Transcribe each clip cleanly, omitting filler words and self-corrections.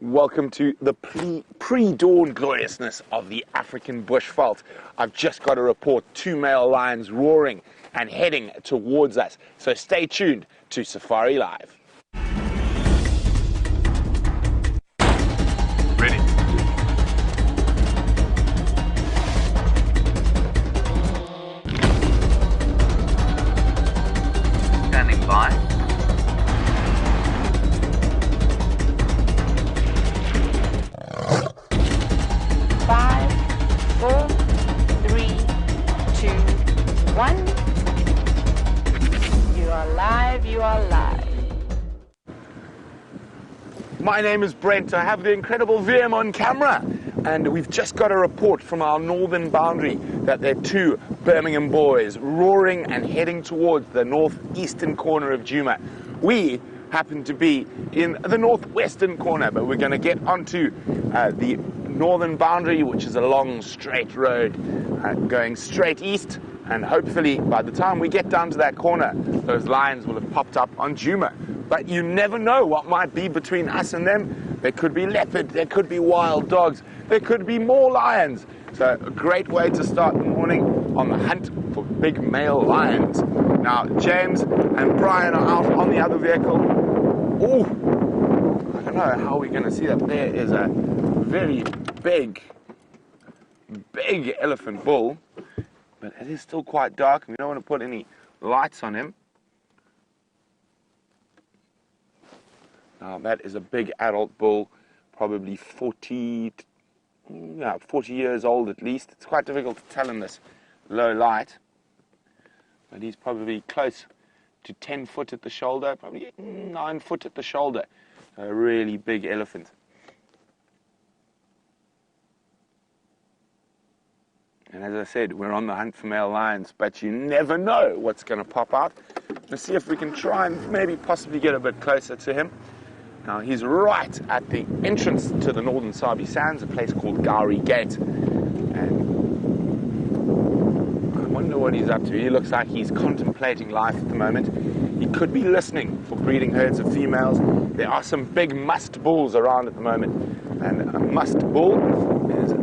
Welcome to the pre-dawn gloriousness of the African bushveld. I've just got a report, 2 male lions roaring and heading towards us. So stay tuned to Safari Live. Ready. Standing by. Five, 4, 3, 2, 1. You are live, you are live. My name is Brent. I have the incredible VM on camera. And we've just got a report from our northern boundary that there are 2 Birmingham boys roaring and heading towards the northeastern corner of Djuma. We happen to be in the northwestern corner, but we're going to get onto the northern boundary, which is a long straight road going straight east, and hopefully by the time we get down to that corner those lions will have popped up on Djuma. But you never know what might be between us and them. There could be leopard, there could be wild dogs, there could be more lions. So a great way to start the morning on the hunt for big male lions. Now James and Brian are out on the other vehicle. Oh, I don't know how we're going to see that. There is a very big elephant bull, but it is still quite dark and we don't want to put any lights on him. Now that is a big adult bull, probably 40 years old at least. It's quite difficult to tell in this low light, but he's probably close to 10 foot at the shoulder, probably 9 foot at the shoulder. A really big elephant. And as I said, we're on the hunt for male lions, but you never know what's going to pop out. Let's see if we can try and maybe possibly get a bit closer to him. Now, he's right at the entrance to the Northern Sabi Sands, a place called Gowrie Gate. And I wonder what he's up to. He looks like he's contemplating life at the moment. He could be listening for breeding herds of females. There are some big musk bulls around at the moment. And a musk bull is a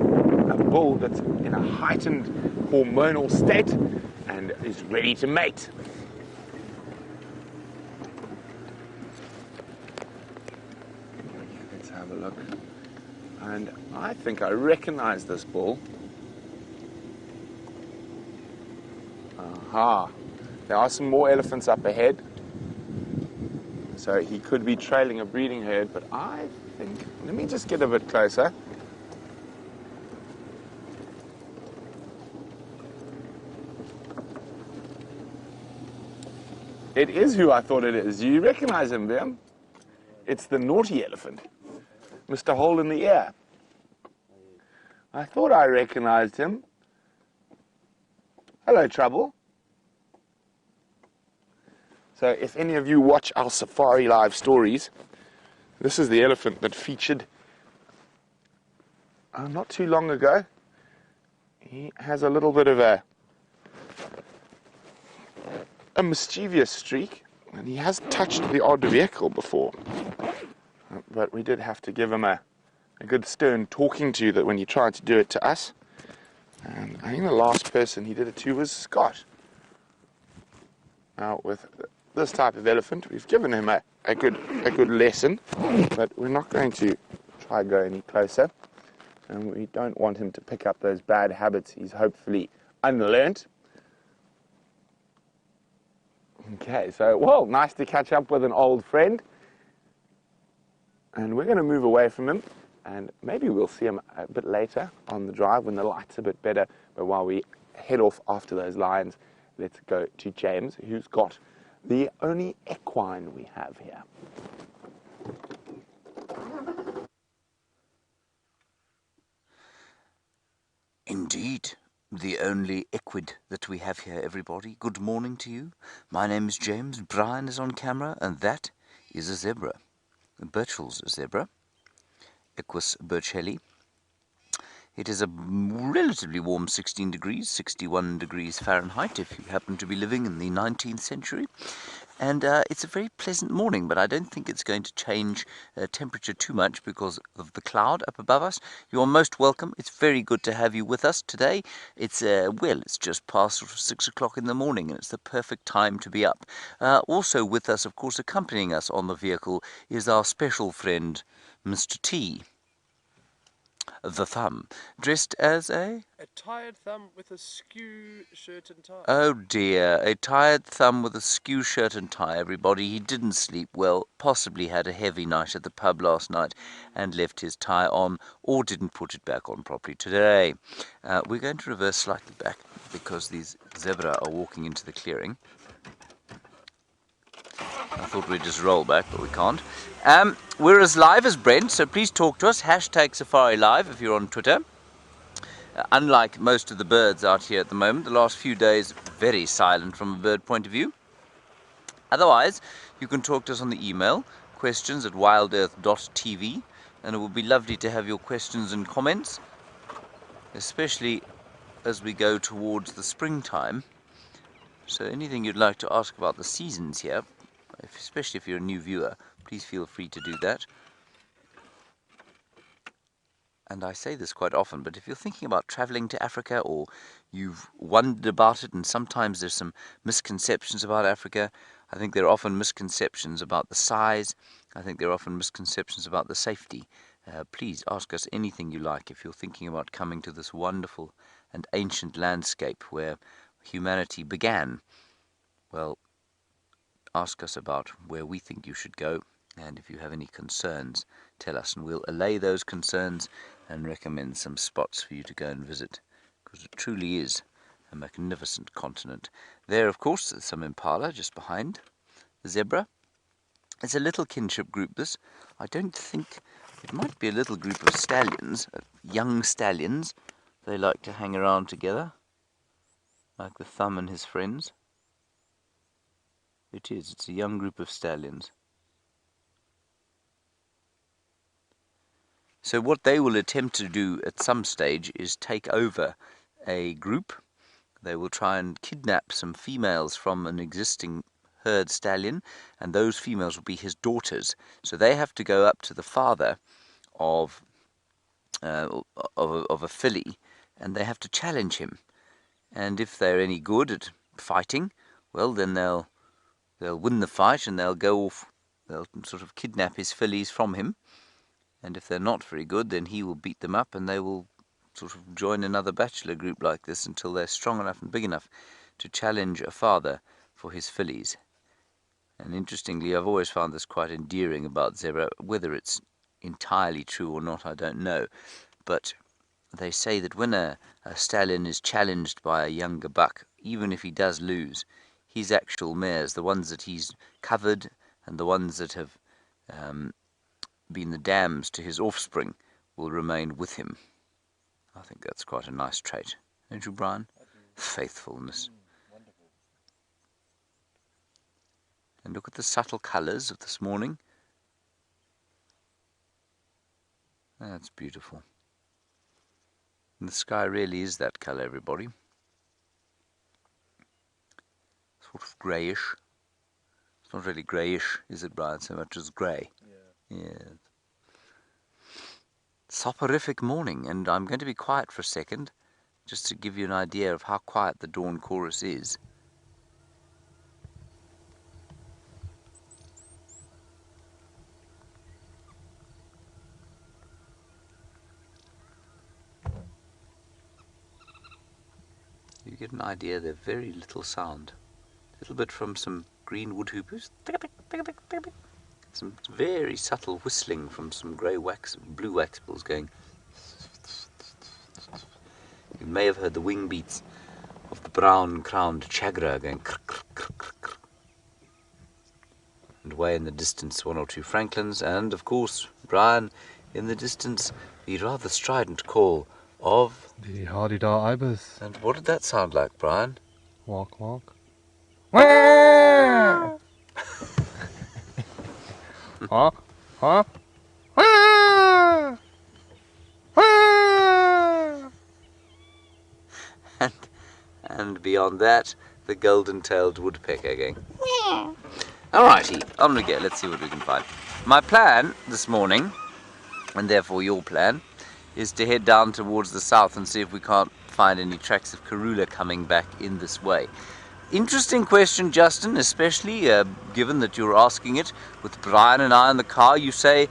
bull that's in a heightened hormonal state and is ready to mate. Let's have a look. And I think I recognize this bull. Aha. There are some more elephants up ahead. So he could be trailing a breeding herd, but I think, let me just get a bit closer. It is who I thought it is. Do you recognize him, Liam? It's the naughty elephant, Mr. Hole in the Ear. I thought I recognized him. Hello, Trouble. So if any of you watch our Safari Live stories, this is the elephant that featured not too long ago. He has a little bit of a mischievous streak, and he has touched the odd vehicle before. But we did have to give him a good stern talking to that when he tried to do it to us. And I think the last person he did it to was Scott. Now with this type of elephant, we've given him a good lesson, but we're not going to try go any closer. And we don't want him to pick up those bad habits he's hopefully unlearned. Okay, so, well, nice to catch up with an old friend. And we're going to move away from him, and maybe we'll see him a bit later on the drive when the light's a bit better. But while we head off after those lions, let's go to James, who's got the only equine we have here. Indeed, the only equid that we have here, everybody. Good morning to you. My name is James. Brian is on camera, and that is a zebra. Birchall's zebra, Equus birchelli. It is a relatively warm 16 degrees, 61 degrees Fahrenheit if you happen to be living in the 19th century. And it's a very pleasant morning, but I don't think it's going to change temperature too much because of the cloud up above us. You're most welcome. It's very good to have you with us today. It's it's just past sort of 6 o'clock in the morning, and it's the perfect time to be up. Also with us, of course, accompanying us on the vehicle is our special friend, Mr. T, the Thumb, dressed as a tired thumb with a skew shirt and tie. Oh dear, a tired thumb with a skew shirt and tie, everybody. He didn't sleep well, possibly had a heavy night at the pub last night and left his tie on, or didn't put it back on properly today. We're going to reverse slightly back because these zebra are walking into the clearing. I thought we'd just roll back, but we can't. We're as live as Brent, so please talk to us. #Safari Live if you're on Twitter. Unlike most of the birds out here at the moment, the last few days very silent from a bird point of view. Otherwise, you can talk to us on the email, questions@wildearth.tv, and it would be lovely to have your questions and comments, especially as we go towards the springtime. So anything you'd like to ask about the seasons here, especially if you're a new viewer, please feel free to do that. And I say this quite often, but if you're thinking about traveling to Africa or you've wondered about it, and sometimes there's some misconceptions about Africa, I think there are often misconceptions about the size, I think there are often misconceptions about the safety. Please ask us anything you like if you're thinking about coming to this wonderful and ancient landscape where humanity began. Well, ask us about where we think you should go, and if you have any concerns, tell us, and we'll allay those concerns and recommend some spots for you to go and visit, because it truly is a magnificent continent. There, of course, there's some impala just behind the zebra. It's a little kinship group, this. I don't think... It might be a little group of stallions, young stallions. They like to hang around together, like the Thumb and his friends. It is. It's a young group of stallions. So what they will attempt to do at some stage is take over a group. They will try and kidnap some females from an existing herd stallion, and those females will be his daughters. So they have to go up to the father of a filly, and they have to challenge him. And if they're any good at fighting, well, then they'll win the fight, and they'll go off. They'll sort of kidnap his fillies from him. And if they're not very good, then he will beat them up, and they will sort of join another bachelor group like this until they're strong enough and big enough to challenge a father for his fillies. And interestingly, I've always found this quite endearing about zebra. Whether it's entirely true or not, I don't know. But they say that when a stallion is challenged by a younger buck, even if he does lose, his actual mares, the ones that he's covered and the ones that have been the dams to his offspring, will remain with him. I think that's quite a nice trait. Don't you, Brian? Faithfulness. Wonderful. And look at the subtle colours of this morning. That's beautiful. And the sky really is that colour, everybody. Sort of greyish. It's not really greyish, is it, Brian, so much as grey? Yeah. Soporific morning, and I'm going to be quiet for a second, just to give you an idea of how quiet the dawn chorus is. You get an idea, they're very little sound. A little bit from some green woodhoopers. Some very subtle whistling from some blue waxbills going. You may have heard the wing beats of the brown-crowned chagra going krr, krr, krr, krr, krr. And way in the distance, one or two francolins, and of course, Brian, in the distance, the rather strident call of The hardy-dar ibis. And what did that sound like, Brian? Walk, walk. Huh? Huh? And beyond that, the golden-tailed woodpecker going. Alrighty, on we go. Let's see what we can find. My plan this morning, and therefore your plan, is to head down towards the south and see if we can't find any tracks of Karula coming back in this way. Interesting question, Justin, especially given that you're asking it with Brian and I in the car. You say,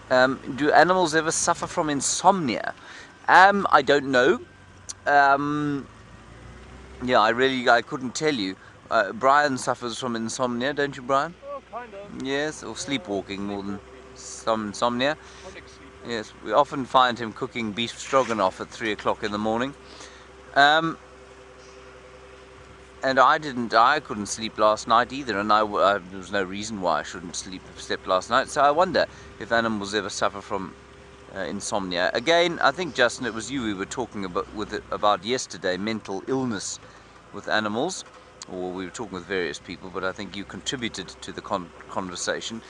do animals ever suffer from insomnia? I don't know. Yeah, I couldn't tell you. Brian suffers from insomnia, don't you, Brian? Oh, kind of. Yes, or sleepwalking more than some insomnia. Chronic sleep. Yes, we often find him cooking beef stroganoff at 3 o'clock in the morning. And I couldn't sleep last night either, and there was no reason why I shouldn't slept last night. So I wonder if animals ever suffer from insomnia. Again, I think, Justin, it was you we were talking about yesterday, mental illness with animals, or we were talking with various people, but I think you contributed to the conversation.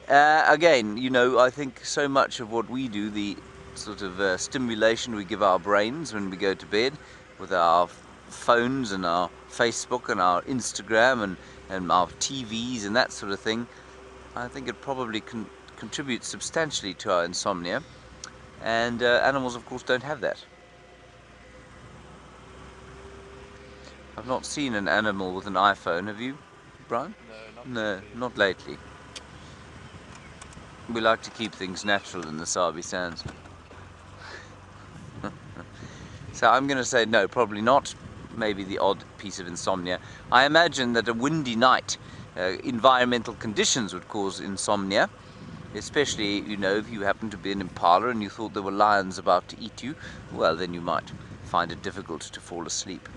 Again, you know, I think so much of what we do, the sort of stimulation we give our brains when we go to bed with our phones and our Facebook and our Instagram and our TVs and that sort of thing, I think it probably contributes substantially to our insomnia. And animals, of course, don't have that. I've not seen an animal with an iPhone, have you, Brian? No, not lately. We like to keep things natural in the Sabi Sands. So I'm going to say no, probably not. Maybe the odd piece of insomnia. I imagine that a windy night, environmental conditions would cause insomnia. Especially, you know, if you happen to be an impala and you thought there were lions about to eat you, well, then you might find it difficult to fall asleep.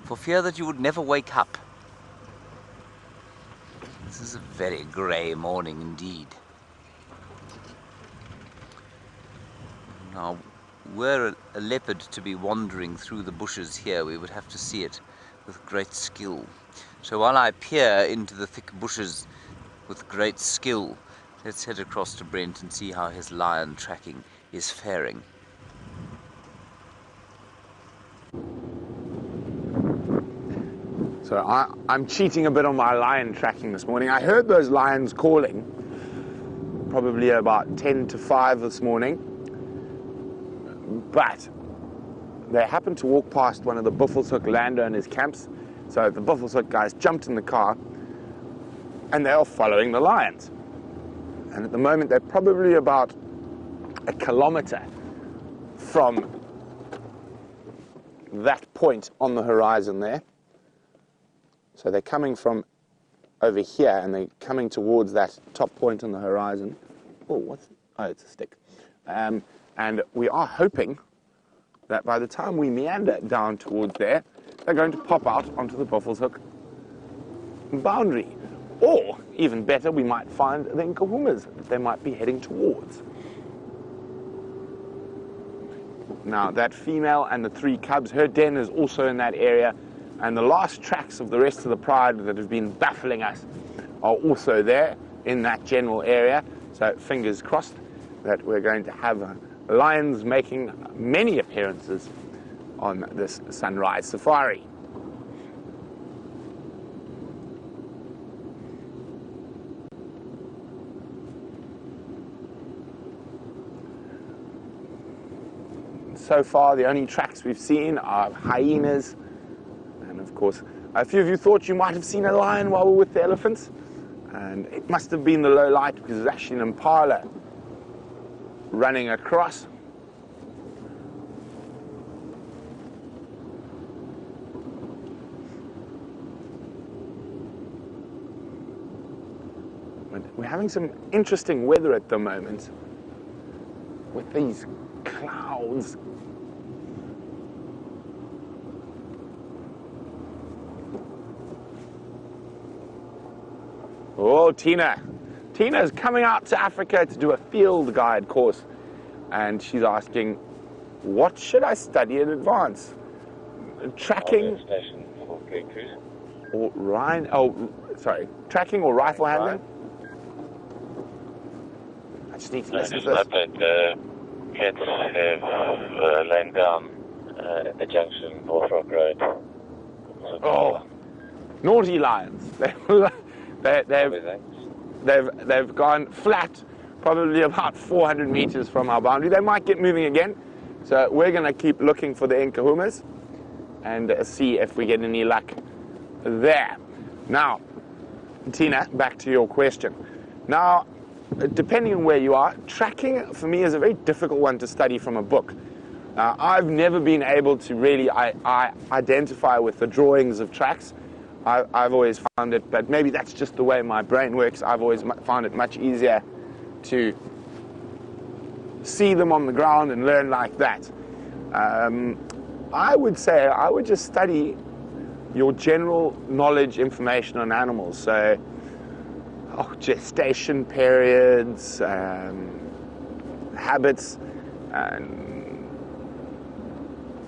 For fear that you would never wake up. This is a very grey morning indeed. Now, were a leopard to be wandering through the bushes here, we would have to see it with great skill. So while I peer into the thick bushes with great skill, let's head across to Brent and see how his lion tracking is faring. So I'm cheating a bit on my lion tracking this morning. I heard those lions calling, probably about 10 to 5 this morning, but they happened to walk past one of the Buffelshoek landowners' camps. So the Buffelshoek guys jumped in the car and they are following the lions. And at the moment they're probably about 1 kilometer from that point on the horizon there. So they're coming from over here and they're coming towards that top point on the horizon. Oh, it's a stick. And we are hoping that by the time we meander down towards there, they're going to pop out onto the Buffelshoek boundary. Or, even better, we might find the Nkuhumas that they might be heading towards. Now, that female and the 3 cubs, her den is also in that area. And the last tracks of the rest of the pride that have been baffling us are also there in that general area. So fingers crossed that we're going to have lions making many appearances on this sunrise safari. So far, the only tracks we've seen are hyenas. Of course, a few of you thought you might have seen a lion while we were with the elephants, and it must have been the low light because it's actually an impala running across. But we're having some interesting weather at the moment with these clouds. Oh, Tina's coming out to Africa to do a field guide course, and she's asking, what should I study in advance? Tracking or tracking or rifle handling? I just need to listen to this. Cats have lain down at the junction, North Rock Road. Oh, Naughty lions. They've gone flat, probably about 400 meters from our boundary. They might get moving again, so we're going to keep looking for the Nkuhumas and see if we get any luck there. Now, Tina, back to your question. Now, depending on where you are, tracking for me is a very difficult one to study from a book. I've never been able to really identify with the drawings of tracks. I've always found it, but maybe that's just the way my brain works. I've always found it much easier to see them on the ground and learn like that. I would say I would just study your general knowledge information on animals. So, gestation periods, habits, and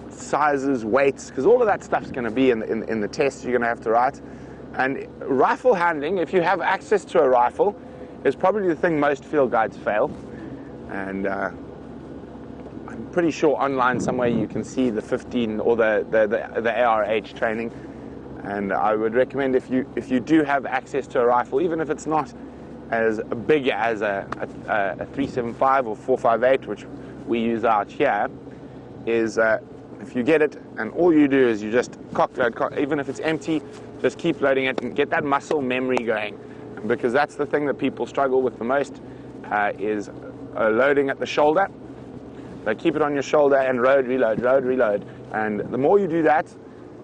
sizes, weights, because all of that stuff's going to be in the test you're going to have to write. And rifle handling, if you have access to a rifle, is probably the thing most field guides fail. And I'm pretty sure online somewhere you can see the 15 or the ARH training. And I would recommend if you do have access to a rifle, even if it's not as big as a 375 or 458, which we use out here, is if you get it and all you do is you just cock load, even if it's empty, just keep loading it and get that muscle memory going. Because that's the thing that people struggle with the most, is loading at the shoulder. So keep it on your shoulder and load, reload. And the more you do that,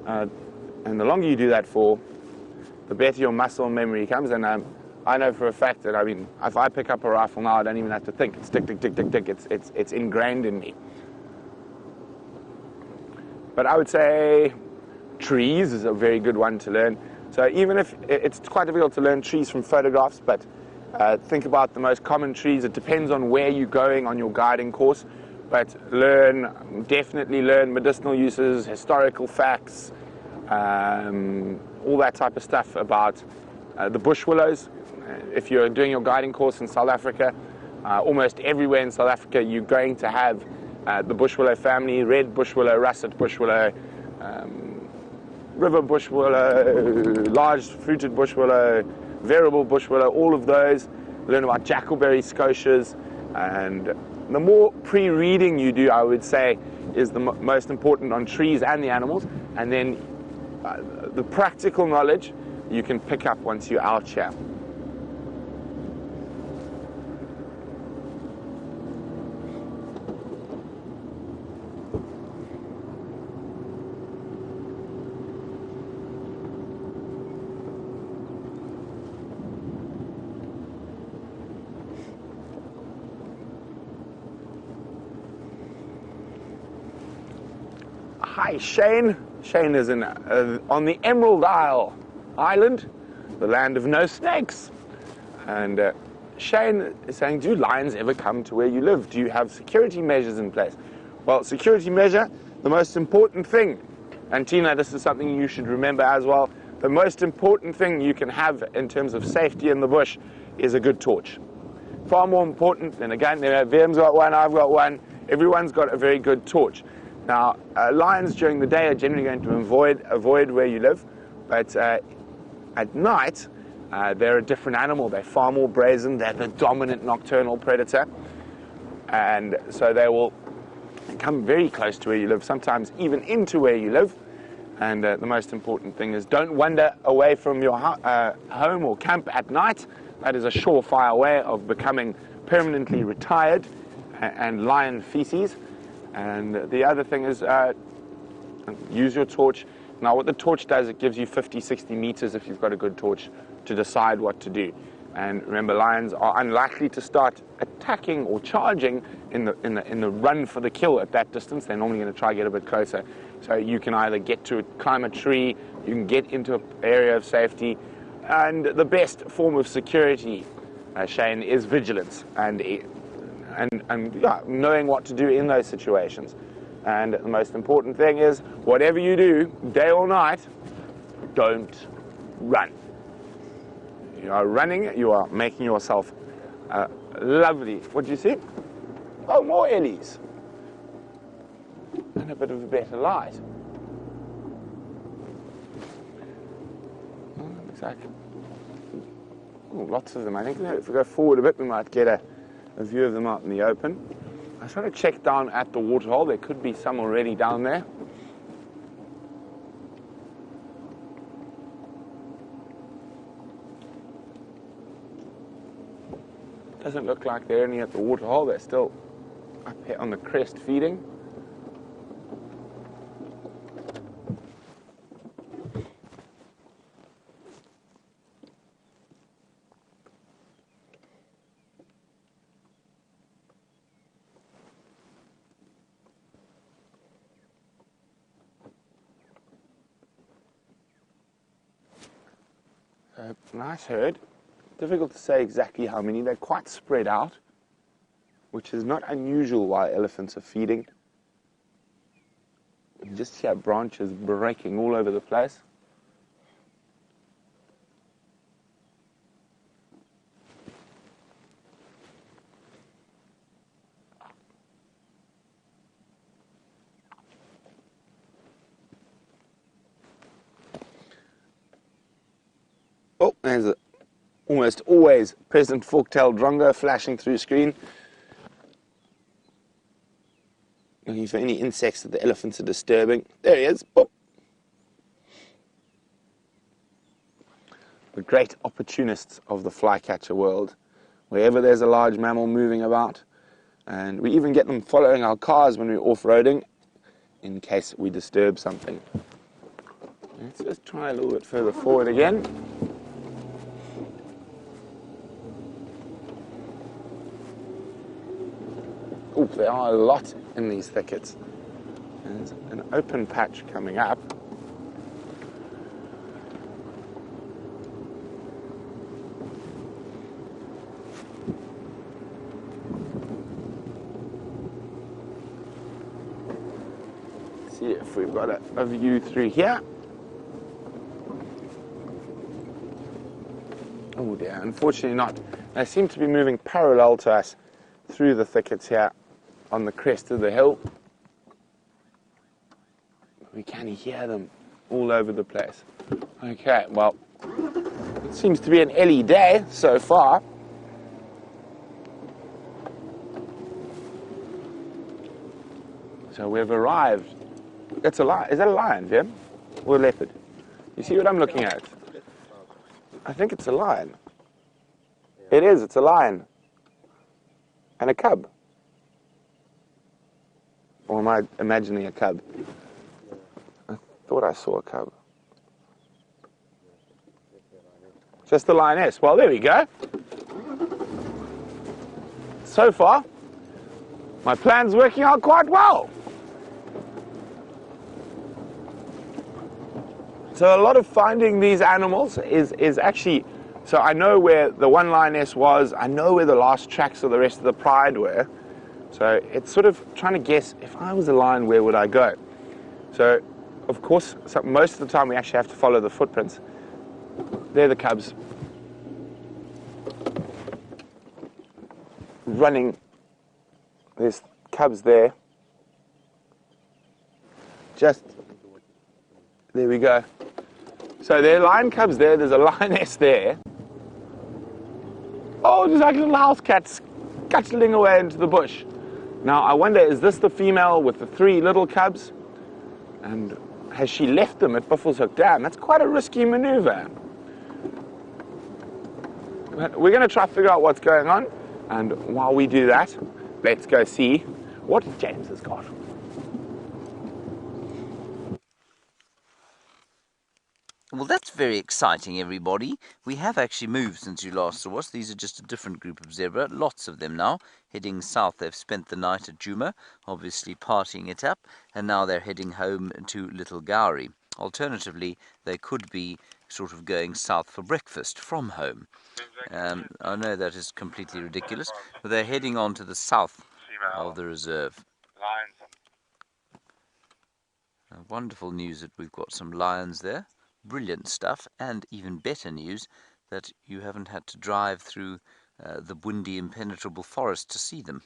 and the longer you do that for, the better your muscle memory comes. And I know for a fact that, I mean, if I pick up a rifle now, I don't even have to think. It's tick, tick, tick, tick, tick. It's ingrained in me. But I would say trees is a very good one to learn. So even if it's quite difficult to learn trees from photographs, but think about the most common trees. It depends on where you're going on your guiding course. But definitely learn medicinal uses, historical facts, all that type of stuff about the bush willows. If you're doing your guiding course in South Africa, almost everywhere in South Africa you're going to have the bush willow family: red bush willow, russet bush willow, river bush willow, large fruited bush willow, variable bush willow, all of those. Learn about jackalberry scotias, and the more pre-reading you do, I would say, is the most important on trees and the animals. And then the practical knowledge you can pick up once you're out here. Hi, Shane. Shane is on the Emerald Isle Island, the land of no snakes. And Shane is saying, do lions ever come to where you live? Do you have security measures in place? Well, security measure, the most important thing, and Tina, this is something you should remember as well, the most important thing you can have in terms of safety in the bush is a good torch. Far more important than, again, VM's got one, I've got one, everyone's got a very good torch. Now, lions during the day are generally going to avoid where you live, but at night, they're a different animal. They're far more brazen. They're the dominant nocturnal predator, and so they will come very close to where you live, sometimes even into where you live. And the most important thing is don't wander away from your home or camp at night. That is a surefire way of becoming permanently retired and lion feces. And the other thing is use your torch. Now what the torch does, it gives you 50, 60 meters if you've got a good torch to decide what to do. And remember, lions are unlikely to start attacking or charging in the run for the kill at that distance. They're normally going to try to get a bit closer. So you can either climb a tree, you can get into an area of safety. And the best form of security, Shane, is vigilance and knowing what to do in those situations. And the most important thing is, whatever you do, day or night, don't run. You are running, you are making yourself lovely. What do you see? Oh, more ellies. And a bit of a better light. Looks like lots of them. I think if we go forward a bit, we might get a view of them out in the open. I was trying to check down at the waterhole. There could be some already down there. Doesn't look like they're any at the waterhole. They're still up here on the crest feeding. Nice herd. Difficult to say exactly how many. They're quite spread out, which is not unusual while elephants are feeding. You can just hear branches breaking all over the place. Oh, there's a almost always present fork-tailed drongo flashing through screen. Looking for any insects that the elephants are disturbing. There he is. Boop. The great opportunists of the flycatcher world. Wherever there's a large mammal moving about, and we even get them following our cars when we're off-roading in case we disturb something. Let's just try a little bit further forward again. Oh, there are a lot in these thickets. There's an open patch coming up. Let's see if we've got a view through here. Oh dear, unfortunately not. They seem to be moving parallel to us through the thickets here on the crest of the hill. We can hear them all over the place. Okay, well, it seems to be an ellie day so far. So we've arrived. It's a lion. Is that a lion, Jim? Or a leopard? You see what I'm looking at? I think it's a lion. It is, it's a lion. And a cub. Or am I imagining a cub? I thought I saw a cub. Just the lioness. Well, there we go. So far, my plan's working out quite well. So a lot of finding these animals is actually, so I know where the one lioness was, I know where the last tracks of the rest of the pride were. So it's sort of trying to guess, if I was a lion, where would I go? So, of course, most of the time we actually have to follow the footprints. They're the cubs. Running. There's cubs there. Just, there we go. So there are lion cubs there, there's a lioness there. Oh, just like little house cats scuttling away into the bush. Now, I wonder, is this the female with the 3 little cubs? And has she left them at Buffelshoek Dam? That's quite a risky maneuver. But we're going to try to figure out what's going on. And while we do that, let's go see what James has got. Well, that's very exciting, everybody. We have actually moved since you last saw us. These are just a different group of zebra, lots of them now, heading south. They've spent the night at Djuma, obviously partying it up, and now they're heading home to Little Gowrie. Alternatively, they could be sort of going south for breakfast from home. I know that is completely ridiculous, but they're heading on to the south of the reserve. Wonderful news that we've got some lions there. Brilliant stuff, and even better news that you haven't had to drive through the windy, impenetrable forest to see them.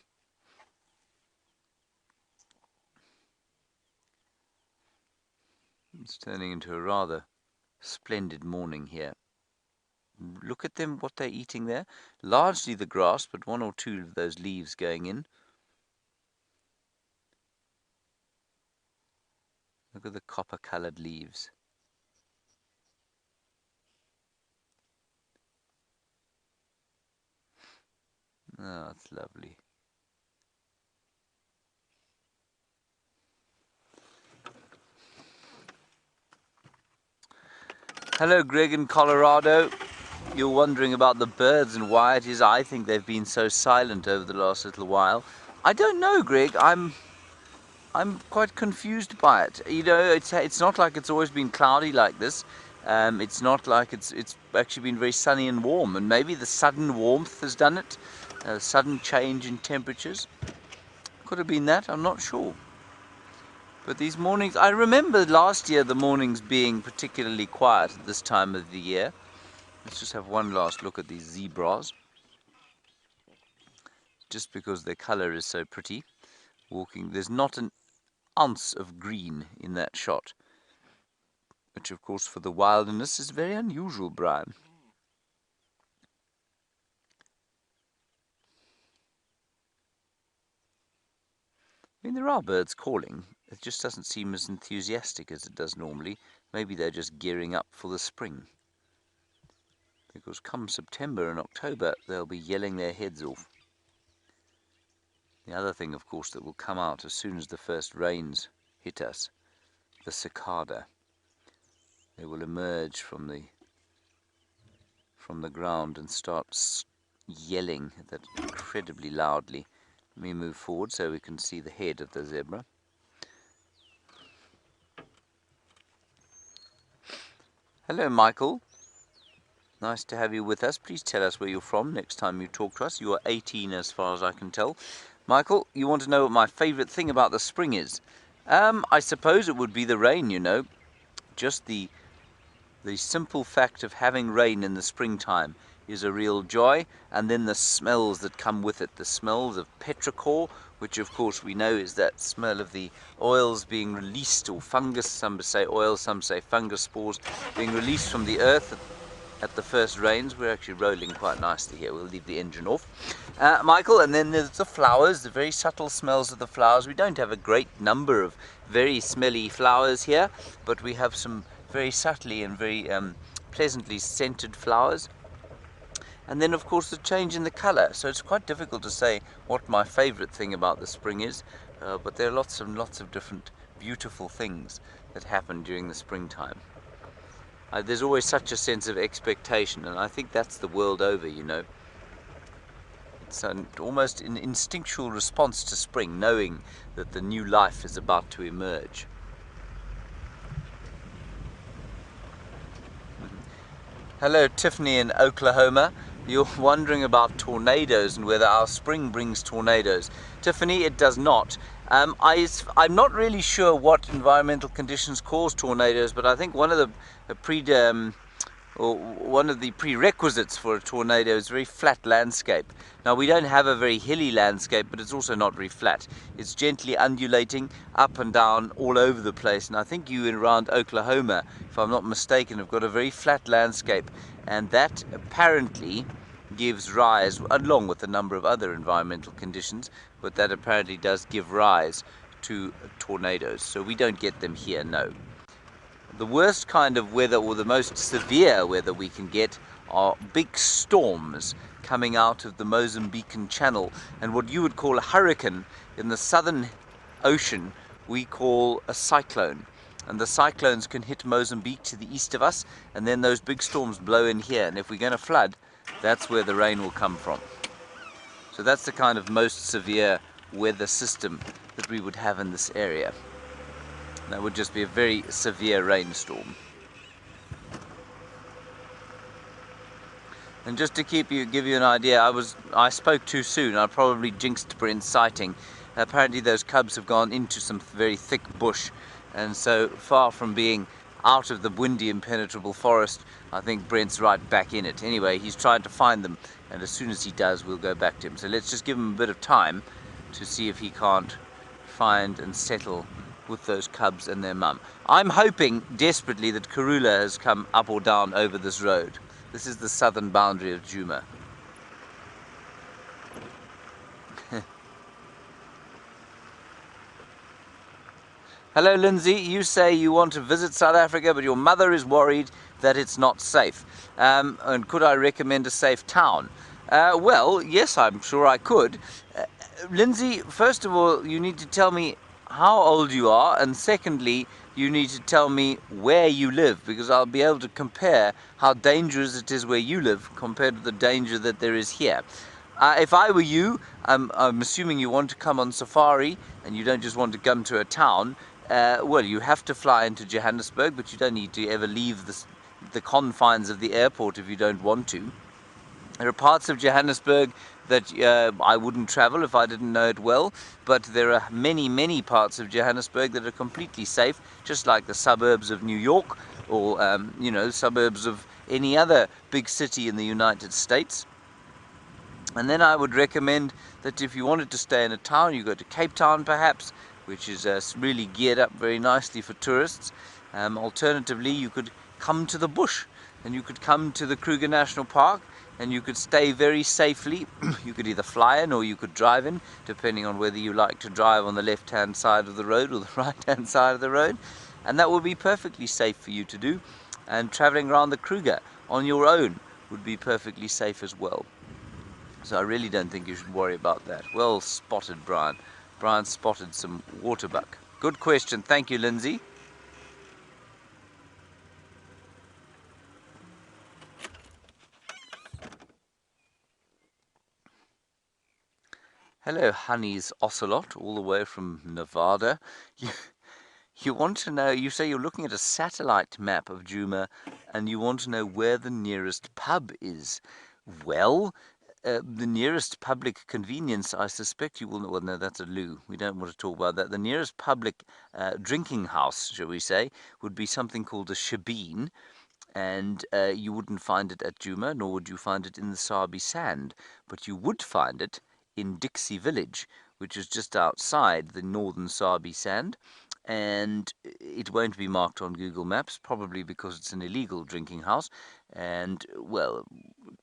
It's turning into a rather splendid morning here. Look at them, what they're eating there. Largely the grass, but one or two of those leaves going in. Look at the copper-colored leaves. Oh, it's lovely. Hello, Greg in Colorado. You're wondering about the birds and why it is I think they've been so silent over the last little while. I don't know, Greg. I'm quite confused by it. You know, it's not like it's always been cloudy like this. It's not like it's actually been very sunny and warm, and maybe the sudden warmth has done it. A sudden change in temperatures. Could have been that, I'm not sure. But these mornings, I remember last year the mornings being particularly quiet at this time of the year. Let's just have one last look at these zebras. Just because their color is so pretty. Walking, there's not an ounce of green in that shot. Which of course for the wilderness is very unusual, Brian. I mean, there are birds calling. It just doesn't seem as enthusiastic as it does normally. Maybe they're just gearing up for the spring. Because come September and October, they'll be yelling their heads off. The other thing, of course, that will come out as soon as the first rains hit us, the cicada. They will emerge from the ground and start yelling that incredibly loudly. Let me move forward so we can see the head of the zebra. Hello, Michael. Nice to have you with us. Please tell us where you're from next time you talk to us. You are 18 as far as I can tell. Michael, you want to know what my favorite thing about the spring is? I suppose it would be the rain, you know. Just the simple fact of having rain in the springtime is a real joy, and then the smells that come with it, the smells of petrichor, which of course we know is that smell of the oils being released, or fungus, some say oil, some say fungus spores, being released from the earth at the first rains. We're actually rolling quite nicely here. We'll leave the engine off. Michael, and then there's the flowers, the very subtle smells of the flowers. We don't have a great number of very smelly flowers here, but we have some very subtly and very pleasantly scented flowers. And then of course the change in the color. So it's quite difficult to say what my favorite thing about the spring is, but there are lots and lots of different beautiful things that happen during the springtime. There's always such a sense of expectation, and I think that's the world over, you know. It's almost an instinctual response to spring, knowing that the new life is about to emerge. Hello, Tiffany in Oklahoma. You're wondering about tornadoes and whether our spring brings tornadoes. Tiffany, it does not. I'm not really sure what environmental conditions cause tornadoes, but I think one of the prerequisites for a tornado is very flat landscape. Now, we don't have a very hilly landscape, but it's also not very flat. It's gently undulating up and down all over the place, and I think you around Oklahoma, if I'm not mistaken, have got a very flat landscape, and that apparently gives rise, along with a number of other environmental conditions, but that apparently does give rise to tornadoes. So we don't get them here, no. The worst kind of weather, or the most severe weather we can get, are big storms coming out of the Mozambican Channel, and what you would call a hurricane in the Southern Ocean we call a cyclone. And the cyclones can hit Mozambique to the east of us, and then those big storms blow in here, and if we're going to flood, that's where the rain will come from. So that's the kind of most severe weather system that we would have in this area. That would just be a very severe rainstorm. And just to give you an idea, I spoke too soon. I probably jinxed Brent's sighting. Apparently those cubs have gone into some very thick bush, and so far from being out of the windy impenetrable forest, I think Brent's right back in it. Anyway, he's trying to find them, and as soon as he does, we'll go back to him. So let's just give him a bit of time to see if he can't find and settle with those cubs and their mum. I'm hoping desperately that Karula has come up or down over this road. This is the southern boundary of Djuma. Hello, Lindsay. You say you want to visit South Africa, but your mother is worried that it's not safe. And could I recommend a safe town? Well, yes, I'm sure I could. Lindsay, first of all, you need to tell me how old you are, and secondly, you need to tell me where you live, because I'll be able to compare how dangerous it is where you live compared to the danger that there is here. If I were you, I'm assuming you want to come on safari and you don't just want to come to a town. Well, you have to fly into Johannesburg, but you don't need to ever leave the confines of the airport if you don't want to. There are parts of Johannesburg that I wouldn't travel if I didn't know it well, but there are many, many parts of Johannesburg that are completely safe, just like the suburbs of New York or, you know, suburbs of any other big city in the United States. And then I would recommend that if you wanted to stay in a town, you go to Cape Town perhaps, which is really geared up very nicely for tourists. Alternatively, you could come to the bush, and you could come to the Kruger National Park, and you could stay very safely. You could either fly in or you could drive in, depending on whether you like to drive on the left-hand side of the road or the right-hand side of the road. And that would be perfectly safe for you to do. And traveling around the Kruger on your own would be perfectly safe as well. So I really don't think you should worry about that. Well spotted, Brian. Brian spotted some waterbuck. Good question. Thank you, Lindsay. Hello, Honey's Ocelot, all the way from Nevada. You want to know, you say you're looking at a satellite map of Djuma and you want to know where the nearest pub is. Well, the nearest public convenience, I suspect you will know, well, no, that's a loo. We don't want to talk about that. The nearest public drinking house, shall we say, would be something called a shebeen. And you wouldn't find it at Djuma, nor would you find it in the Sabi Sand. But you would find it in Dixie Village, which is just outside the northern Sabi Sand. And it won't be marked on Google Maps, probably because it's an illegal drinking house, and, well,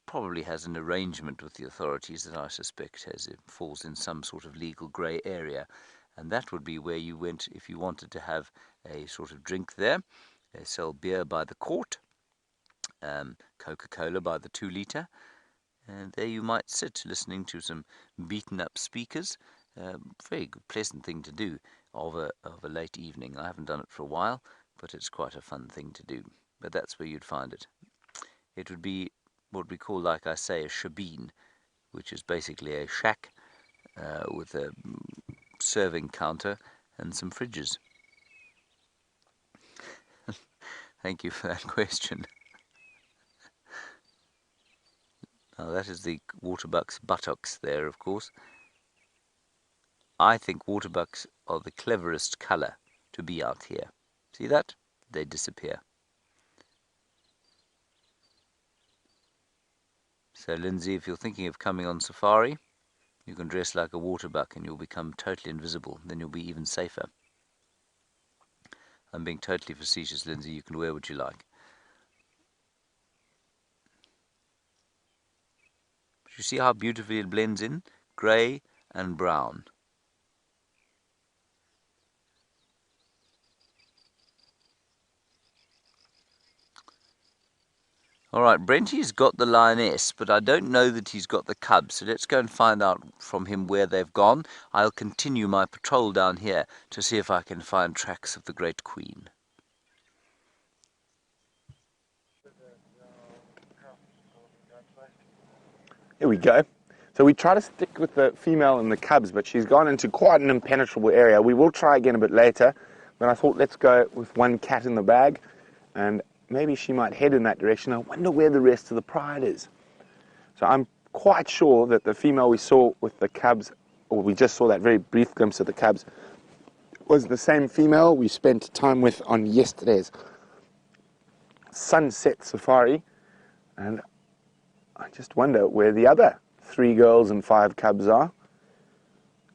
probably has an arrangement with the authorities that I suspect it falls in some sort of legal grey area. And that would be where you went if you wanted to have a sort of drink there. They sell beer by the quart, Coca-Cola by the 2 litre, and there you might sit listening to some beaten up speakers. Very good, pleasant thing to do of a late evening. I haven't done it for a while, but it's quite a fun thing to do. But that's where you'd find it. It would be what we call, like I say, a shebeen, which is basically a shack with a serving counter and some fridges. Thank you for that question. Now that is the waterbuck's buttocks there, of course. I think waterbucks are the cleverest colour to be out here. See that? They disappear. So Lindsay, if you're thinking of coming on safari, you can dress like a waterbuck and you'll become totally invisible. Then you'll be even safer. I'm being totally facetious, Lindsay. You can wear what you like. You see how beautifully it blends in? Grey and brown. Alright, Brenty's got the lioness, but I don't know that he's got the cubs, so let's go and find out from him where they've gone. I'll continue my patrol down here to see if I can find tracks of the Great Queen. Here we go. So we try to stick with the female and the cubs, but she's gone into quite an impenetrable area. We will try again a bit later, but I thought let's go with one cat in the bag, and maybe she might head in that direction. I wonder where the rest of the pride is. So I'm quite sure that the female we saw with the cubs, or we just saw that very brief glimpse of the cubs, was the same female we spent time with on yesterday's sunset safari, and I just wonder where the other 3 girls and 5 cubs are.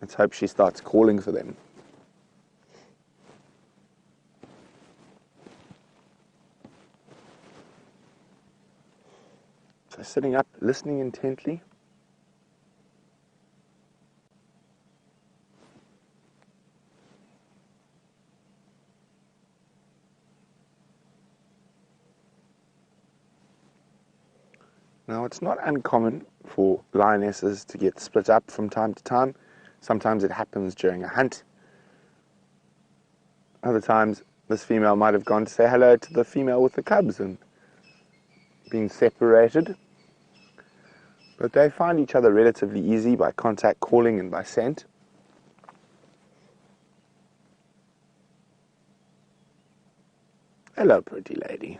Let's hope she starts calling for them. So sitting up, listening intently. Now, it's not uncommon for lionesses to get split up from time to time. Sometimes it happens during a hunt. Other times, this female might have gone to say hello to the female with the cubs and been separated. But they find each other relatively easy by contact calling and by scent. Hello, pretty lady.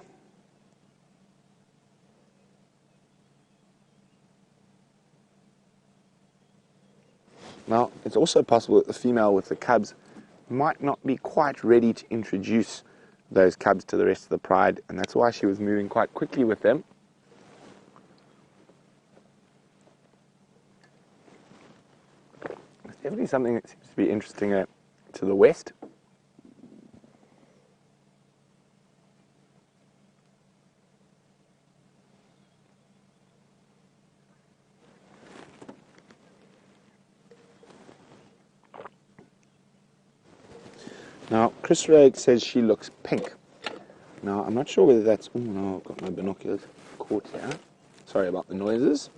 Now, it's also possible that the female with the cubs might not be quite ready to introduce those cubs to the rest of the pride, and that's why she was moving quite quickly with them. There's definitely something that seems to be interesting to the west. Now, Chris Rogue says she looks pink. Now, I'm not sure whether that's... Oh, no, I've got my binoculars caught here. Sorry about the noises.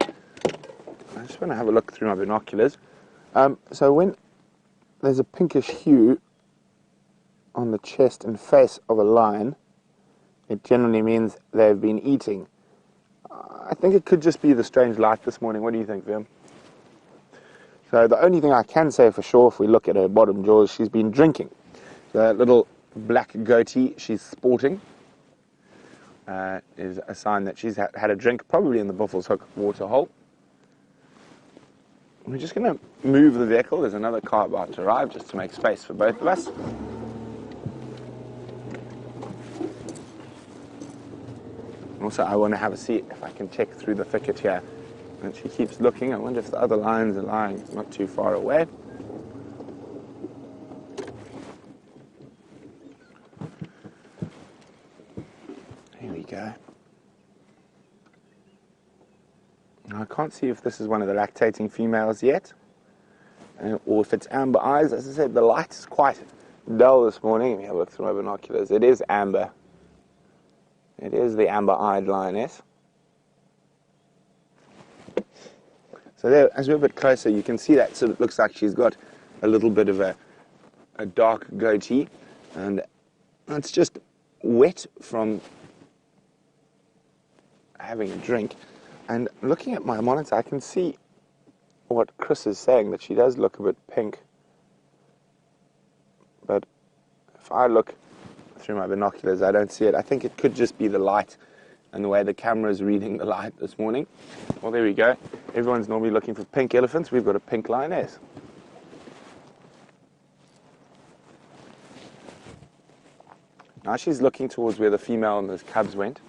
I just want to have a look through my binoculars. So when there's a pinkish hue on the chest and face of a lion, it generally means they've been eating. I think it could just be the strange light this morning. What do you think, Vim? So the only thing I can say for sure, if we look at her bottom jaws, she's been drinking. The little black goatee she's sporting is a sign that she's had a drink, probably in the Buffalo's Hook water hole. We're just going to move the vehicle. There's another car about to arrive just to make space for both of us. Also, I want to have a seat if I can check through the thicket here. And she keeps looking. I wonder if the other lions are lying not too far away. Here we go. Now, I can't see if this is one of the lactating females yet, or if it's amber eyes. As I said, the light is quite dull this morning. Let me have a look through my binoculars. It is amber. It is the amber-eyed lioness. So there, as we're a bit closer, you can see that. So it looks like she's got a little bit of a dark goatee, and it's just wet from having a drink. And looking at my monitor, I can see what Chris is saying, that she does look a bit pink. But if I look through my binoculars, I don't see it. I think it could just be the light and the way the camera is reading the light this morning. Well, there we go. Everyone's normally looking for pink elephants. We've got a pink lioness. Now she's looking towards where the female and the cubs went.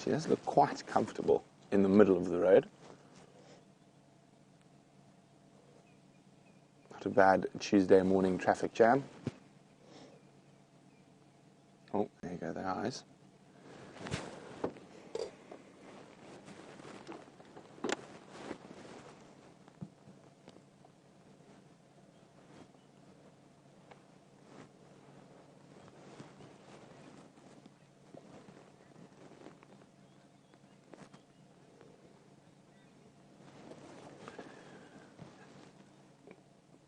She does look quite comfortable in the middle of the road. Not a bad Tuesday morning traffic jam. Oh, there you go, their eyes.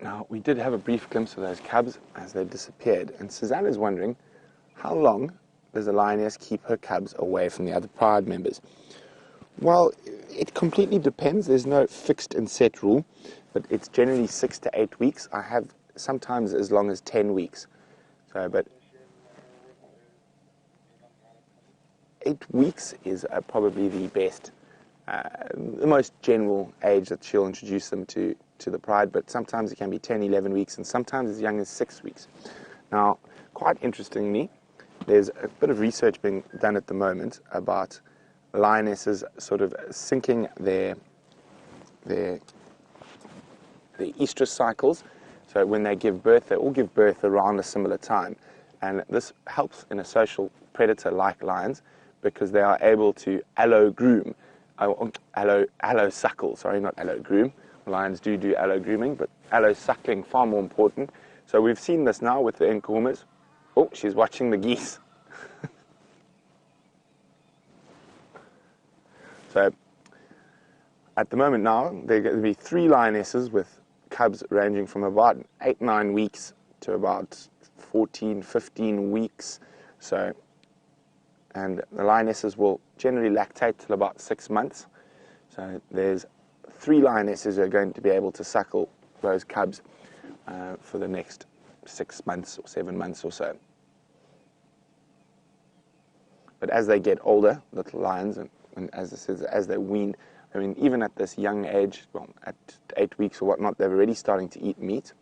Now, we did have a brief glimpse of those cubs as they disappeared, and Suzanne is wondering, how long does a lioness keep her cubs away from the other pride members? Well, it completely depends. There's no fixed and set rule, but it's generally 6 to 8 weeks. I have sometimes as long as 10 weeks. So, but 8 weeks is probably the best, the most general age that she'll introduce them to the pride, but sometimes it can be 10, 11 weeks, and sometimes as young as 6 weeks. Now, quite interestingly, there's a bit of research being done at the moment about lionesses sort of syncing their estrus cycles. So when they give birth, they all give birth around a similar time. And this helps in a social predator like lions because they are able to allo-groom, allo-suckle, sorry, not allo-groom. Lions do allo-grooming, but allo-suckling far more important. So we've seen this now with the Nkuhumas. Oh, she's watching the geese. So at the moment now, there are going to be 3 lionesses with cubs ranging from about 8-9 weeks to about 14-15 weeks. So, and the lionesses will generally lactate till about 6 months. So there's 3 lionesses who are going to be able to suckle those cubs for the next 6 months or 7 months or so. But as they get older, little lions, and as this is, as they're weaned, I mean, even at this young age, well, at 8 weeks or whatnot, they're already starting to eat meat.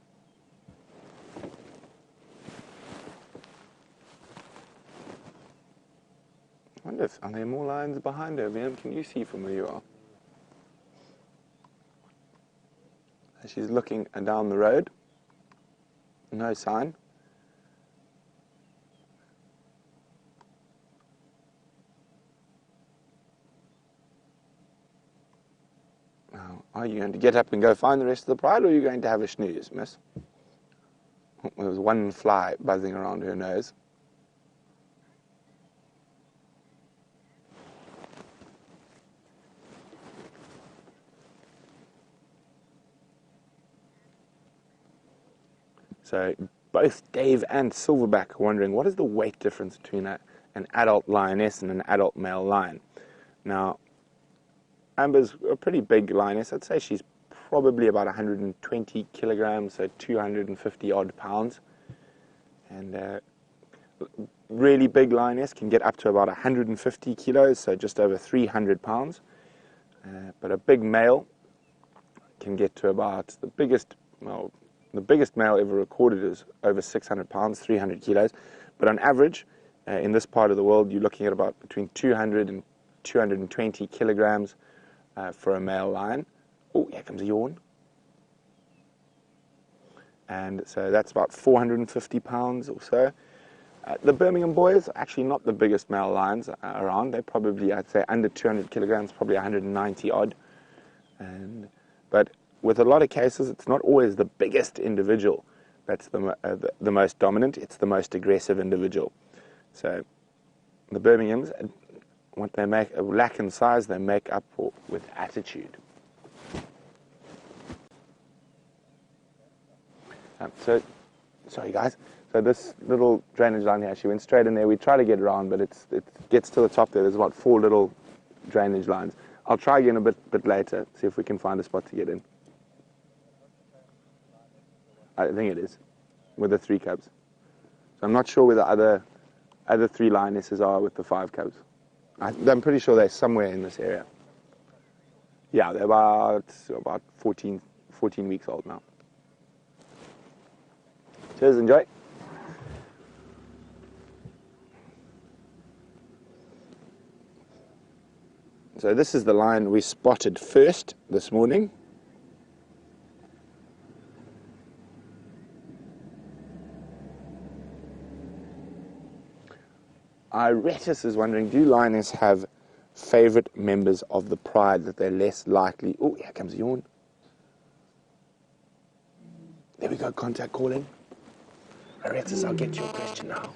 I wonder if, are there more lions behind her, VM? Can you see from where you are? She's looking down the road. No sign. Now, are you going to get up and go find the rest of the pride, or are you going to have a snooze, miss? There was one fly buzzing around her nose. So both Dave and Silverback are wondering, what is the weight difference between an adult lioness and an adult male lion? Now, Amber's a pretty big lioness. I'd say she's probably about 120 kilograms, so 250 odd pounds. And really big lioness can get up to about 150 kilos, so just over 300 pounds. But a big male can get to about the biggest male ever recorded is over 600 pounds, 300 kilos. But on average, in this part of the world, you're looking at about between 200 and 220 kilograms for a male lion. Oh, here comes a yawn. And so that's about 450 pounds or so. The Birmingham boys are actually not the biggest male lions around. They're probably, I'd say, under 200 kilograms, probably 190 odd. But with a lot of cases, it's not always the biggest individual that's the most dominant. It's the most aggressive individual. So the Birminghams, what they lack in size, they make up for with attitude. Sorry guys. So this little drainage line here, she went straight in there. We try to get around, but it gets to the top there. There's about 4 little drainage lines. I'll try again a bit later, see if we can find a spot to get in. I think it is, with the 3 cubs. So I'm not sure where the other 3 lionesses are with the 5 cubs. I'm pretty sure they're somewhere in this area. Yeah, they're about 14 weeks old now. Cheers, enjoy. So this is the lion we spotted first this morning. Iretus is wondering, do lioness have favorite members of the pride that they're less likely... Oh, here comes a yawn. There we go, contact calling. Iretus, I'll get your question now.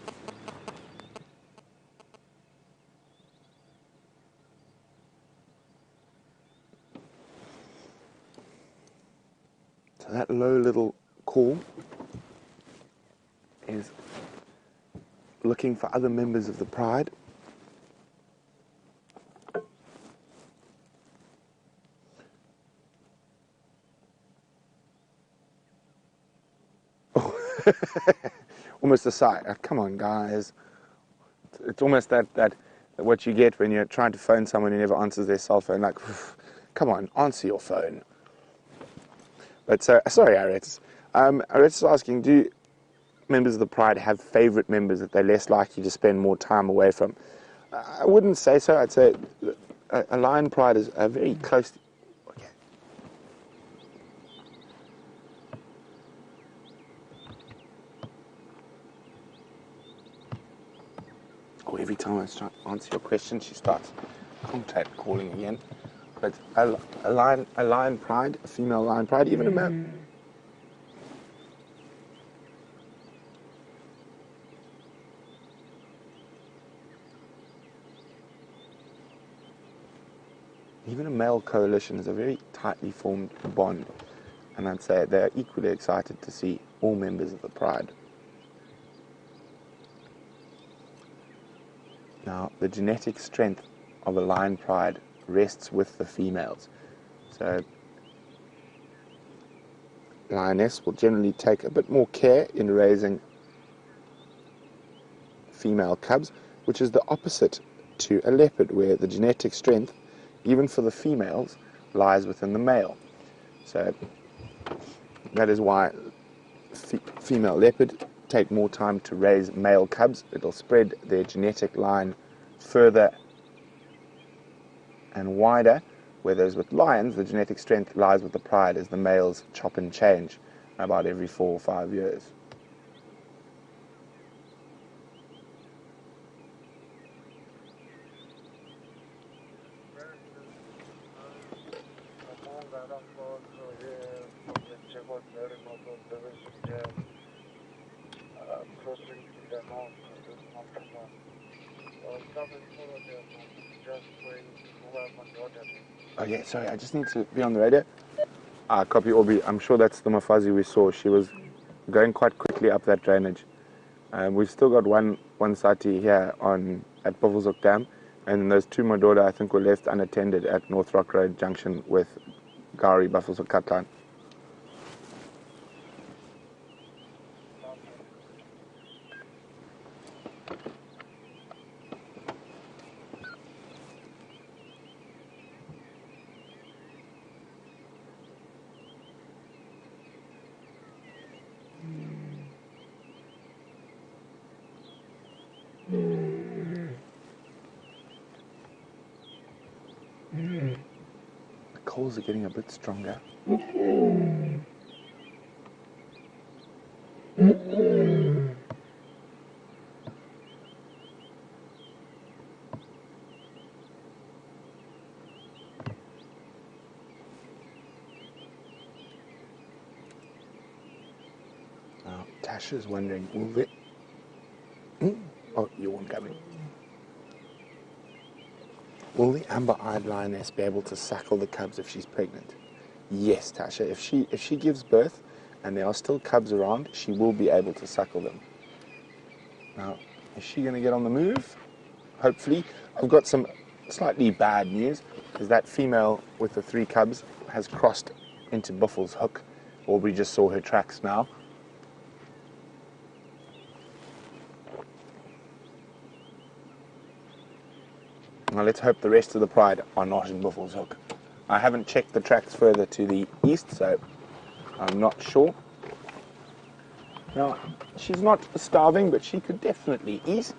So that low little call is looking for other members of the pride. Oh. Almost a sigh. Come on, guys. It's almost that what you get when you're trying to phone someone who never answers their cell phone. Like, come on, answer your phone. But sorry, Aretz. Aretz is asking, do members of the pride have favorite members that they're less likely to spend more time away from? I wouldn't say so. I'd say a lion pride is a very close... Okay. Oh, every time I try to answer your question, she starts contact calling again. But a lion pride, a female lion pride, even a male. Even a male coalition is a very tightly formed bond, and I'd say they're equally excited to see all members of the pride. Now, the genetic strength of a lion pride rests with the females. So, lioness will generally take a bit more care in raising female cubs, which is the opposite to a leopard, where the genetic strength, even for the females, lies within the male. So that is why female leopard take more time to raise male cubs. It'll spread their genetic line further and wider, whereas with lions, the genetic strength lies with the pride as the males chop and change about every 4 or 5 years. Oh yeah, sorry, I just need to be on the radio. Copy Orbi. I'm sure that's the Mafazi we saw. She was going quite quickly up that drainage. We've still got one sati here at Buffelshoek Dam, and those two Madoda I think were left unattended at North Rock Road junction with Gari Buffelshoek Katlan. The calls are getting a bit stronger. Now, Tasha's wondering, will it... Oh, you weren't coming. Will the amber-eyed lioness be able to suckle the cubs if she's pregnant? Yes, Tasha. If she gives birth and there are still cubs around, she will be able to suckle them. Now, is she going to get on the move? Hopefully. I've got some slightly bad news, because that female with the 3 cubs has crossed into Buffelshoek. Aubrey just saw her tracks now. Now let's hope the rest of the pride are not in Buffelshoek. I haven't checked the tracks further to the east, so I'm not sure. Now, she's not starving, but she could definitely eat.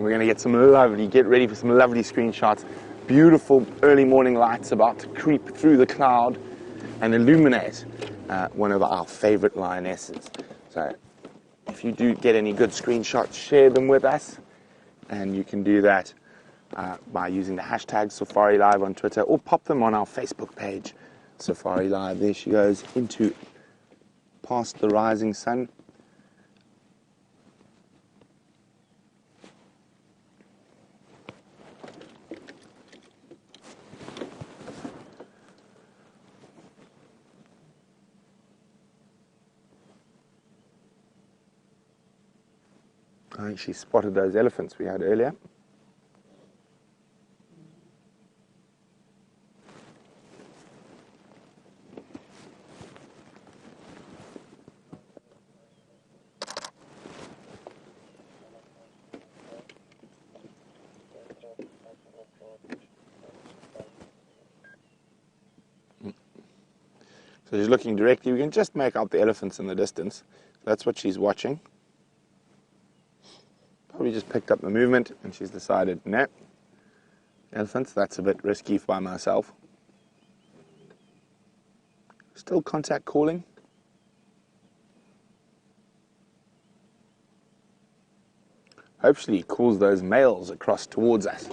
We're going to get ready for some lovely screenshots. Beautiful early morning lights about to creep through the cloud and illuminate one of our favorite lionesses. So if you do get any good screenshots, share them with us. And you can do that by using the hashtag Safari Live on Twitter, or pop them on our Facebook page, Safari Live. There she goes into past the rising sun. I think she spotted those elephants we had earlier. So she's looking directly. We can just make out the elephants in the distance. That's what she's watching. Probably just picked up the movement and she's decided, no, elephants, that's a bit risky by myself. Still contact calling. Hopefully he calls those males across towards us.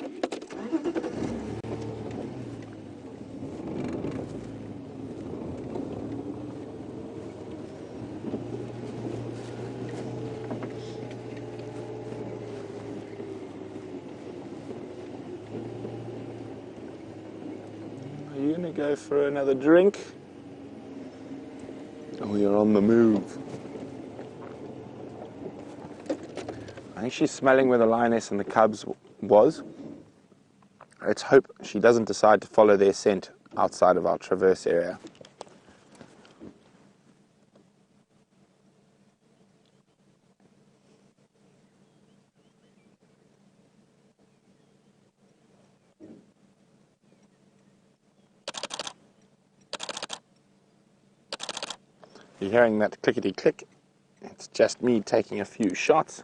Are you going to go for another drink? Oh, you're on the move. I think she's smelling where the lioness and the cubs was. Let's hope she doesn't decide to follow their scent outside of our traverse area. You're hearing that clickety-click? It's just me taking a few shots.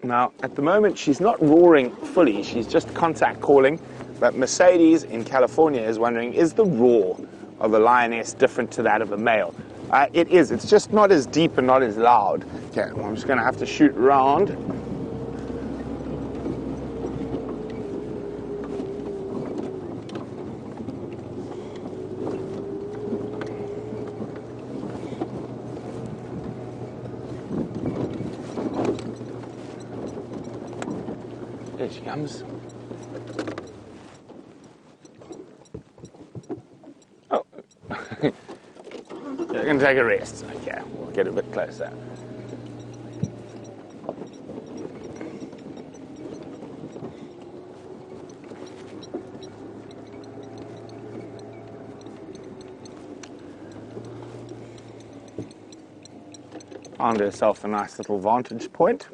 Now, at the moment, she's not roaring fully. She's just contact calling. But Mercedes in California is wondering, is the roar of a lioness different to that of a male? It is. It's just not as deep and not as loud. Okay, well, I'm just going to have to shoot around. There she comes. Oh. You're going to take a rest. Okay, we'll get a bit closer. Found herself a nice little vantage point.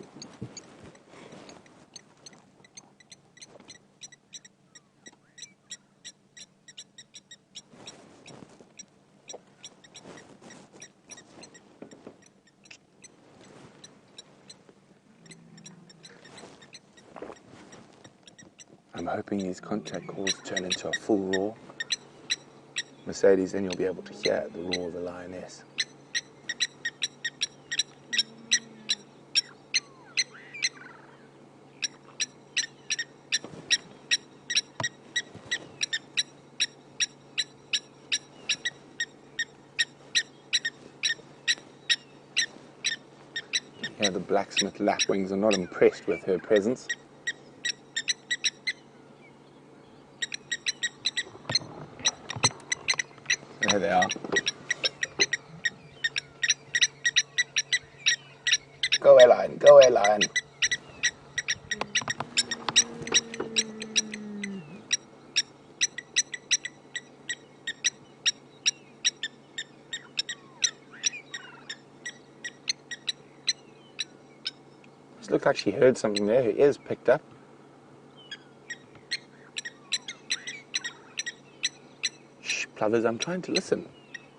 I'm hoping these contact calls turn into a full roar. Mercedes, then you'll be able to hear the roar of the lioness. Yeah, the blacksmith lapwings are not impressed with her presence. There they are. Go airline, go airline. It looked like she heard something there. Her ears picked up. Shh, plovers, I'm trying to listen.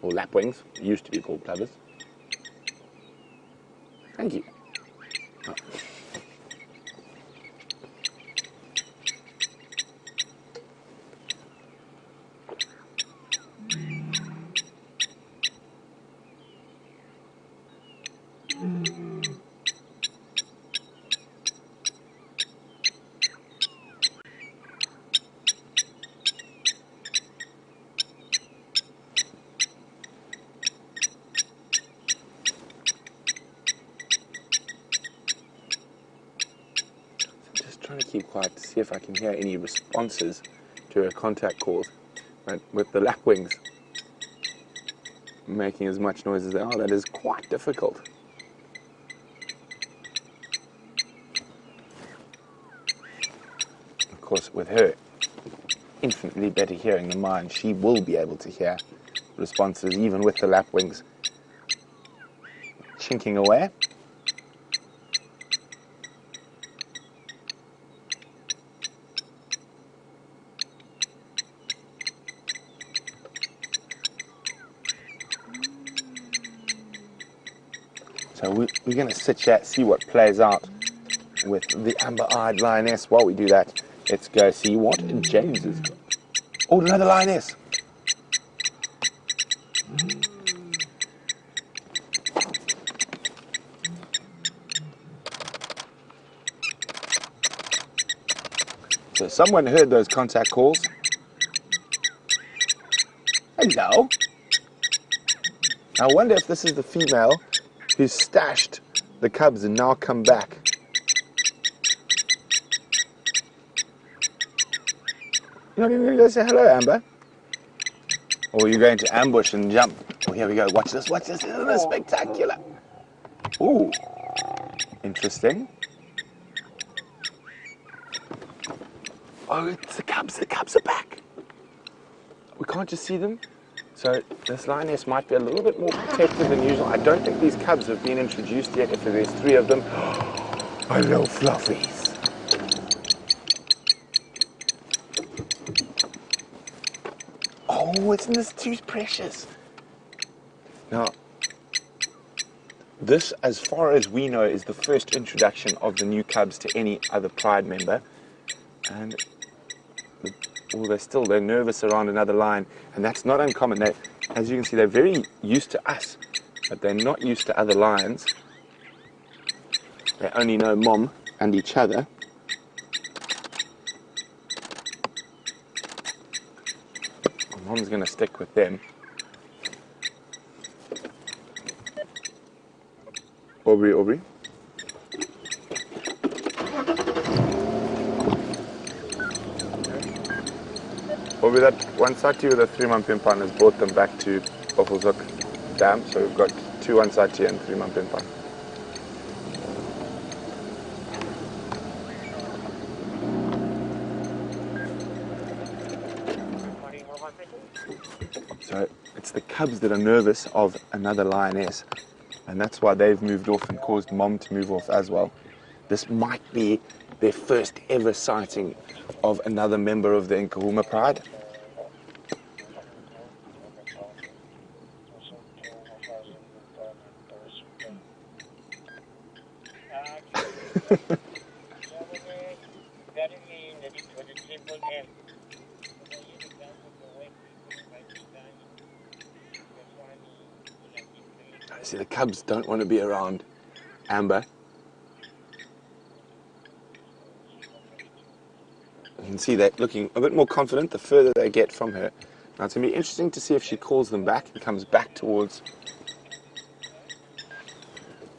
Or lapwings, used to be called plovers. Thank you. Oh. Trying to keep quiet to see if I can hear any responses to her contact calls. But with the lapwings making as much noise as they are, that is quite difficult. Of course, with her, infinitely better hearing than mine. She will be able to hear responses even with the lapwings chinking away. So we're going to sit here, see what plays out with the amber-eyed lioness. While we do that, let's go see what James has got. Oh, another lioness. So someone heard those contact calls. Hello. I wonder if this is the female who's stashed the cubs and now come back. You're not even going to go say hello, Amber? Or you're going to ambush and jump. Oh, here we go. Watch this, watch this. Isn't this spectacular? Ooh. Interesting. Oh, it's the cubs. The cubs are back. We can't just see them. So this lioness might be a little bit more protected than usual. I don't think these cubs have been introduced yet. If there's 3 of them. Oh, little fluffies. Oh, isn't this too precious? Now, this, as far as we know, is the first introduction of the new cubs to any other pride member. And well, they're nervous around another lion, and that's not uncommon. As you can see, they're very used to us, but they're not used to other lions. They only know mom and each other. Mom's going to stick with them. Aubrey. Aubrey, that one sati with the 3-month pimpan has brought them back to Buffelshoek Dam, so we've got 2 one sati and 3-month pimpan. So it's the cubs that are nervous of another lioness, and that's why they've moved off and caused mom to move off as well. This might be their first ever sighting of another member of the Nkuhuma pride. See, the cubs don't want to be around Amber. You can see they're looking a bit more confident the further they get from her. Now it's going to be interesting to see if she calls them back and comes back towards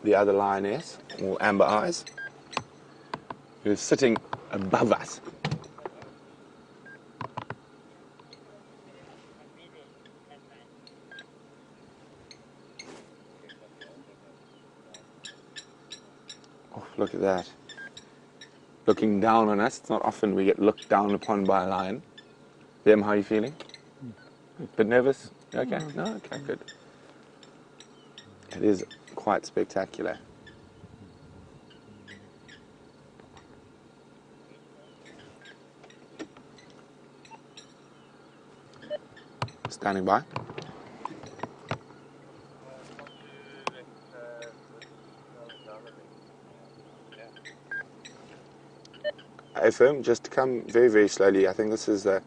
the other lioness, or Amber Eyes, who's sitting above us. Oh, look at that. Looking down on us. It's not often we get looked down upon by a lion. Them, how are you feeling? A bit nervous? Okay? No? Okay, good. It is quite spectacular. Standing by. FM, just come very, very slowly. I think this is the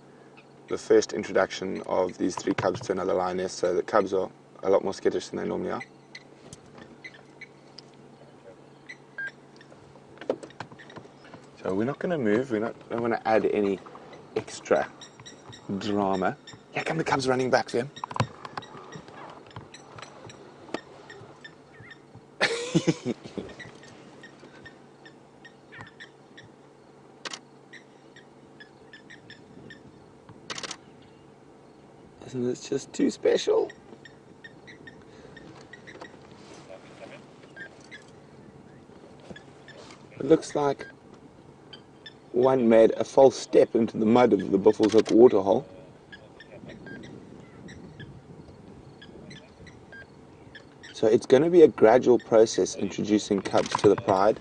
first introduction of these 3 cubs to another lioness, so the cubs are a lot more skittish than they normally are. So we're not going to move. We don't want to add any extra drama. Here come the cubs running back to him. Isn't this just too special? It looks like one made a false step into the mud of the Buffalo's Hook waterhole. So it's going to be a gradual process introducing cubs to the pride.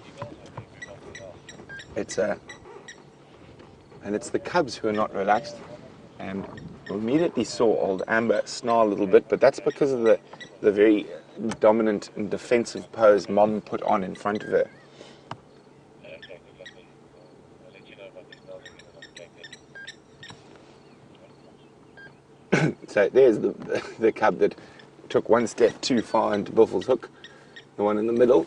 And it's the cubs who are not relaxed. And we immediately saw old Amber snarl a little bit, but that's because of the very dominant and defensive pose Mom put on in front of her. So there's the cub that took one step too far into Buffalo's Hook, the one in the middle.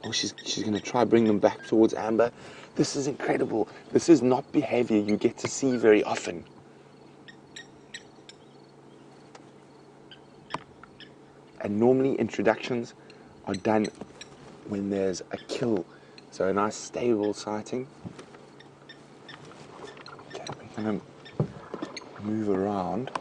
Oh, she's going to try bring them back towards Amber. This is incredible. This is not behavior you get to see very often. And normally introductions are done when there's a kill. So a nice stable sighting. Okay, we're going to move around.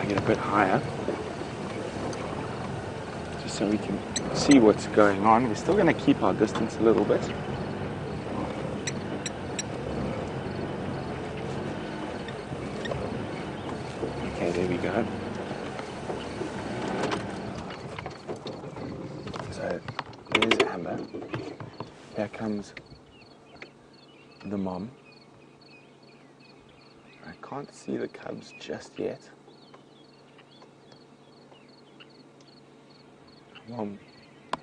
Get a bit higher just so we can see what's going on. We're still going to keep our distance a little bit. Okay, there we go. So there's Amber. Here comes the mom. I can't see the cubs just yet. Mom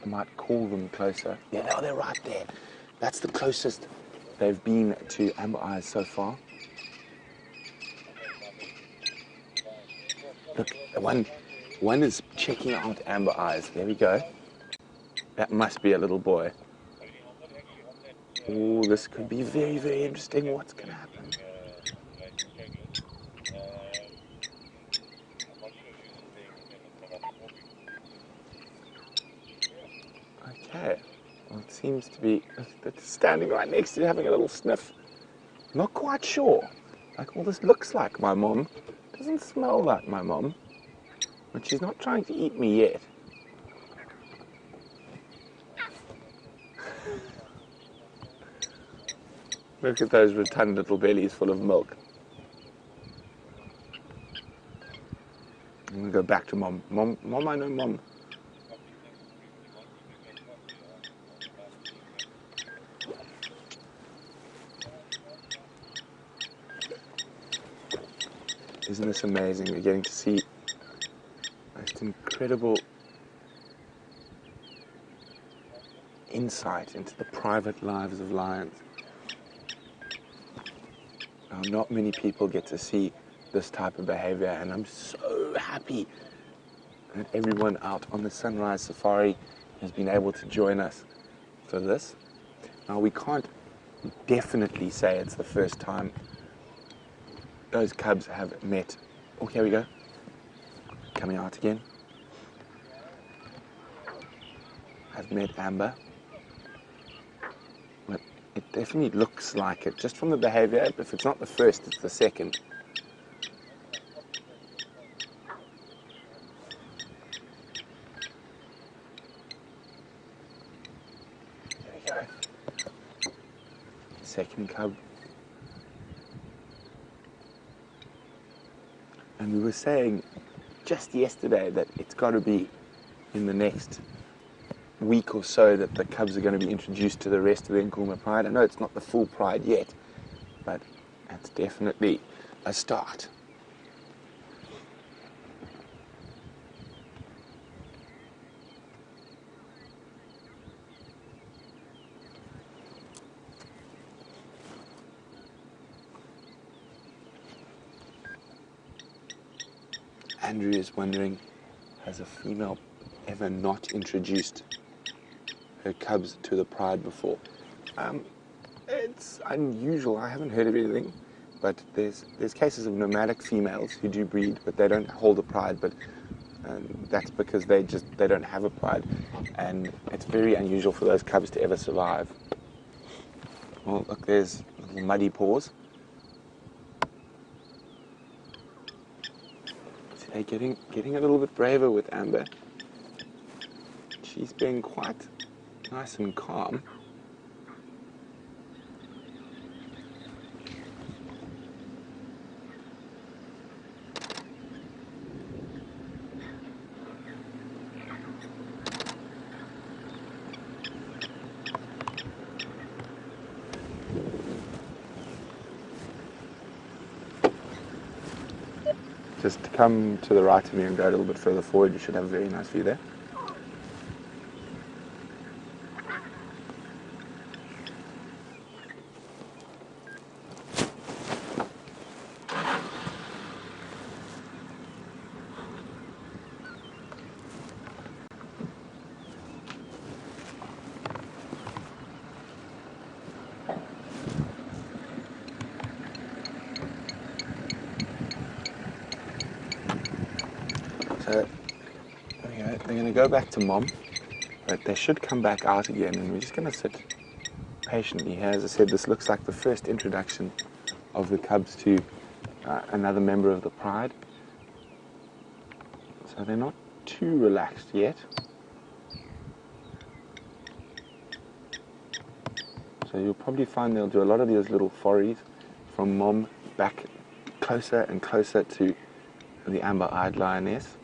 might call them closer. Yeah, no, they're right there. That's the closest they've been to Amber Eyes so far. Look, one is checking out Amber Eyes. There we go. That must be a little boy. Oh, this could be very, very interesting. What's going to happen? Okay, well, it seems to be standing right next to you, having a little sniff. Not quite sure. Like, all this looks like my mom. Doesn't smell like my mom. But she's not trying to eat me yet. Look at those rotund little bellies full of milk. I'm going to go back to Mom. Mom, I know Mom. Isn't this amazing? We're getting to see most incredible insight into the private lives of lions. Now, not many people get to see this type of behavior, and I'm so happy that everyone out on the Sunrise Safari has been able to join us for this. Now, we can't definitely say it's the first time those cubs have met. Oh, here we go. Coming out again. I've met Amber. But it definitely looks like it, just from the behavior. If it's not the first, it's the second. There we go. Second cub. And we were saying just yesterday that it's got to be in the next week or so that the cubs are going to be introduced to the rest of the Nkuhuma pride. I know it's not the full pride yet, but it's definitely a start. Andrew is wondering, has a female ever not introduced her cubs to the pride before? It's unusual. I haven't heard of anything. but there's cases of nomadic females who do breed, but they don't hold a pride. But that's because they don't have a pride, and it's very unusual for those cubs to ever survive. Well, look, there's little muddy paws. See, they're getting a little bit braver with Amber. She's being quite nice and calm. Just come to the right of me and go a little bit further forward. You should have a very nice view there. So they're going to go back to mom, but they should come back out again, and we're just going to sit patiently here. As I said, this looks like the first introduction of the cubs to another member of the pride. So they're not too relaxed yet. So you'll probably find they'll do a lot of these little forays from mom back closer and closer to the amber-eyed lioness.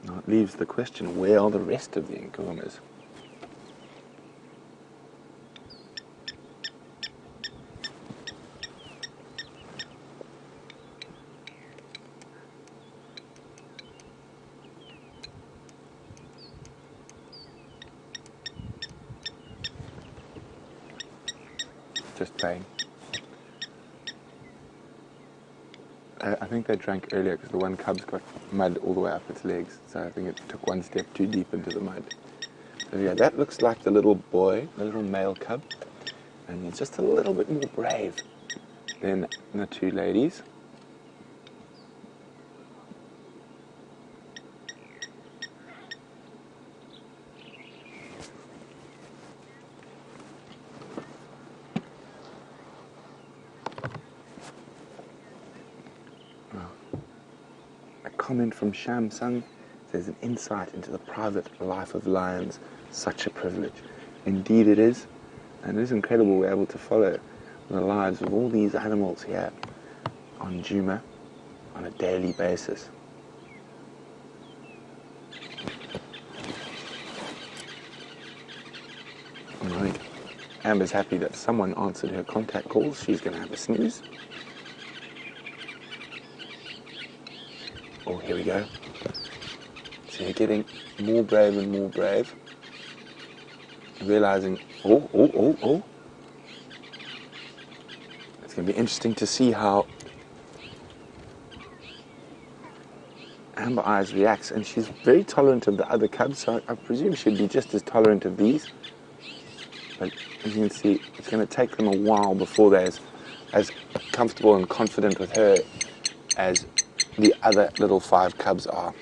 Now it leaves the question, where are the rest of the Nkuhumas? Just playing. I think they drank earlier because the one cub's got mud all the way up its legs, so I think it took one step too deep into the mud. So yeah, that looks like the little boy, the little male cub, and he's just a little bit more brave than the two ladies. Comment from Sham Sung says, an insight into the private life of lions, such a privilege. Indeed it is, and it is incredible we're able to follow the lives of all these animals here on Djuma on a daily basis. And I think Amber's happy that someone answered her contact calls. She's going to have a snooze. Oh, here we go. So you're getting more brave and more brave. Realizing, oh. It's going to be interesting to see how Amber Eyes reacts. And she's very tolerant of the other cubs, so I presume she'd be just as tolerant of these. But as you can see, it's going to take them a while before they're as comfortable and confident with her as the other little 5 cubs are.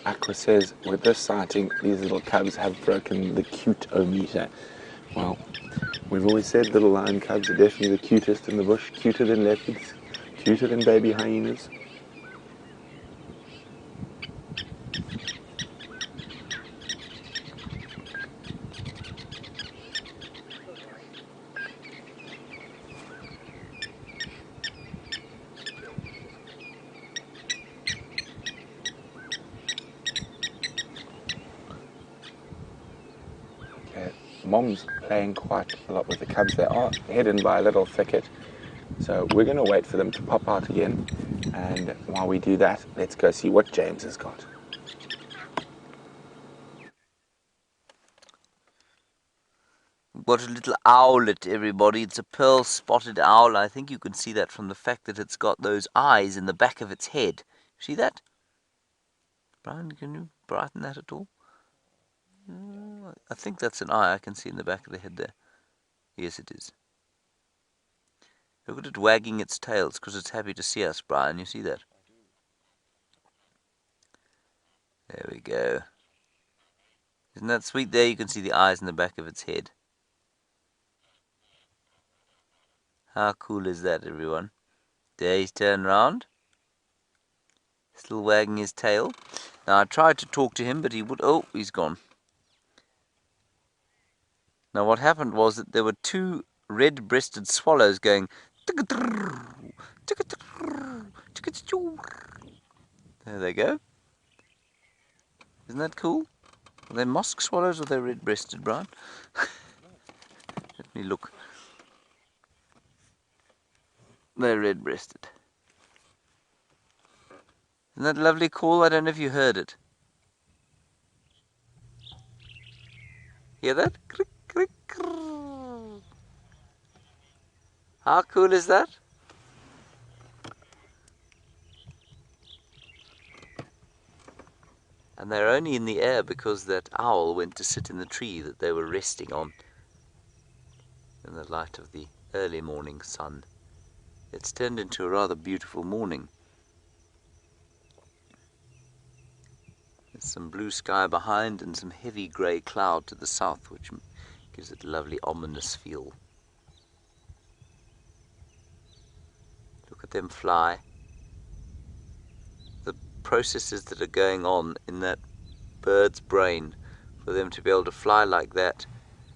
Aqua says, with this sighting, these little cubs have broken the cute-o-meter. Well, we've always said little lion cubs are definitely the cutest in the bush, cuter than leopards, cuter than baby hyenas. mom's playing quite a lot with the cubs. They are hidden by a little thicket. So we're going to wait for them to pop out again. And while we do that, let's go see what James has got. What a little owlet, everybody. It's a pearl-spotted owl. I think you can see that from the fact that it's got those eyes in the back of its head. See that? Brian, can you brighten that at all? I think that's an eye I can see in the back of the head there. Yes, it is. Look at it wagging its tail. It's because it's happy to see us, Brian. You see that? There we go. Isn't that sweet? There you can see the eyes in the back of its head. How cool is that, everyone? There he's turned round. Still wagging his tail. Now I tried to talk to him, but he would... Oh, he's gone. Now what happened was that there were two red-breasted swallows going... There they go. Isn't that cool? Are they musk swallows or are they red-breasted, Brian? Let me look. They're red-breasted. Isn't that lovely call? I don't know if you heard it. Hear that? Crick, crick, crick. How cool is that? And they're only in the air because that owl went to sit in the tree that they were resting on in the light of the early morning sun. It's turned into a rather beautiful morning. There's some blue sky behind and some heavy grey cloud to the south, which gives it a lovely ominous feel. Look at them fly. The processes that are going on in that bird's brain for them to be able to fly like that,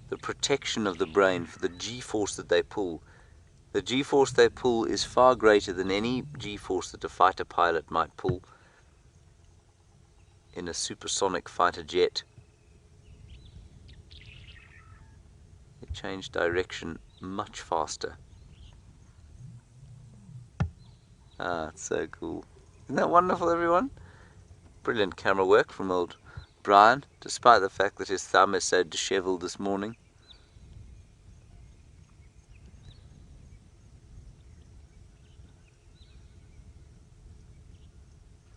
the protection of the brain for the G-force that they pull. The G-force they pull is far greater than any G-force that a fighter pilot might pull in a supersonic fighter jet. They change direction much faster. Ah, it's so cool. Isn't that wonderful, everyone? Brilliant camera work from old Brian, despite the fact that his thumb is so dishevelled this morning.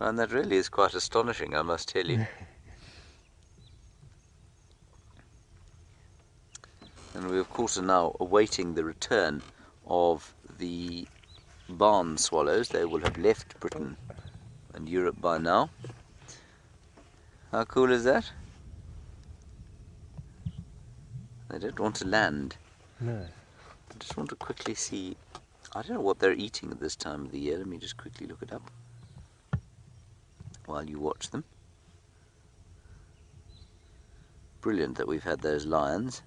And that really is quite astonishing, I must tell you. And we of course are now awaiting the return of the barn swallows. They will have left Britain and Europe by now. How cool is that? They don't want to land. No. I just want to quickly see. I don't know what they're eating at this time of the year. Let me just quickly look it up while you watch them. Brilliant that we've had those lions.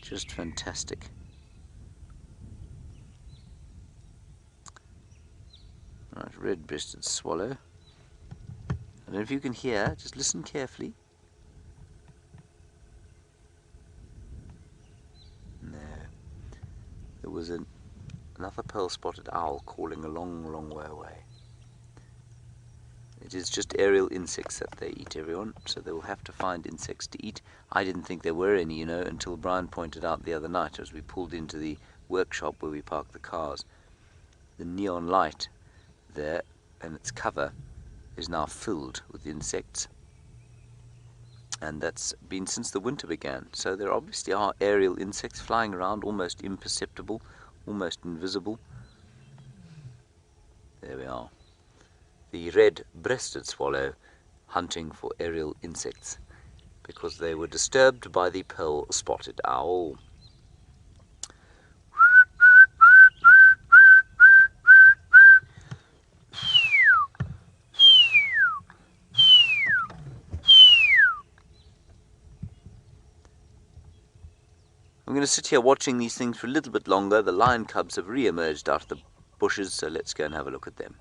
Just fantastic. Right, red-breasted swallow. I don't know if you can hear, just listen carefully. No. There was another pearl-spotted owl calling a long, long way away. It is just aerial insects that they eat, everyone, so they will have to find insects to eat. I didn't think there were any, until Brian pointed out the other night as we pulled into the workshop where we parked the cars. The neon light there and its cover is now filled with insects. And that's been since the winter began. So there obviously are aerial insects flying around, almost imperceptible, almost invisible. There we are. The red-breasted swallow hunting for aerial insects because they were disturbed by the pearl-spotted owl. I'm going to sit here watching these things for a little bit longer. The lion cubs have re-emerged out of the bushes, so let's go and have a look at them.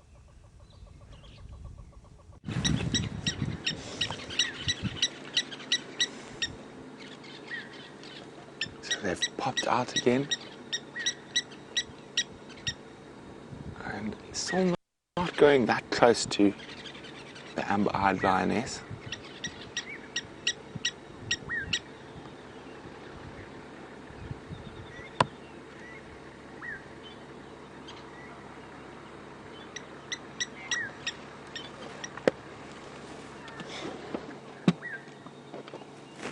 They've popped out again. And still not going that close to the amber-eyed lioness.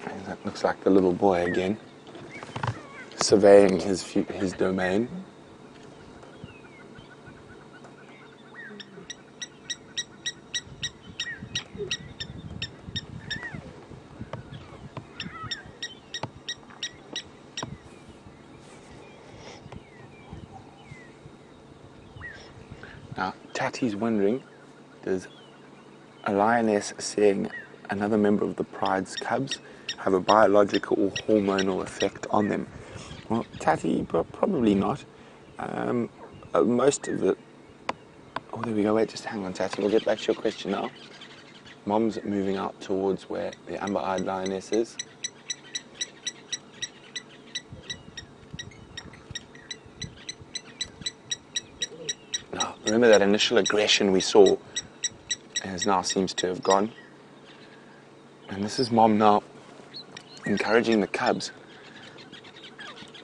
And that looks like the little boy again, surveying his domain. Now, Tati's wondering, does a lioness seeing another member of the pride's cubs have a biological or hormonal effect on them? Well, Tati, probably not. Most of the... Oh, there we go. Wait, just hang on, Tati. We'll get back to your question now. Mom's moving out towards where the amber-eyed lioness is. Now, remember that initial aggression we saw now seems to have gone. And this is Mom now encouraging the cubs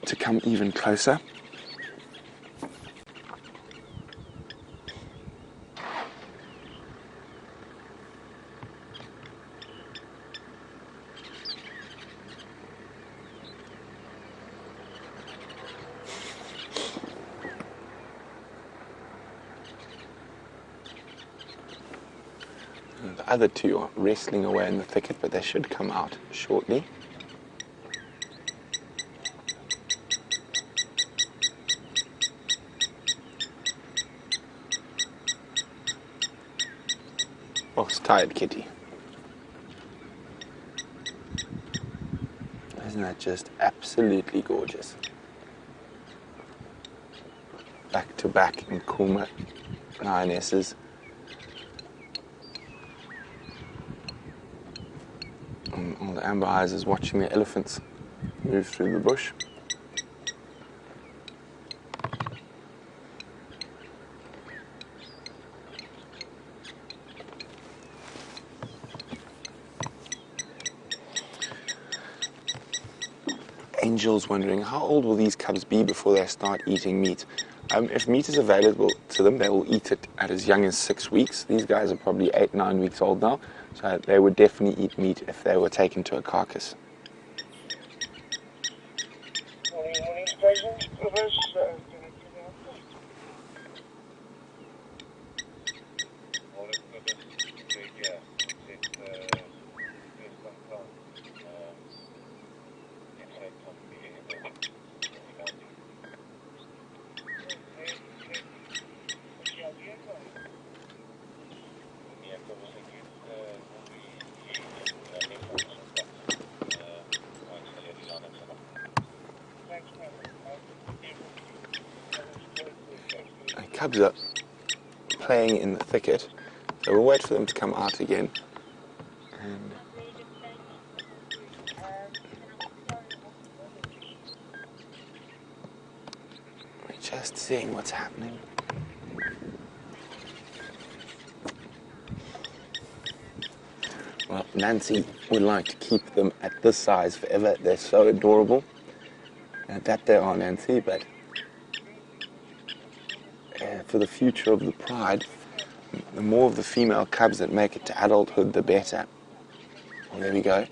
to come even closer. The other two are wrestling away in the thicket, but they should come out shortly. Oh, it's tired, kitty. Isn't that just absolutely gorgeous? Back to back Nkuhuma lionesses. All the amber eyes is watching the elephants move through the bush. Angel's wondering, how old will these cubs be before they start eating meat? If meat is available to them, they will eat it at as young as 6 weeks. These guys are probably 8, 9 weeks old now, so they would definitely eat meat if they were taken to a carcass. Cubs are playing in the thicket, so we'll wait for them to come out again. And we're just seeing what's happening. Well, Nancy would like to keep them at this size forever. They're so adorable. That they are, Nancy, but for the future of the pride, the more of the female cubs that make it to adulthood, the better. Well, there we go.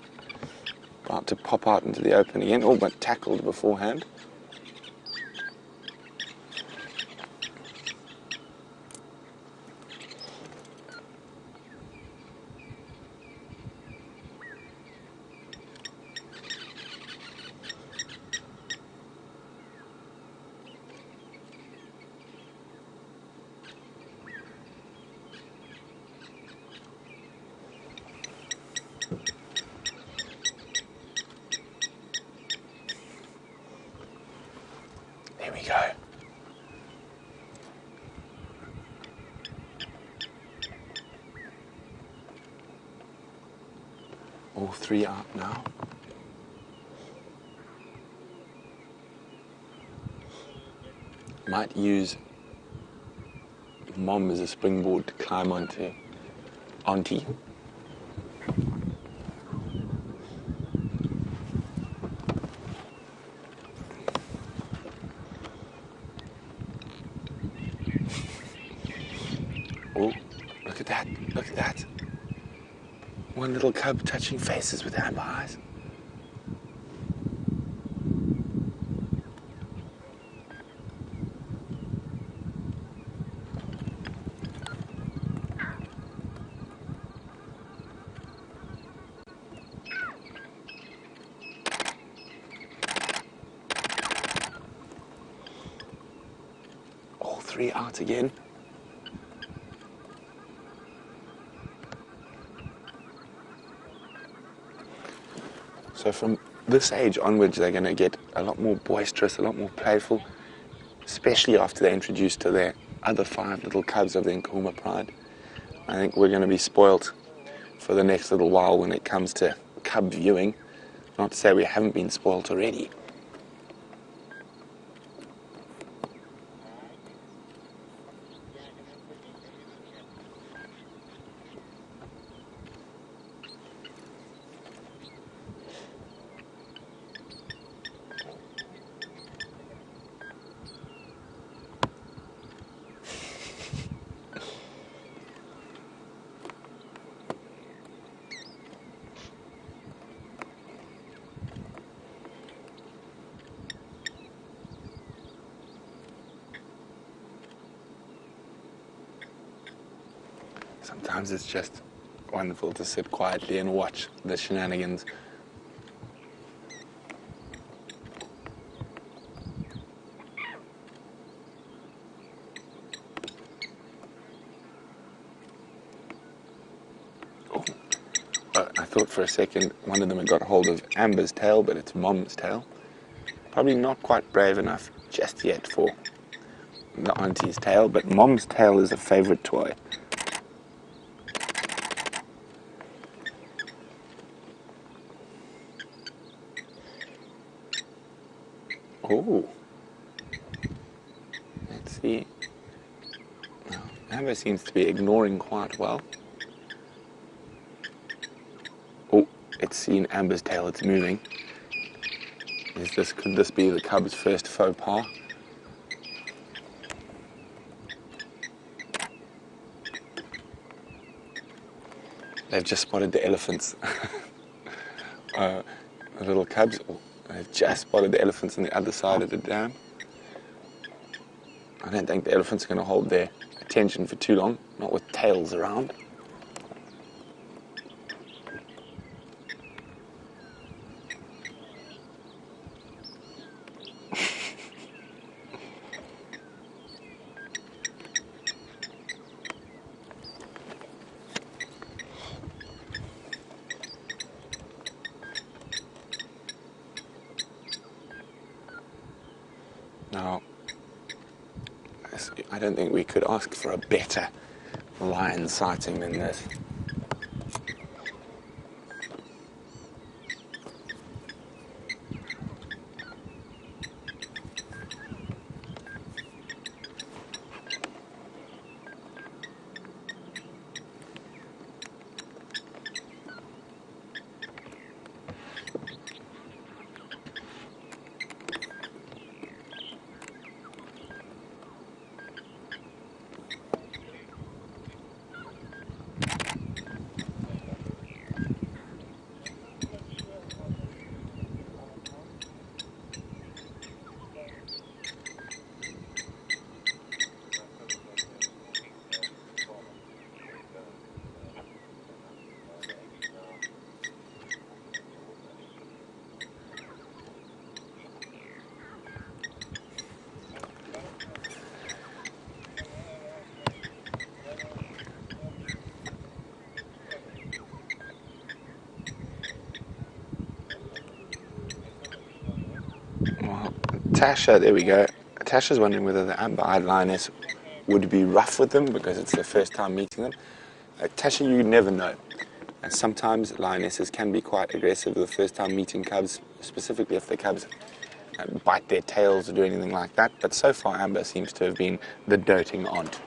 About to pop out into the open again, all but tackled beforehand. There we go. All three out now. Might use Mom as a springboard to climb onto Auntie. Oh, look at that, look at that. One little cub touching faces with amber eyes. All three out again. So from this age onwards, they're going to get a lot more boisterous, a lot more playful, especially after they're introduced to their other 5 little cubs of the Nkuhuma pride. I think we're going to be spoilt for the next little while when it comes to cub viewing. Not to say we haven't been spoilt already. Sometimes it's just wonderful to sit quietly and watch the shenanigans. Oh, I thought for a second one of them had got hold of Amber's tail, but it's Mom's tail. Probably not quite brave enough just yet for the auntie's tail, but Mom's tail is a favorite toy. Oh, let's see. Well, Amber seems to be ignoring quite well. Oh, it's seen Amber's tail, it's moving. Could this be the cub's first faux pas? They've just spotted the elephants. The little cubs. Oh, they've just spotted the elephants on the other side of the dam. I don't think the elephants are going to hold their attention for too long, not with tails around. Now, I don't think we could ask for a better lion sighting than this. Tasha, there we go. Tasha's wondering whether the amber-eyed lioness would be rough with them because it's their first time meeting them. Tasha, you never know. And sometimes lionesses can be quite aggressive the first time meeting cubs, specifically if the cubs bite their tails or do anything like that. But so far, Amber seems to have been the doting aunt.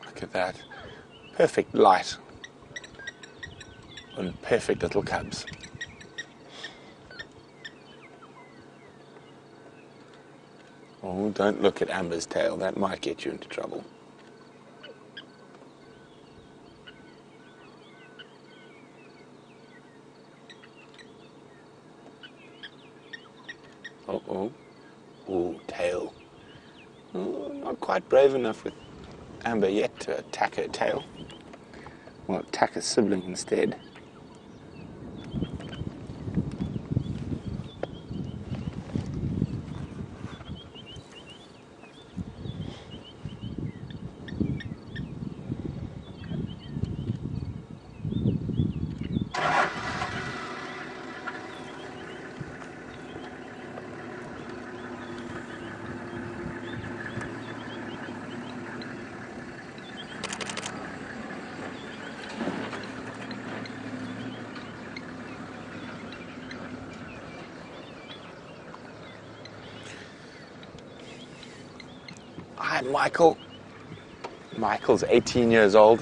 Look at that. Perfect light and perfect little cubs. Oh, don't look at Amber's tail. That might get you into trouble. Uh-oh. Oh, tail. Oh, not quite brave enough with Amber yet to attack her tail. Well, attack a sibling instead. Hi, Michael. Michael's 18 years old,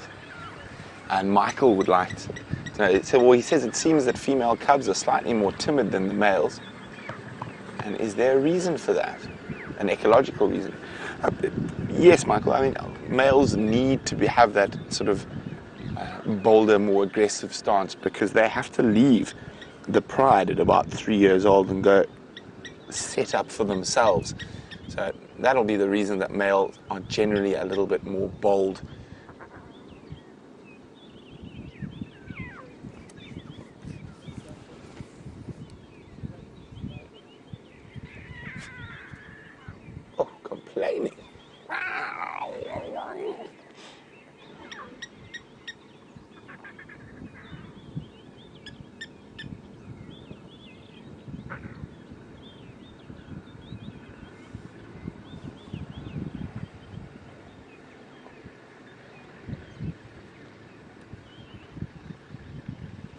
and Michael would like to. So, well, he says it seems that female cubs are slightly more timid than the males. And is there a reason for that? An ecological reason? Yes, Michael. I mean, males need to have that sort of bolder, more aggressive stance because they have to leave the pride at about 3 years old and go set up for themselves. So that'll be the reason that males are generally a little bit more bold. Oh, complaining.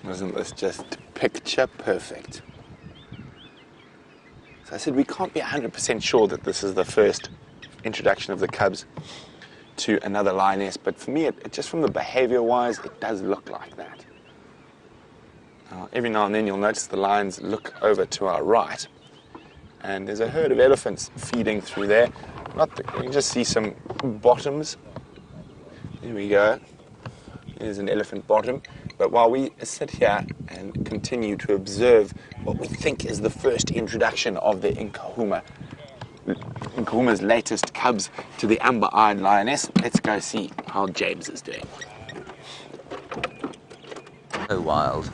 Wasn't this just picture perfect? So I said we can't be 100% sure that this is the first introduction of the cubs to another lioness, but for me, just from the behavior-wise, it does look like that. Every now and then you'll notice the lions look over to our right, and there's a herd of elephants feeding through there. You can just see some bottoms. There we go. There's an elephant bottom. But while we sit here and continue to observe what we think is the first introduction of the Nkuhuma's latest cubs to the amber-eyed lioness, let's go see how James is doing. So wild.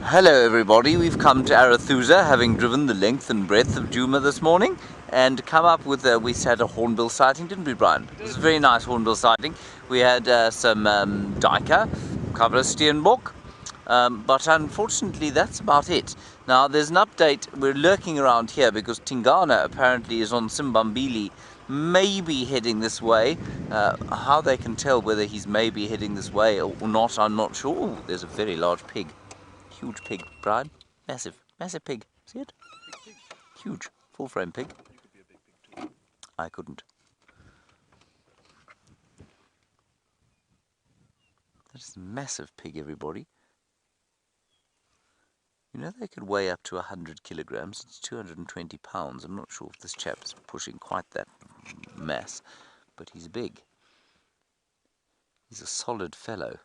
Hello everybody, we've come to Arathusa, having driven the length and breadth of Djuma this morning, and come up with we had a hornbill sighting, didn't we, Brian? It was a very nice hornbill sighting. We had some duiker, a couple of steenbok, but unfortunately that's about it. Now there's an update. We're lurking around here because Tingana apparently is on Simbambili, maybe heading this way. How they can tell whether he's maybe heading this way or not, I'm not sure. Ooh, there's a very large pig. Huge pig, Brian. Massive pig. See it? Huge. Full frame pig. I couldn't. That's a massive pig, everybody. You know they could weigh up to 100 kilograms. It's 220 pounds. I'm not sure if this chap is pushing quite that mass, but he's big. He's a solid fellow.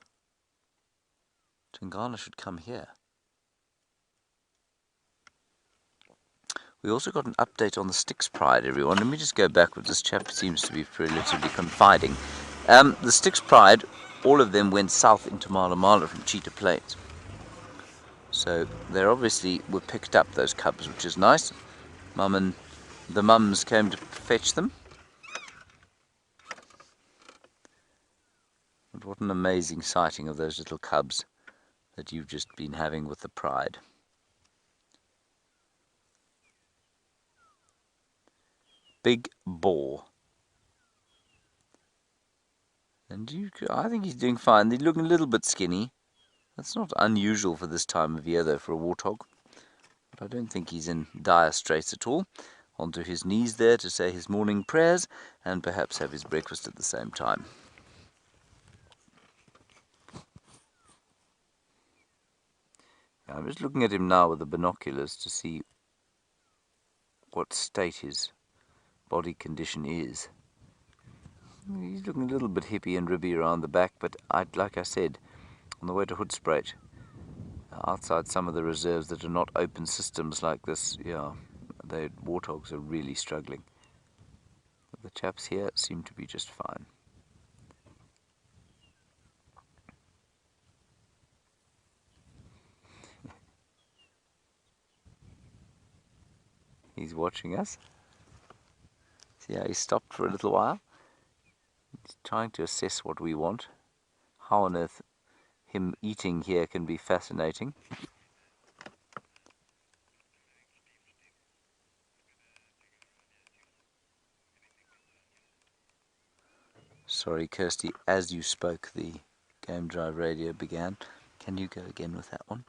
Tingana should come here. We also got an update on the Styx Pride, everyone. Let me just go backwards. This chap seems to be relatively confiding. The Styx Pride, all of them went south into Mala Mala from Cheetah Plains. So they obviously were picked up, those cubs, which is nice. The mums came to fetch them. What an amazing sighting of those little cubs that you've just been having with the pride. Big boar. And I think he's doing fine. He's looking a little bit skinny. That's not unusual for this time of year, though, for a warthog. But I don't think he's in dire straits at all. Onto his knees there to say his morning prayers and perhaps have his breakfast at the same time. I'm just looking at him now with the binoculars to see what state his body condition is. He's looking a little bit hippie and ribby around the back, but like I said, on the way to Hoedspruit, outside some of the reserves that are not open systems like this, yeah, the warthogs are really struggling. But the chaps here seem to be just fine. He's watching us. See how he stopped for a little while? He's trying to assess what we want. How on earth him eating here can be fascinating. Sorry, Kirsty, as you spoke, the Game Drive radio began. Can you go again with that one?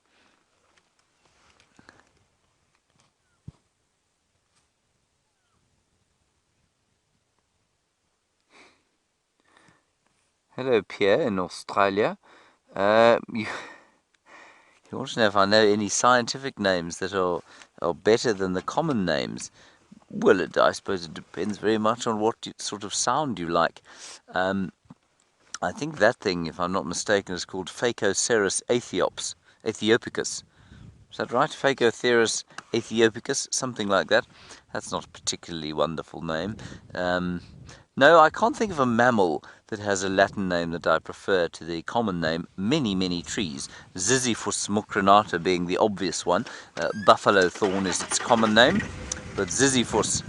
Hello, Pierre, in Australia. You want to know if I know any scientific names that are better than the common names? Well, I suppose it depends very much on what sort of sound you like. I think that thing, if I'm not mistaken, is called Phacoceras aethiopicus. Is that right? Phacoceras aethiopicus, something like that. That's not a particularly wonderful name. No, I can't think of a mammal that has a Latin name that I prefer to the common name. Many, many trees. Ziziphus mucronata being the obvious one. Buffalo thorn is its common name, but Ziziphus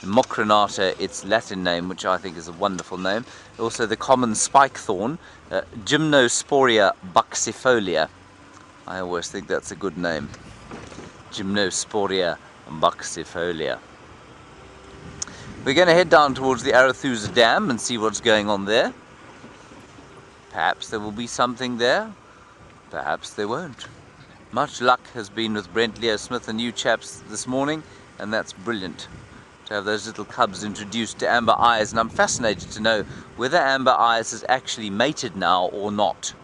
mucronata, its Latin name, which I think is a wonderful name. Also the common spike thorn, Gymnosporia buxifolia. I always think that's a good name. Gymnosporia buxifolia. We're going to head down towards the Arathusa Dam and see what's going on there. Perhaps there will be something there. Perhaps there won't. Much luck has been with Brent, Leo Smith and you chaps this morning, and that's brilliant to have those little cubs introduced to Amber Eyes, and I'm fascinated to know whether Amber Eyes has actually mated now or not.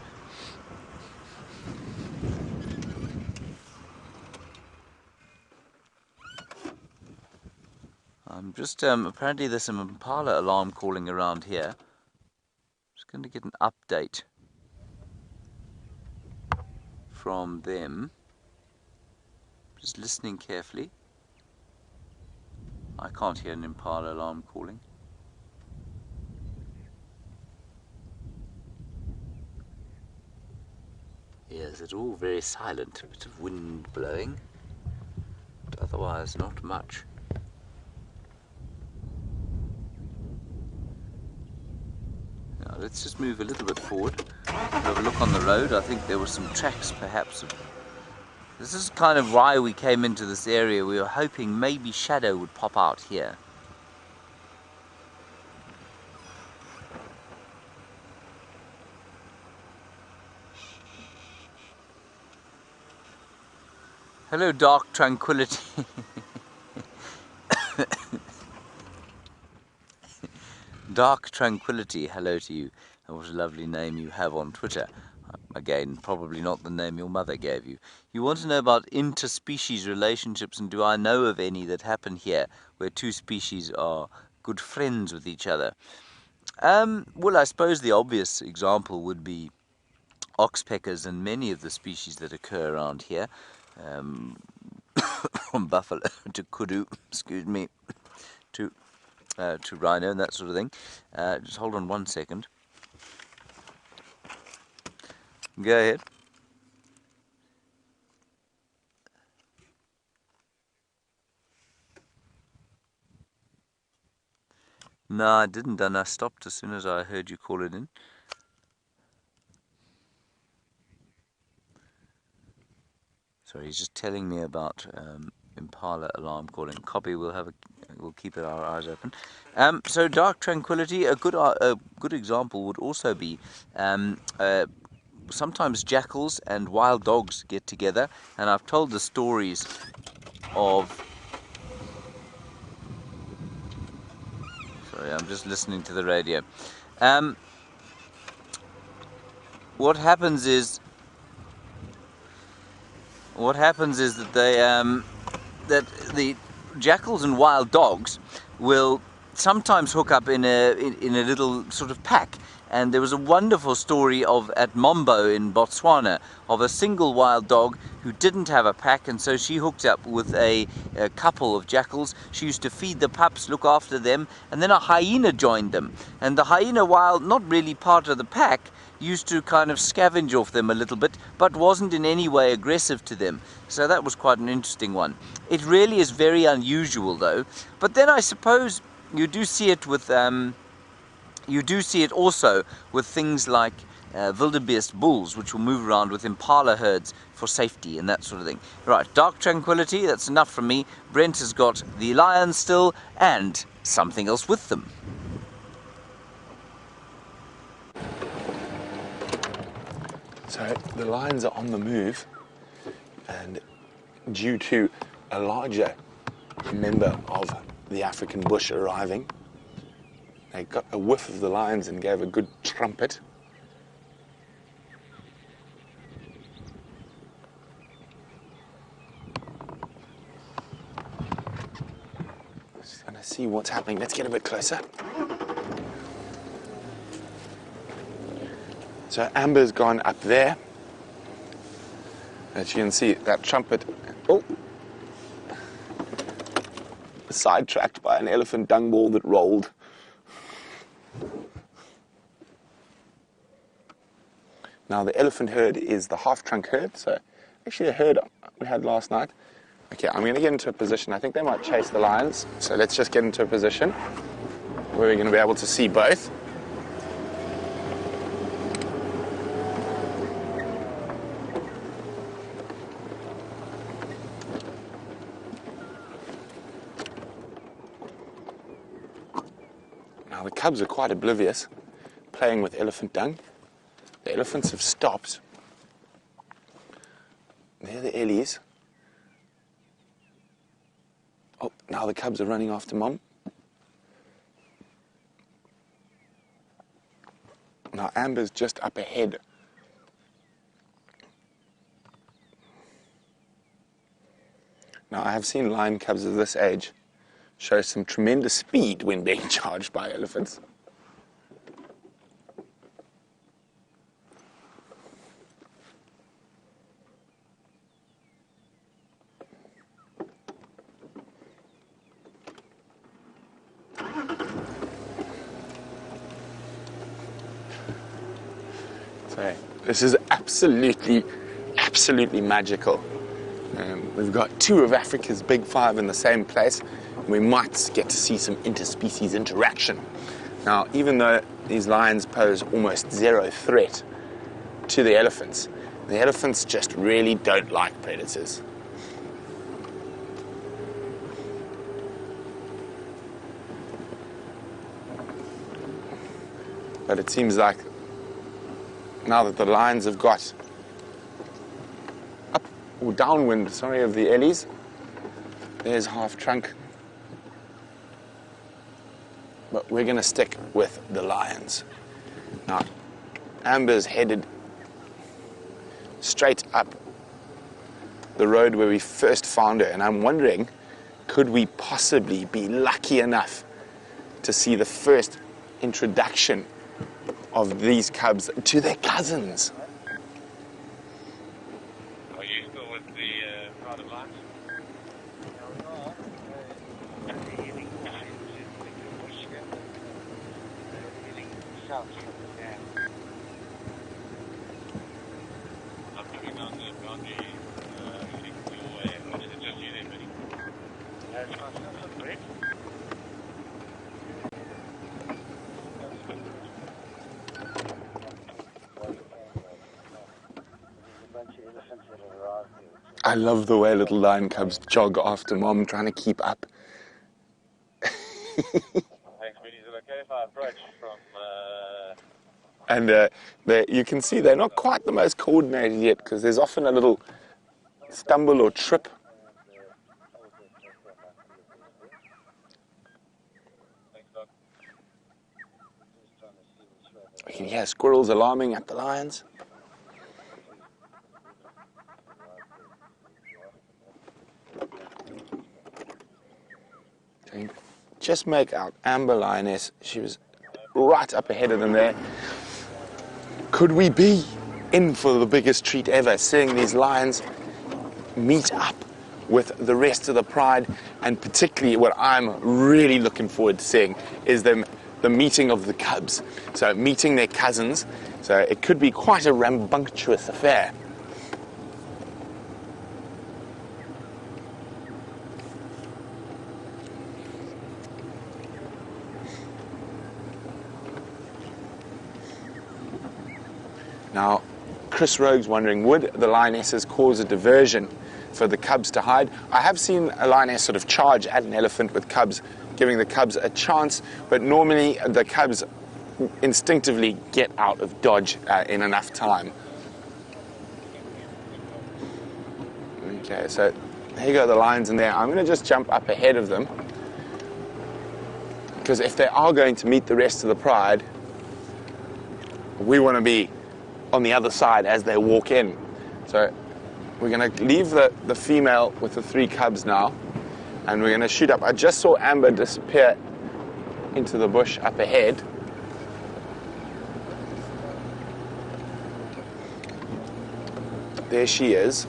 I'm just, apparently there's some impala alarm calling around here. Just going to get an update from them. Just listening carefully. I can't hear an impala alarm calling. Yes, it's all very silent. A bit of wind blowing, but otherwise not much. Now let's just move a little bit forward. Have a look on the road. I think there were some tracks perhaps. This is kind of why we came into this area. We were hoping maybe shadow would pop out here. Hello, Dark Tranquility. Dark Tranquility, hello to you. And what a lovely name you have on Twitter. Again, probably not the name your mother gave you. You want to know about interspecies relationships, and do I know of any that happen here where two species are good friends with each other? Well, I suppose the obvious example would be oxpeckers and many of the species that occur around here. From buffalo to kudu, excuse me, to rhino and that sort of thing. Just hold on 1 second. Go ahead. No, I didn't, and I stopped as soon as I heard you call it in. Sorry, he's just telling me about impala alarm calling. Copy. We'll keep our eyes open. So dark tranquility. A good example would also be sometimes jackals and wild dogs get together, and I've told the stories of. Sorry, I'm just listening to the radio. What happens is that that the jackals and wild dogs will sometimes hook up in a little sort of pack. And there was a wonderful story at Mombo in Botswana of a single wild dog who didn't have a pack, and so she hooked up with a couple of jackals. She used to feed the pups, look after them, and then a hyena joined them. And the hyena, while not really part of the pack, used to kind of scavenge off them a little bit, but wasn't in any way aggressive to them. So that was quite an interesting one. It really is very unusual though. But then I suppose you do see it with also with things like wildebeest bulls, which will move around with impala herds for safety and that sort of thing. Right, dark tranquility, that's enough from me. Brent has got the lions still and something else with them. So the lions are on the move, and due to a larger member of the African bush arriving, they got a whiff of the lions and gave a good trumpet. Just gonna see what's happening. Let's get a bit closer. So Amber's gone up there. As you can see, that trumpet, sidetracked by an elephant dung ball that rolled. Now the elephant herd is the half-trunk herd, so actually a herd we had last night. Okay, I'm going to get into a position. I think they might chase the lions, so let's just get into a position where we're going to be able to see both. Now the cubs are quite oblivious, playing with elephant dung. The elephants have stopped. They're the ellies. Oh, now the cubs are running after mom. Now Amber's just up ahead. Now I have seen lion cubs of this age show some tremendous speed when being charged by elephants. So this is absolutely magical. We've got two of Africa's big five in the same place. We might get to see some interspecies interaction. Now, even though these lions pose almost zero threat to the elephants just really don't like predators. But it seems like now that the lions have got up or downwind, of the ellies, there's half trunk. But we're going to stick with the lions. Now, Amber's headed straight up the road where we first found her, and I'm wondering, could we possibly be lucky enough to see the first introduction of these cubs to their cousins? Are you still with the pride of lions? I'm coming down the boundary, heading your way. What is it just you there, buddy? It's myself, Brent. I love the way little lion cubs jog after mom, trying to keep up. Thanks, Vinny. Is it okay if I approach from... And you can see they're not quite the most coordinated yet, because there's often a little stumble or trip. You can hear squirrels alarming at the lions. Just make out Amber Lioness. She was right up ahead of them there. Could we be in for the biggest treat ever, seeing these lions meet up with the rest of the pride? And particularly what I'm really looking forward to seeing is the meeting of the cubs. So meeting their cousins. So it could be quite a rambunctious affair. Now, Chris Rogue's wondering, would the lionesses cause a diversion for the cubs to hide? I have seen a lioness sort of charge at an elephant with cubs, giving the cubs a chance, but normally the cubs instinctively get out of dodge in enough time. Okay, so here you go, the lions in there. I'm going to just jump up ahead of them, because if they are going to meet the rest of the pride, we want to be on the other side as they walk in. So we're going to leave the female with the 3 cubs now, and we're going to shoot up. I just saw Amber disappear into the bush up ahead. There she is.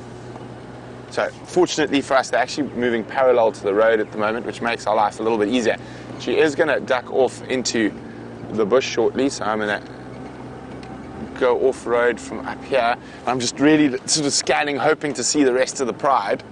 So fortunately for us, they're actually moving parallel to the road at the moment, which makes our life a little bit easier. She is going to duck off into the bush shortly, so I'm going to go off-road from up here. I'm just really sort of scanning, hoping to see the rest of the pride.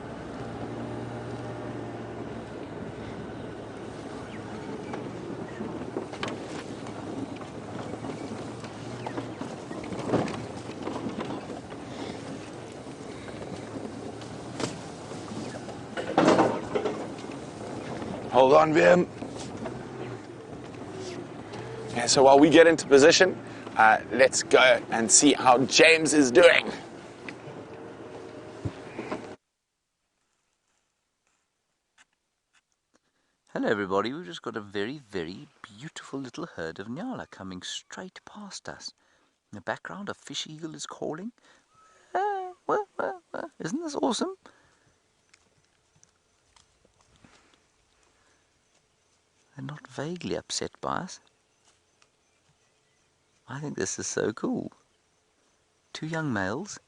Hold on, Vim. Yeah, so while we get into position, let's go and see how James is doing. Hello everybody, we've just got a very, very beautiful little herd of nyala coming straight past us. In the background, a fish eagle is calling. Isn't this awesome? They're not vaguely upset by us. I think this is so cool. 2 young males,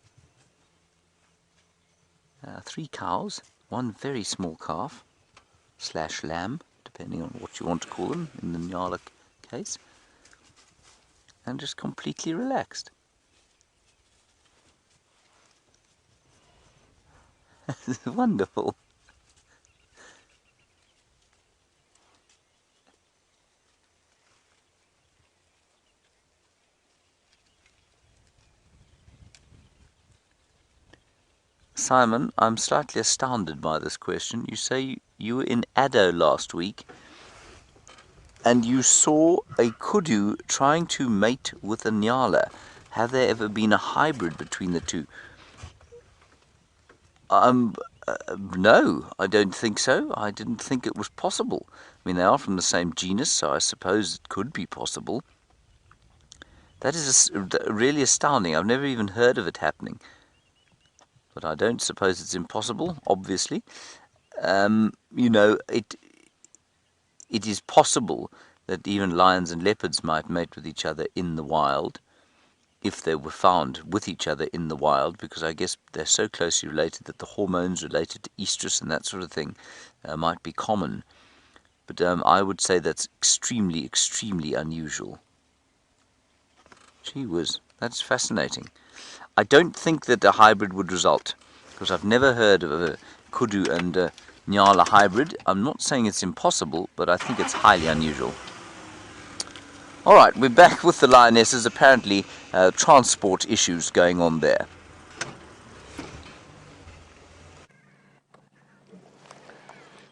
3 cows, 1 very small calf / lamb, depending on what you want to call them in the nyala case, and just completely relaxed. Wonderful. Simon, I'm slightly astounded by this question. You say you were in Addo last week and you saw a kudu trying to mate with a nyala. Have there ever been a hybrid between the two? No, I don't think so. I didn't think it was possible. I mean, they are from the same genus, so I suppose it could be possible. That is really astounding. I've never even heard of it happening. But I don't suppose it's impossible, obviously. You know, it is possible that even lions and leopards might mate with each other in the wild, if they were found with each other in the wild, because I guess they're so closely related that the hormones related to estrus and that sort of thing might be common. But I would say that's extremely, extremely unusual. Gee whiz, that's fascinating. I don't think that a hybrid would result, because I've never heard of a kudu and a nyala hybrid. I'm not saying it's impossible, but I think it's highly unusual. Alright, we're back with the lionesses. Apparently transport issues going on there.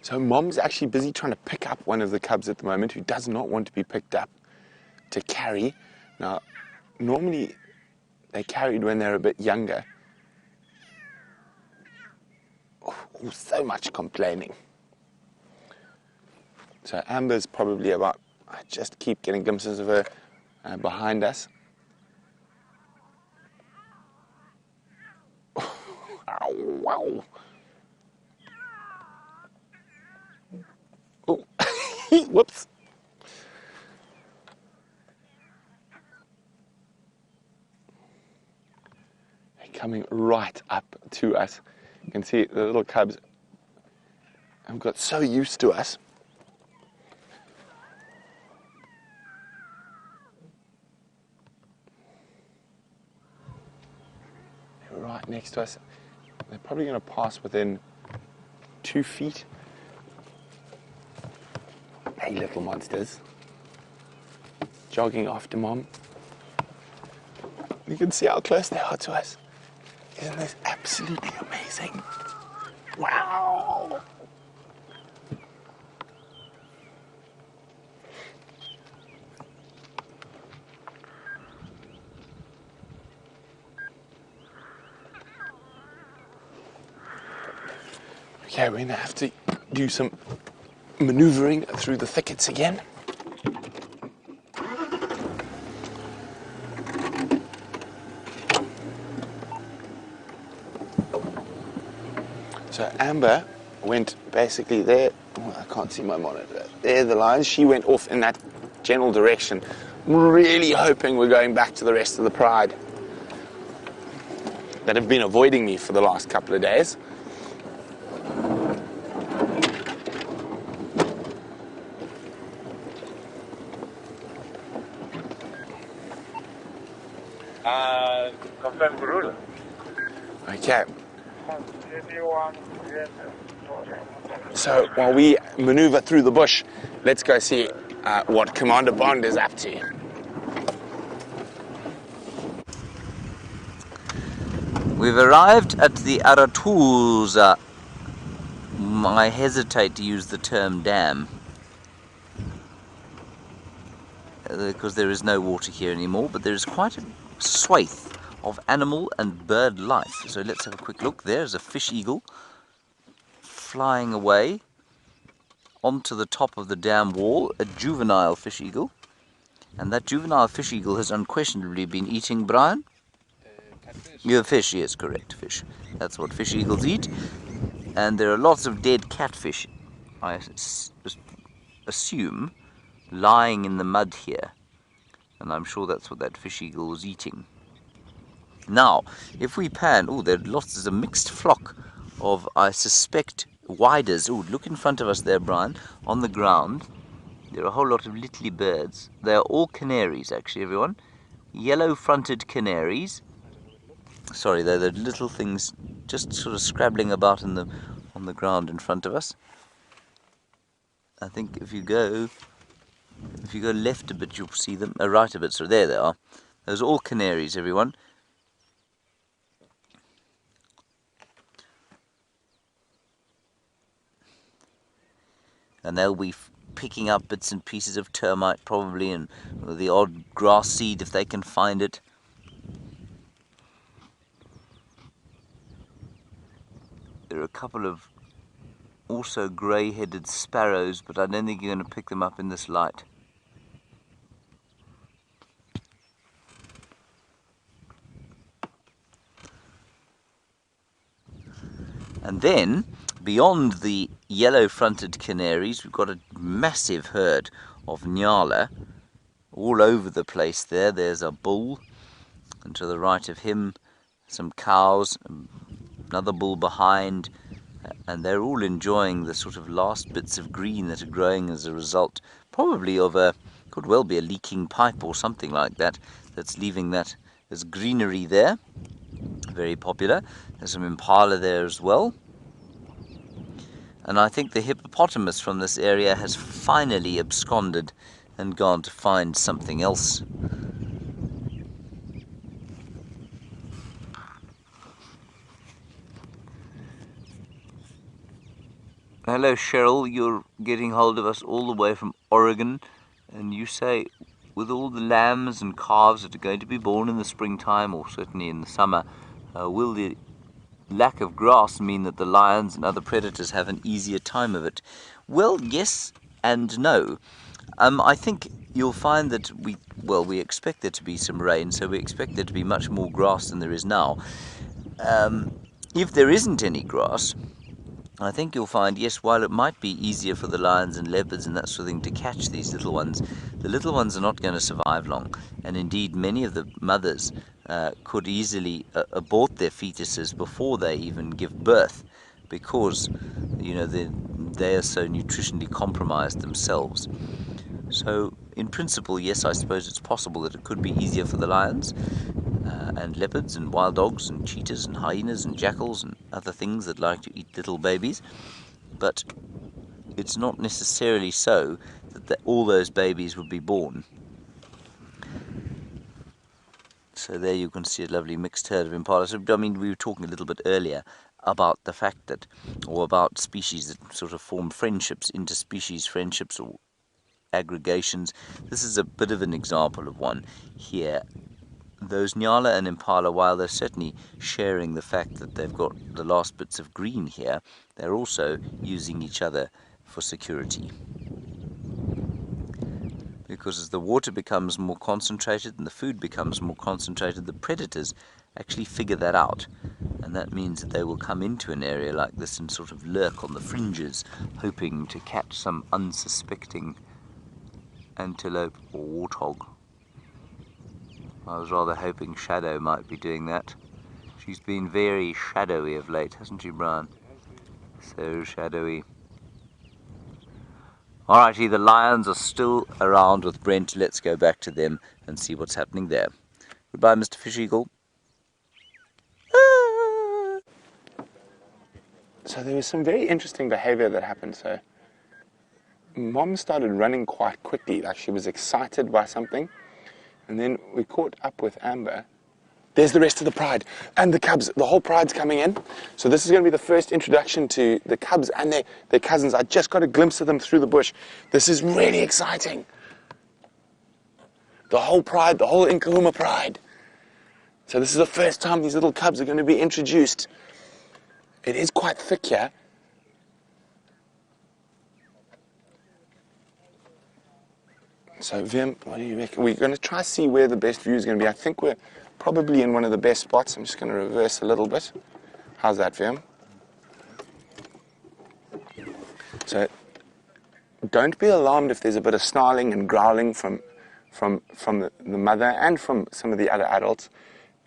So Mom's actually busy trying to pick up one of the cubs at the moment who does not want to be picked up to carry. Now, normally they're carried when they're a bit younger. Oh, so much complaining. So Amber's probably about, I just keep getting glimpses of her behind us. Ow, wow. Oh, whoops. They're coming right up to us. You can see the little cubs have got so used to us. They're right next to us. They're probably going to pass within 2 feet. Hey, little monsters. Jogging after Mom. You can see how close they are to us. Isn't this absolutely amazing? Wow! Okay, we're going to have to do some maneuvering through the thickets again. So Amber went basically there. Oh, I can't see my monitor. There, the lines. She went off in that general direction. Really hoping we're going back to the rest of the pride that have been avoiding me for the last couple of days. Confirm Guru. Okay. So while we maneuver through the bush, let's go see what Commander Bond is up to. We've arrived at the Aratuza. I hesitate to use the term dam, because there is no water here anymore, but there is quite a swathe of animal and bird life. So let's have a quick look. There's a fish eagle flying away onto the top of the dam wall, a juvenile fish eagle. And that juvenile fish eagle has unquestionably been eating, Brian? Yeah, fish, yes, correct, fish. That's what fish eagles eat. And there are lots of dead catfish, I assume, lying in the mud here. And I'm sure that's what that fish eagle was eating. Now, if we pan, there's a mixed flock of, I suspect, widers. Oh, look in front of us there, Brian, on the ground. There are a whole lot of little birds. They are all canaries, actually, everyone. Yellow-fronted canaries. Sorry, they're the little things just sort of scrabbling about on the ground in front of us. I think if you go left a bit, you'll see them. Right a bit, so there they are. Those are all canaries, everyone. And they'll be picking up bits and pieces of termite probably, and the odd grass seed if they can find it. There are a couple of also grey-headed sparrows, but I don't think you're going to pick them up in this light. And then, beyond the yellow-fronted canaries, we've got a massive herd of nyala all over the place there. There's a bull, and to the right of him, some cows, another bull behind, and they're all enjoying the sort of last bits of green that are growing as a result, probably of could well be a leaking pipe or something like that, that's leaving that as greenery there. Very popular. There's some impala there as well. And I think the hippopotamus from this area has finally absconded and gone to find something else. Hello, Cheryl. You're getting hold of us all the way from Oregon, and you say, with all the lambs and calves that are going to be born in the springtime, or certainly in the summer, will the lack of grass mean that the lions and other predators have an easier time of it? Well, yes and no. I think you'll find that we expect there to be some rain, so we expect there to be much more grass than there is now. If there isn't any grass, I think you'll find, yes, while it might be easier for the lions and leopards and that sort of thing to catch these little ones, the little ones are not going to survive long. And indeed, many of the mothers could easily abort their fetuses before they even give birth, because, you know, they are so nutritionally compromised themselves. So, in principle, yes, I suppose it's possible that it could be easier for the lions and leopards and wild dogs and cheetahs and hyenas and jackals and other things that like to eat little babies, but it's not necessarily so that all those babies would be born. So there you can see a lovely mixed herd of impala. So, I mean, we were talking a little bit earlier about the fact that, or about species that sort of form friendships, interspecies friendships or aggregations. This is a bit of an example of one here. Those nyala and impala, while they're certainly sharing the fact that they've got the last bits of green here, they're also using each other for security. Because as the water becomes more concentrated and the food becomes more concentrated, the predators actually figure that out. And that means that they will come into an area like this and sort of lurk on the fringes, hoping to catch some unsuspecting antelope or warthog. I was rather hoping Shadow might be doing that. She's been very shadowy of late, hasn't she, Brian? So shadowy. Alrighty, the lions are still around with Brent. Let's go back to them and see what's happening there. Goodbye, Mr. Fish Eagle. So there was some very interesting behavior that happened. So Mom started running quite quickly, like she was excited by something. And then we caught up with Amber. There's the rest of the pride and the cubs. The whole pride's coming in. So this is going to be the first introduction to the cubs and their cousins. I just got a glimpse of them through the bush. This is really exciting. The whole pride, the whole Nkuhuma pride. So this is the first time these little cubs are going to be introduced. It is quite thick here. So Vim, what do you reckon? We're going to try to see where the best view is going to be. I think we're probably in one of the best spots. I'm just going to reverse a little bit. How's that, Vim? So don't be alarmed if there's a bit of snarling and growling from the mother and from some of the other adults.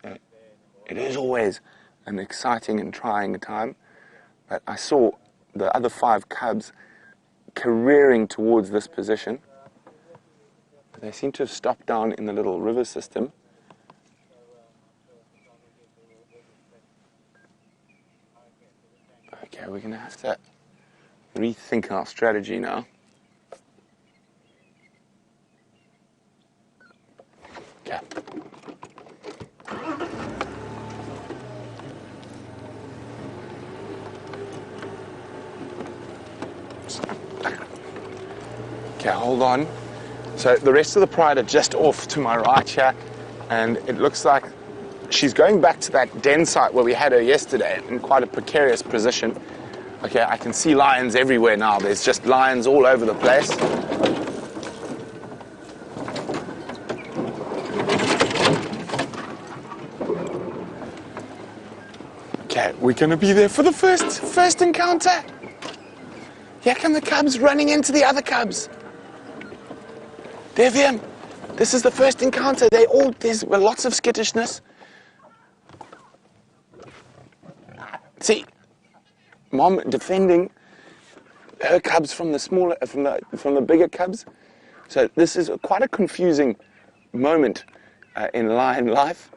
It is always an exciting and trying time. But I saw the other 5 cubs careering towards this position. They seem to have stopped down in the little river system. Okay, we're going to have to rethink our strategy now. Okay. Okay, hold on. So the rest of the pride are just off to my right here, and it looks like she's going back to that den site where we had her yesterday in quite a precarious position. Okay, I can see lions everywhere now. There's just lions all over the place. Okay, we're going to be there for the first encounter. Here come the cubs running into the other cubs. There, Vim. This is the first encounter. There's lots of skittishness. See, Mom defending her cubs from the smaller, from the bigger cubs. So this is quite a confusing moment in lion life.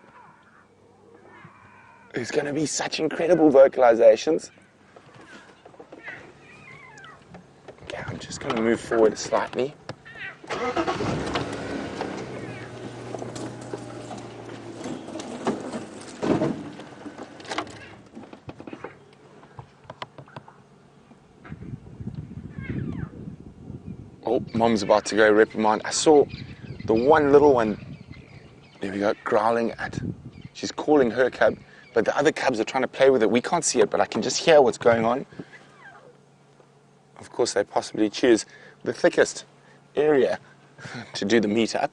There's going to be such incredible vocalizations. Okay, I'm just going to move forward slightly. Oh, Mom's about to go reprimand. I saw the one little one, there we go, growling at, she's calling her cub, but the other cubs are trying to play with it. We can't see it, but I can just hear what's going on. Of course, they possibly choose the thickest area to do the meet-up.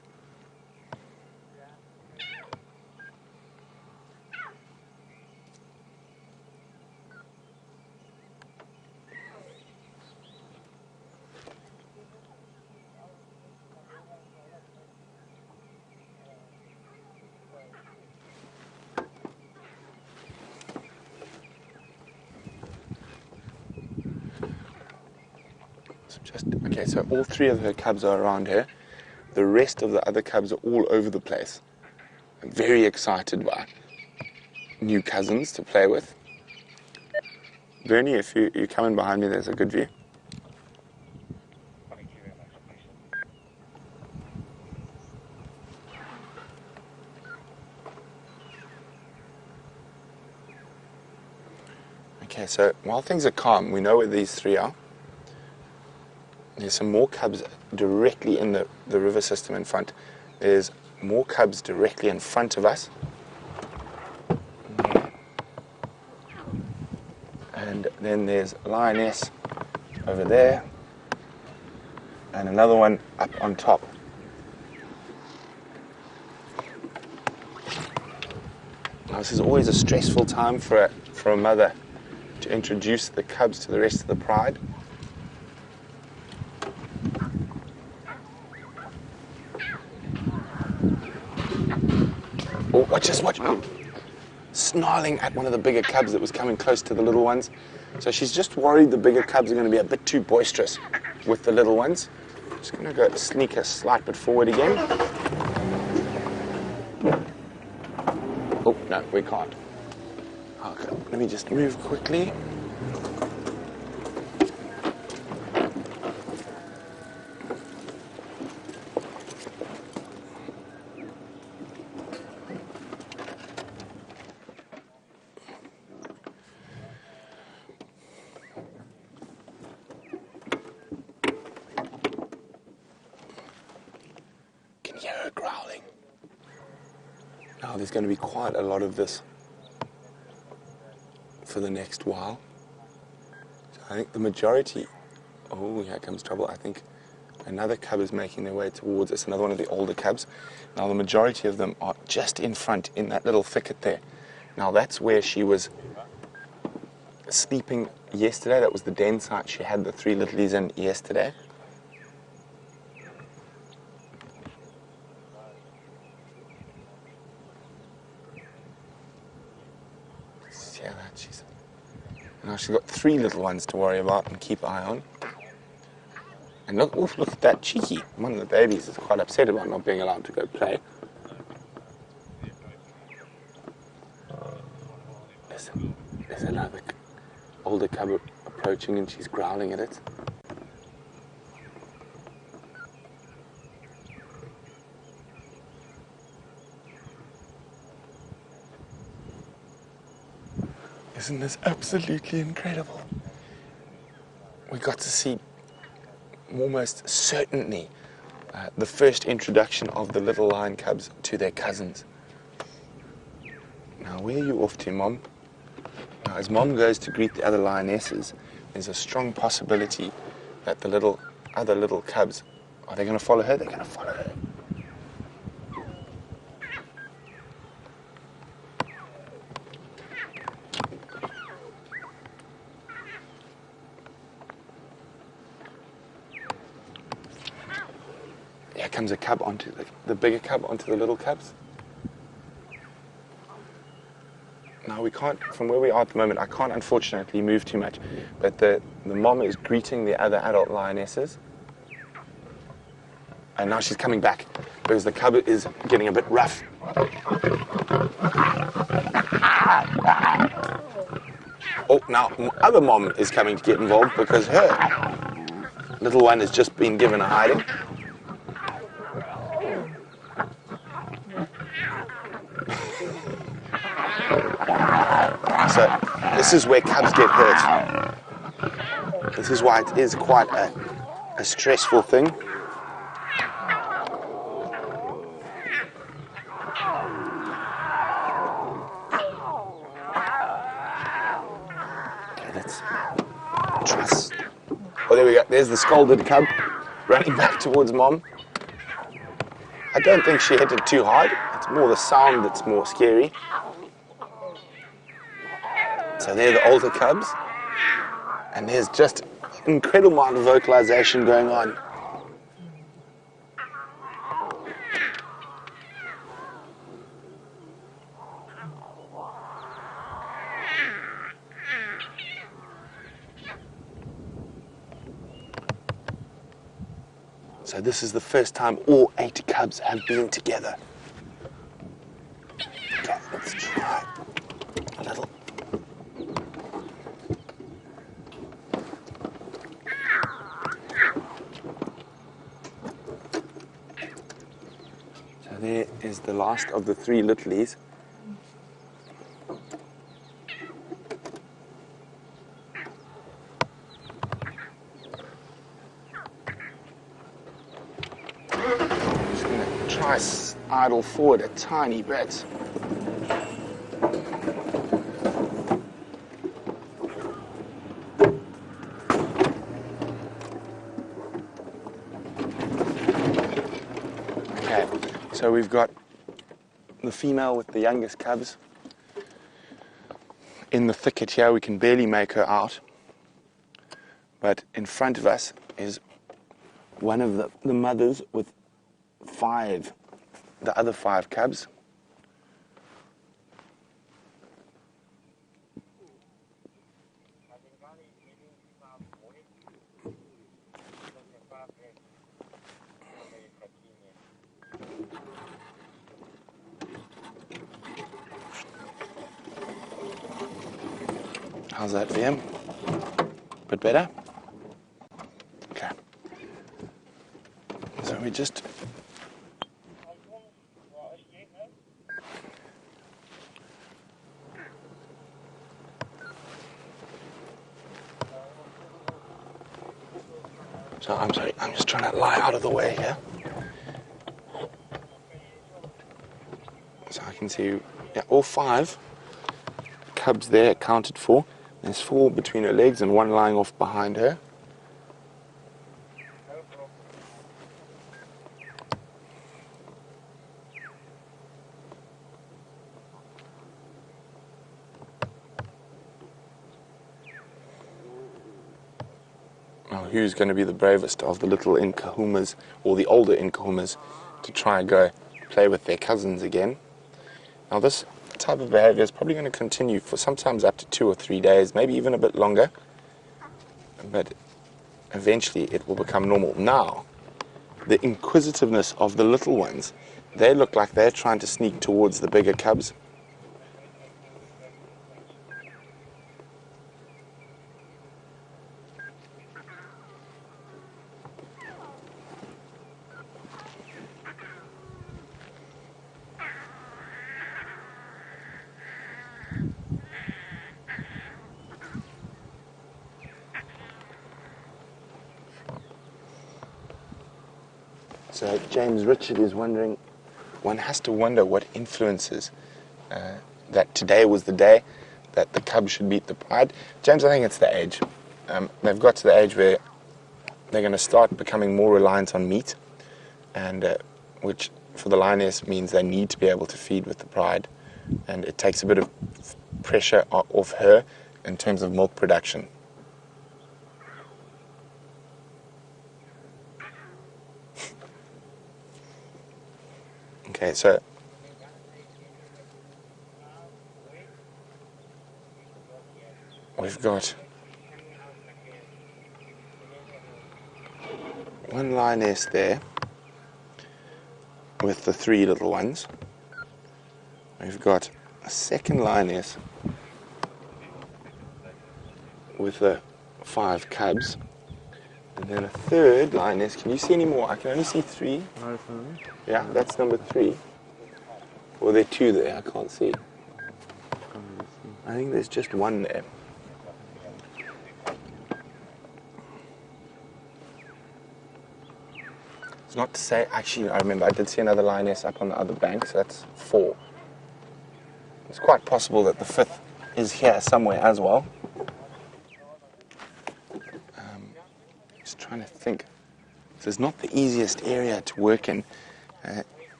Okay, so all three of her cubs are around her. The rest of the other cubs are all over the place. I'm very excited by new cousins to play with. Bernie, if you're coming behind me, there's a good view. Thank you very much. Okay, so while things are calm, we know where these three are. There's some more cubs directly in the river system in front. There's more cubs directly in front of us. And then there's lioness over there. And another one up on top. Now, this is always a stressful time for a mother to introduce the cubs to the rest of the pride. Oh, watch. Snarling at one of the bigger cubs that was coming close to the little ones. So she's just worried the bigger cubs are going to be a bit too boisterous with the little ones. Just going to go sneak a slight bit forward again. Oh, no, we can't. Okay, let me just move quickly. Growling. Now there's going to be quite a lot of this for the next while. So I think the majority, oh, here comes trouble. I think another cub is making their way towards us, another one of the older cubs. Now the majority of them are just in front in that little thicket there. Now that's where she was sleeping yesterday. That was the den site she had the three littlies in yesterday. Now she's got three little ones to worry about and keep an eye on. And look at that cheeky. One of the babies is quite upset about not being allowed to go play. Listen, there's another older cub approaching and she's growling at it. Isn't this absolutely incredible? We got to see almost certainly the first introduction of the little lion cubs to their cousins. Now, where are you off to, Mom? Now, as Mom goes to greet the other lionesses, there's a strong possibility that the other little cubs, are they going to follow her? They're going to follow her. Here comes a cub onto the bigger cub onto the little cubs. Now we can't, from where we are at the moment, I can't unfortunately move too much, but the mom is greeting the other adult lionesses. And now she's coming back because the cub is getting a bit rough. Oh, now other mom is coming to get involved because her little one has just been given a hiding. So this is where cubs get hurt. This is why it is quite a a stressful thing. Okay, let's try. Oh, there we go. There's the scolded cub running back towards mom. I don't think she hit it too hard. It's more the sound that's more scary. So they're the older cubs. And there's just an incredible amount of vocalization going on. So this is the first time all 8 cubs have been together. Okay, let's try a little. So there is the last of the 3 littlies. Try idle forward a tiny bit. Okay, so we've got the female with the youngest cubs in the thicket here. We can barely make her out, but in front of us is one of the mothers with 5, the other 5 cubs. How's that for him? Bit better? Okay. So we just So I'm sorry, I'm just trying to lie out of the way here. So I can see, yeah, all 5 cubs there accounted for. There's 4 between her legs and 1 lying off behind her. Now, who's going to be the bravest of the little Nkuhumas, or the older Nkuhumas, to try and go play with their cousins again? Now, this type of behavior is probably going to continue for sometimes up to 2 or 3 days, maybe even a bit longer, but eventually it will become normal. Now, the inquisitiveness of the little ones, they look like they're trying to sneak towards the bigger cubs. So James Richard is wondering, one has to wonder what influences that today was the day that the cub should meet the bride. James, I think it's the age. They've got to the age where they're going to start becoming more reliant on meat, and which for the lioness means they need to be able to feed with the bride, and it takes a bit of pressure off her in terms of milk production. Okay, so we've got 1 lioness there with the 3 little ones. We've got a 2nd lioness with the 5 cubs, and then a 3rd lioness. Can you see any more? I can only see 3. Yeah, that's number 3. Well, there are 2 there, I can't see. I think there's just 1 there. It's not to say, actually, I remember I did see another lioness up on the other bank, so that's 4. It's quite possible that the 5th is here somewhere as well. Just trying to think. So it's not the easiest area to work in. Okay,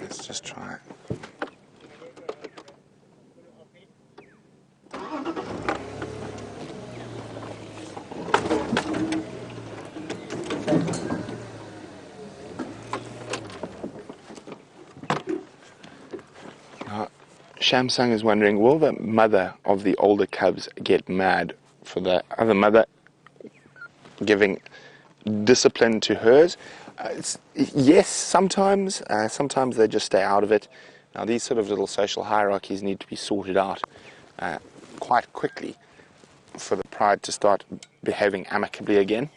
let's just try it. Shamsung is wondering, will the mother of the older cubs get mad for the other mother giving discipline to hers? Yes, sometimes. Sometimes they just stay out of it. Now, these sort of little social hierarchies need to be sorted out quite quickly for the pride to start behaving amicably again.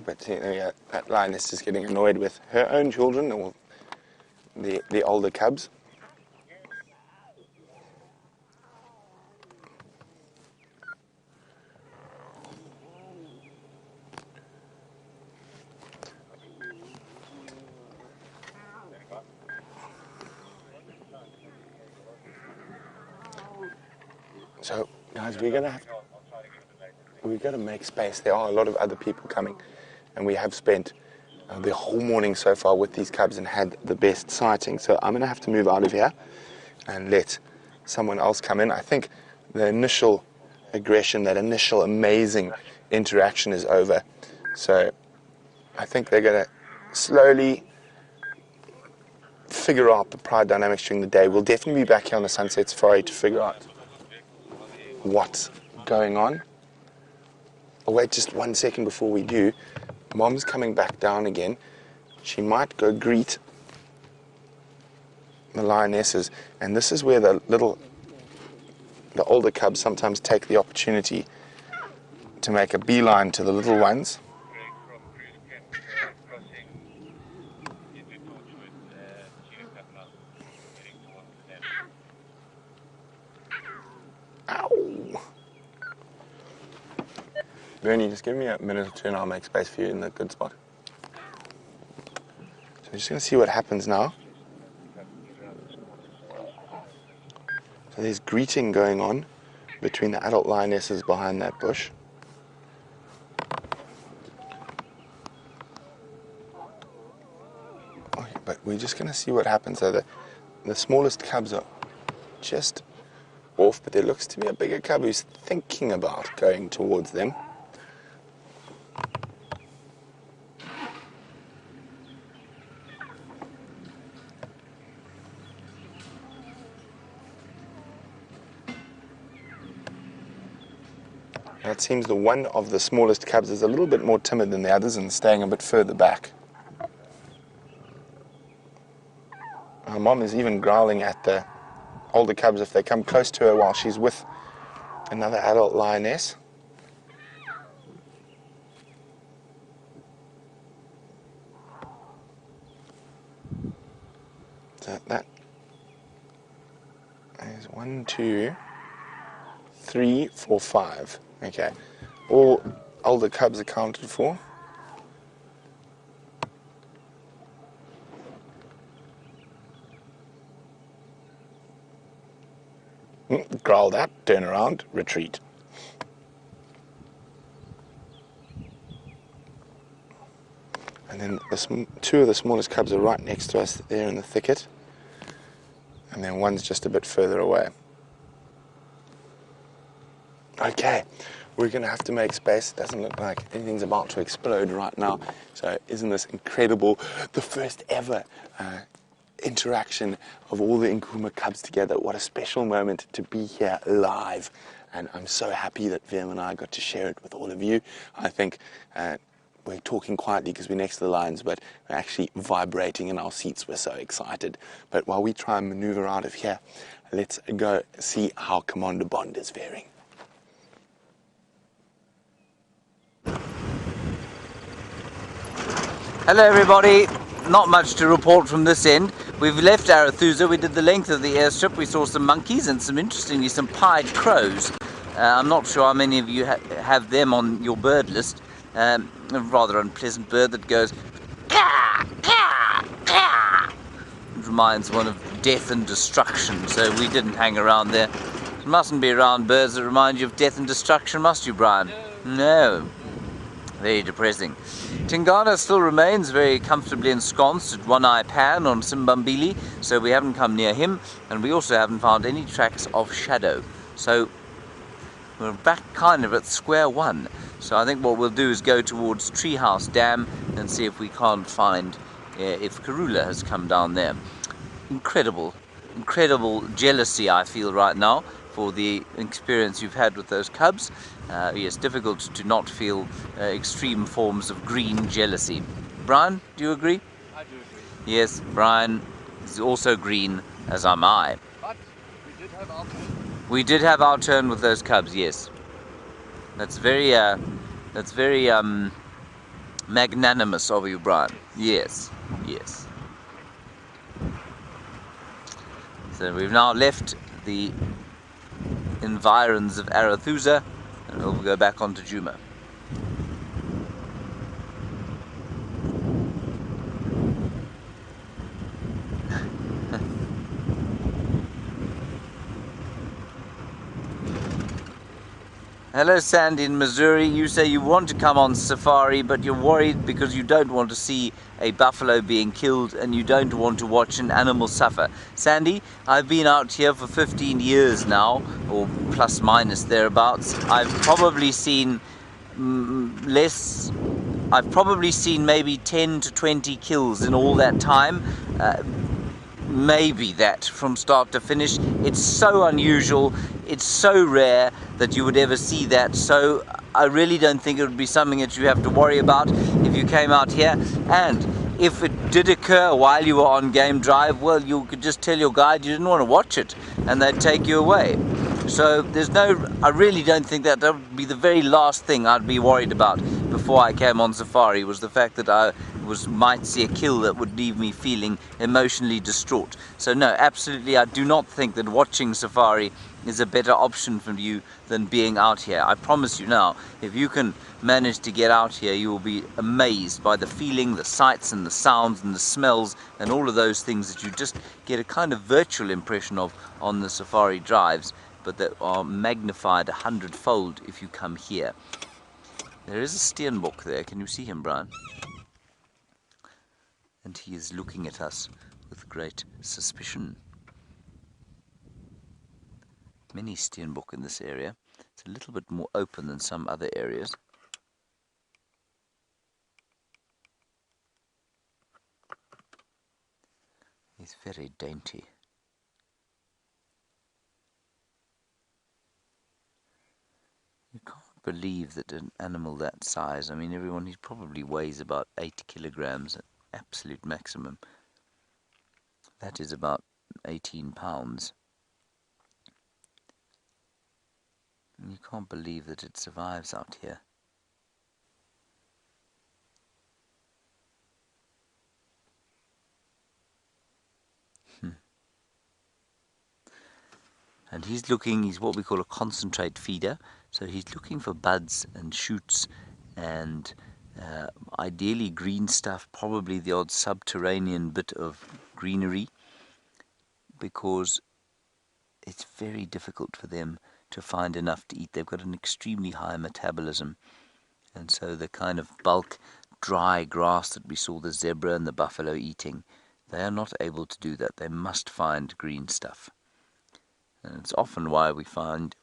But you know, that lioness is getting annoyed with her own children, or the older cubs. So, guys, we've got to make space. There are a lot of other people coming, and we have spent the whole morning so far with these cubs and had the best sighting. So I'm going to have to move out of here and let someone else come in. I think the initial aggression, that initial amazing interaction is over. So I think they're going to slowly figure out the pride dynamics during the day. We'll definitely be back here on the Sunset Safari to figure out what's going on. I'll wait just 1 second before we do. Mom's coming back down again. She might go greet the lionesses, and this is where the older cubs sometimes take the opportunity to make a beeline to the little ones. Ow! Bernie, just give me a minute or two and I'll make space for you in the good spot. So we're just going to see what happens now. So there's greeting going on between the adult lionesses behind that bush. Okay, but we're just going to see what happens. So the smallest cubs are just off, but there looks to be a bigger cub who's thinking about going towards them. Now it seems the one of the smallest cubs is a little bit more timid than the others and staying a bit further back. Our mom is even growling at the older cubs if they come close to her while she's with another adult lioness. So that is 1, 2, 3, 4, 5. Okay, all older cubs accounted for. Growl that, turn around, retreat. And then two of the smallest cubs are right next to us there in the thicket. And then one's just a bit further away. Okay, we're going to have to make space. It doesn't look like anything's about to explode right now. So isn't this incredible? The first ever interaction of all the Nkuhuma cubs together. What a special moment to be here live. And I'm so happy that Vim and I got to share it with all of you. I think we're talking quietly because we're next to the lions, but we're actually vibrating in our seats. We're so excited. But while we try and maneuver out of here, let's go see how Commander Bond is faring. Hello everybody, not much to report from this end. We've left Arathusa, we did the length of the airstrip, we saw some monkeys and interestingly some pied crows. I'm not sure how many of you have them on your bird list. A rather unpleasant bird that goes caw, caw, caw. It reminds one of death and destruction, so we didn't hang around there. You mustn't be around birds that remind you of death and destruction, must you, Brian? No. Very depressing. Tingana still remains very comfortably ensconced at One Eye Pan on Simbambili, so we haven't come near him, and we also haven't found any tracks of Shadow. So we're back kind of at square one. So I think what we'll do is go towards Treehouse Dam and see if we can't find if Karula has come down there. Incredible jealousy I feel right now for the experience you've had with those cubs. Yes, difficult to not feel extreme forms of green jealousy. Brian, do you agree? I do agree. Yes, Brian is also green, as am I. But we did have our turn. We did have our turn with those cubs, yes. That's very magnanimous of you, Brian. Yes, yes. So we've now left the environs of Arathusa and we'll go back onto Djuma. Hello Sandy in Missouri, you say you want to come on safari but you're worried because you don't want to see a buffalo being killed and you don't want to watch an animal suffer. Sandy, I've been out here for 15 years now, or plus minus thereabouts. I've probably seen I've probably seen maybe 10 to 20 kills in all that time. Maybe that from start to finish. It's so unusual, it's so rare that you would ever see that, so I really don't think it would be something that you have to worry about if you came out here. And if it did occur while you were on game drive, well, you could just tell your guide you didn't want to watch it and they'd take you away. So I really don't think that would be the very last thing I'd be worried about before I came on safari, was the fact that I might see a kill that would leave me feeling emotionally distraught. So no, absolutely, I do not think that watching safari is a better option for you than being out here. I promise you now, if you can manage to get out here, you will be amazed by the feeling, the sights and the sounds and the smells and all of those things that you just get a kind of virtual impression of on the safari drives, but that are magnified 100-fold if you come here. There is a steenbok there. Can you see him, Brian? And he is looking at us with great suspicion. Many steenbok in this area. It's a little bit more open than some other areas. He's very dainty. You can't believe that an animal that size, I mean, he probably weighs about 8 kilograms at absolute maximum. That is about 18 pounds. And you can't believe that it survives out here. And he's what we call a concentrate feeder, so he's looking for buds and shoots and ideally green stuff, probably the odd subterranean bit of greenery, because it's very difficult for them to find enough to eat. They've got an extremely high metabolism, and so the kind of bulk dry grass that we saw the zebra and the buffalo eating, they are not able to do that. They must find green stuff. And it's often why we find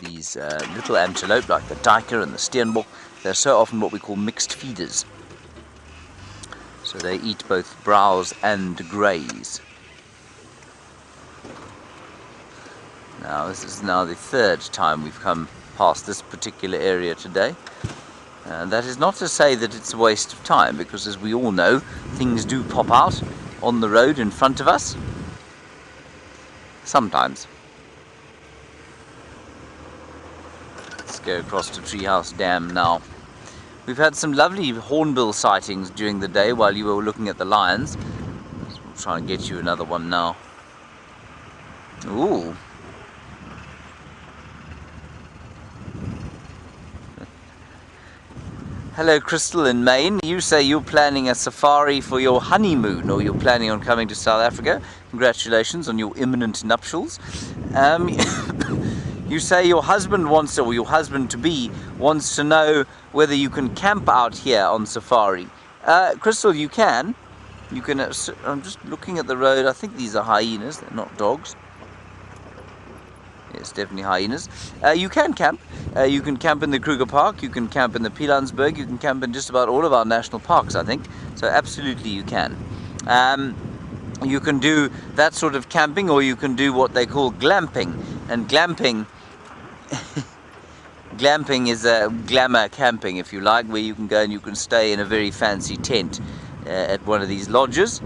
these little antelope, like the duiker and the steenbok, they're so often what we call mixed feeders. So they eat both browse and graze. Now this is now the third time we've come past this particular area today. And that is not to say that it's a waste of time, because as we all know, things do pop out on the road in front of us. Sometimes. Let's go across to Treehouse Dam now. We've had some lovely hornbill sightings during the day while you were looking at the lions. We'll try and get you another one now. Ooh. Hello, Crystal in Maine. You say you're planning a safari for your honeymoon, or you're planning on coming to South Africa. Congratulations on your imminent nuptials. You say your husband wants, or your husband-to-be wants to know whether you can camp out here on safari. Crystal, you can. You can. I'm just looking at the road. I think these are hyenas. They're not dogs. Yes, definitely hyenas. You can camp. You can camp in the Kruger Park. You can camp in the Pilanesberg. You can camp in just about all of our national parks, I think. So absolutely you can. You can do that sort of camping, or you can do what they call glamping. And glamping glamping is a glamour camping, if you like, where you can go and you can stay in a very fancy tent at one of these lodges.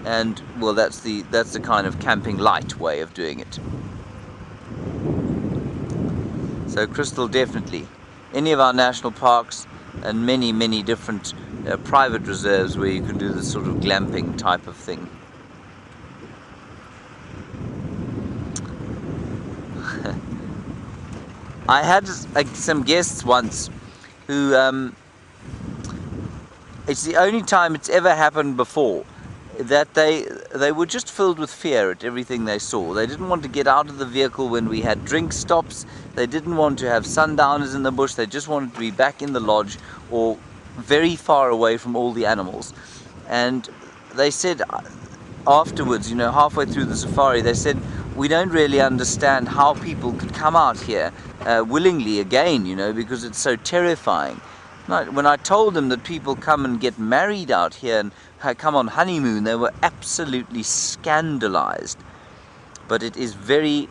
And well, that's the kind of camping light way of doing it. So Crystal, definitely any of our national parks and many different private reserves where you can do this sort of glamping type of thing. I had some guests once who it's the only time it's ever happened before that they were just filled with fear at everything they saw. They didn't want to get out of the vehicle when we had drink stops. They didn't want to have sundowners in the bush. They just wanted to be back in the lodge or very far away from all the animals. And they said afterwards, halfway through the safari, they said, we don't really understand how people could come out here willingly again, because it's so terrifying. When I told them that people come and get married out here and come on honeymoon, they were absolutely scandalized. But it is very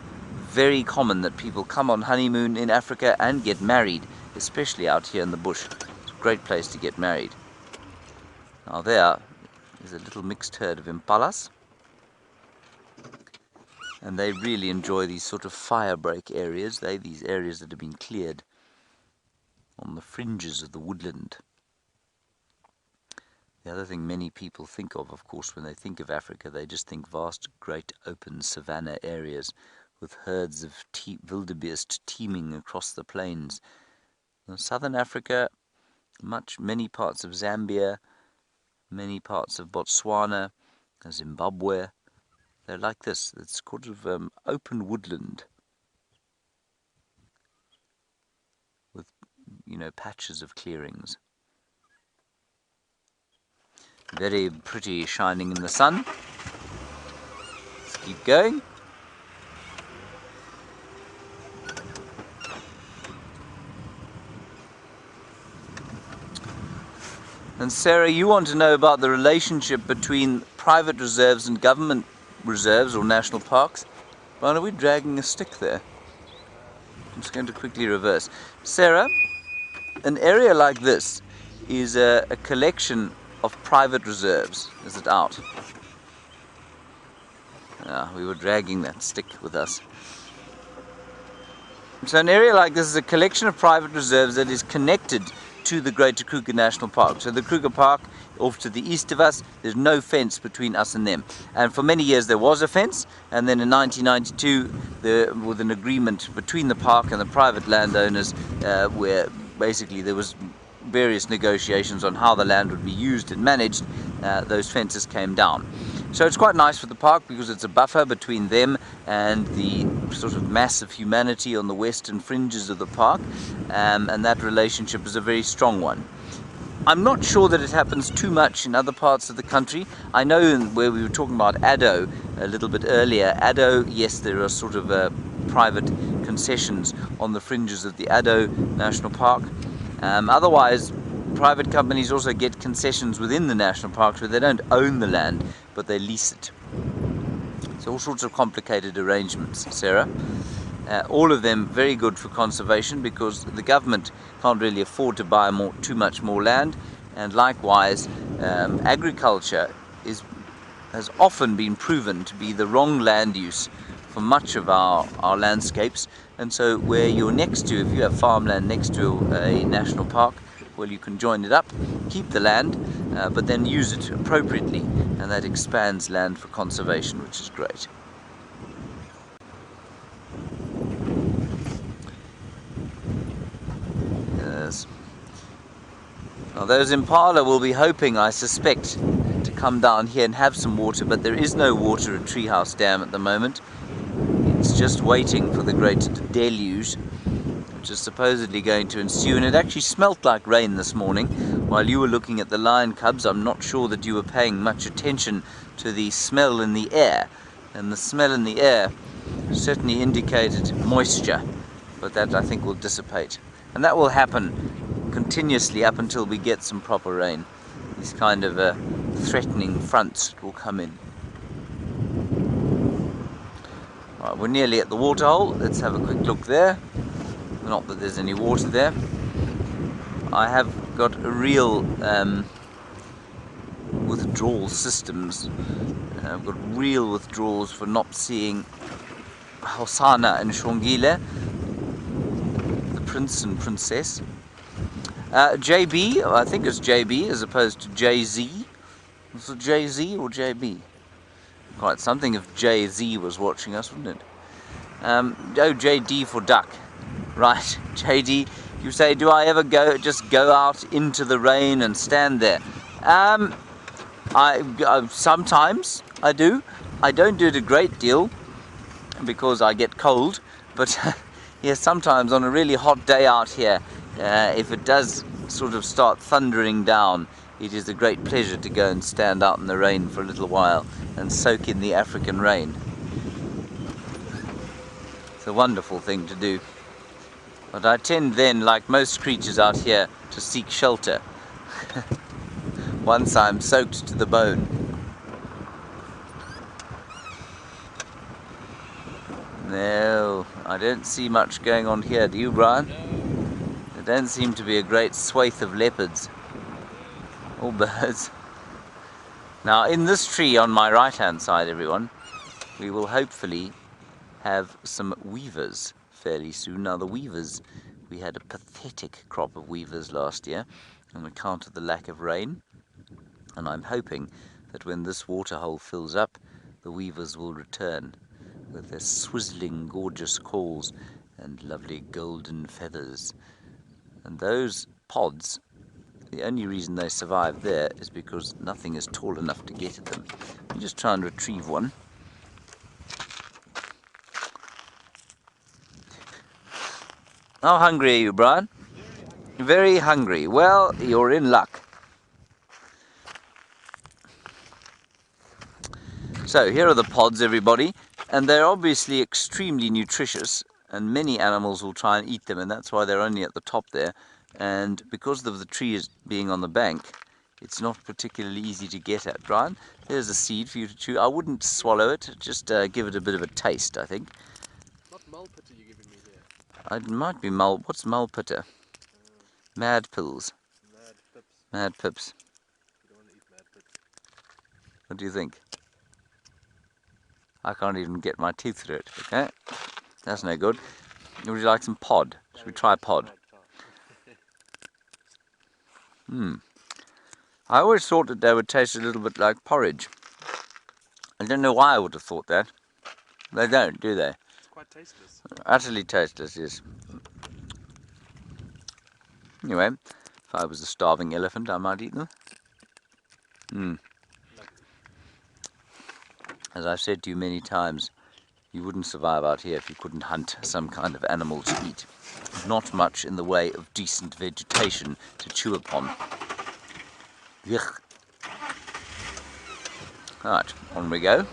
common that people come on honeymoon in Africa and get married, especially out here in the bush. It's a great place to get married. Now there is a little mixed herd of impalas, and they really enjoy these sort of firebreak areas. These areas that have been cleared on the fringes of the woodland. The other thing many people think of course, when they think of Africa, they just think vast, great, open savanna areas with herds of wildebeest teeming across the plains. In southern Africa, many parts of Zambia, many parts of Botswana, Zimbabwe, they're like this. It's sort of open woodland with, patches of clearings. Very pretty, shining in the sun. Let's keep going. And Sarah, you want to know about the relationship between private reserves and government reserves or national parks. Why are we dragging a stick there? I'm just going to quickly reverse. Sarah, an area like this is a collection of private reserves. Is it out? We were dragging that stick with us. So an area like this is a collection of private reserves that is connected to the Greater Kruger National Park. So the Kruger Park, off to the east of us, there's no fence between us and them. And for many years there was a fence, and then in 1992, with an agreement between the park and the private landowners, where basically there was various negotiations on how the land would be used and managed, those fences came down. So it's quite nice for the park because it's a buffer between them and the sort of mass of humanity on the western fringes of the park, and that relationship is a very strong one. I'm not sure that it happens too much in other parts of the country. I know where we were talking about Addo a little bit earlier. Addo, yes, there are sort of private concessions on the fringes of the Addo National Park. Otherwise, private companies also get concessions within the national parks where they don't own the land, but they lease it. So all sorts of complicated arrangements, Sarah. All of them very good for conservation because the government can't really afford to buy too much more land, and likewise agriculture has often been proven to be the wrong land use for much of our landscapes. And so where you're next to, if you have farmland next to a national park, well, you can join it up, keep the land, but then use it appropriately, and that expands land for conservation, which is great. Yes. Now those impala will be hoping, I suspect, to come down here and have some water, but there is no water at Treehouse Dam at the moment. It's just waiting for the great deluge, which is supposedly going to ensue, and it actually smelt like rain this morning. While you were looking at the lion cubs, I'm not sure that you were paying much attention to the smell in the air, and the smell in the air certainly indicated moisture, but that I think will dissipate, and that will happen continuously up until we get some proper rain. These kind of threatening fronts will come in. Right, we're nearly at the waterhole. Let's have a quick look there. Not that there's any water there. I have got a real withdrawal systems. I've got real withdrawals for not seeing Hosana and Shongile, the prince and princess. JB, I think it's JB as opposed to JZ. Was it JZ or JB? Quite something if JZ was watching us, wouldn't it? Oh, JD for duck. Right, JD, you say, do I ever just go out into the rain and stand there? Sometimes I do. I don't do it a great deal because I get cold, but yes, sometimes on a really hot day out here, if it does sort of start thundering down, it is a great pleasure to go and stand out in the rain for a little while and soak in the African rain. It's a wonderful thing to do. But I tend then, like most creatures out here, to seek shelter once I'm soaked to the bone. No, I don't see much going on here, do you, Brian? There don't seem to be a great swathe of leopards or birds. Now, in this tree on my right-hand side, everyone, we will hopefully have some weavers fairly soon. Now, the weavers, we had a pathetic crop of weavers last year on account of the lack of rain, and I'm hoping that when this waterhole fills up, the weavers will return with their swizzling, gorgeous calls and lovely golden feathers. And those pods, the only reason they survive there is because nothing is tall enough to get at them. Let me just try and retrieve one. How hungry are you, Brian? Very hungry. Well, you're in luck. So here are the pods, everybody, and they're obviously extremely nutritious, and many animals will try and eat them, and that's why they're only at the top there. And because of the tree is being on the bank, it's not particularly easy to get at. Brian, there's a seed for you to chew. I wouldn't swallow it, just give it a bit of a taste, I think. Not mulpita you're giving me here. It might be what's mulpita? Mad pills. Mad pips. Mad pips. You don't want to eat mad pips. What do you think? I can't even get my teeth through it, okay? That's no good. Would you like some pod? Should we try pod? I always thought that they would taste a little bit like porridge. I don't know why I would have thought that. They don't, do they? It's quite tasteless. Utterly tasteless, yes. Anyway, if I was a starving elephant, I might eat them. As I've said to you many times, you wouldn't survive out here if you couldn't hunt some kind of animal to eat. Not much in the way of decent vegetation to chew upon. Yuck. Right, on we go.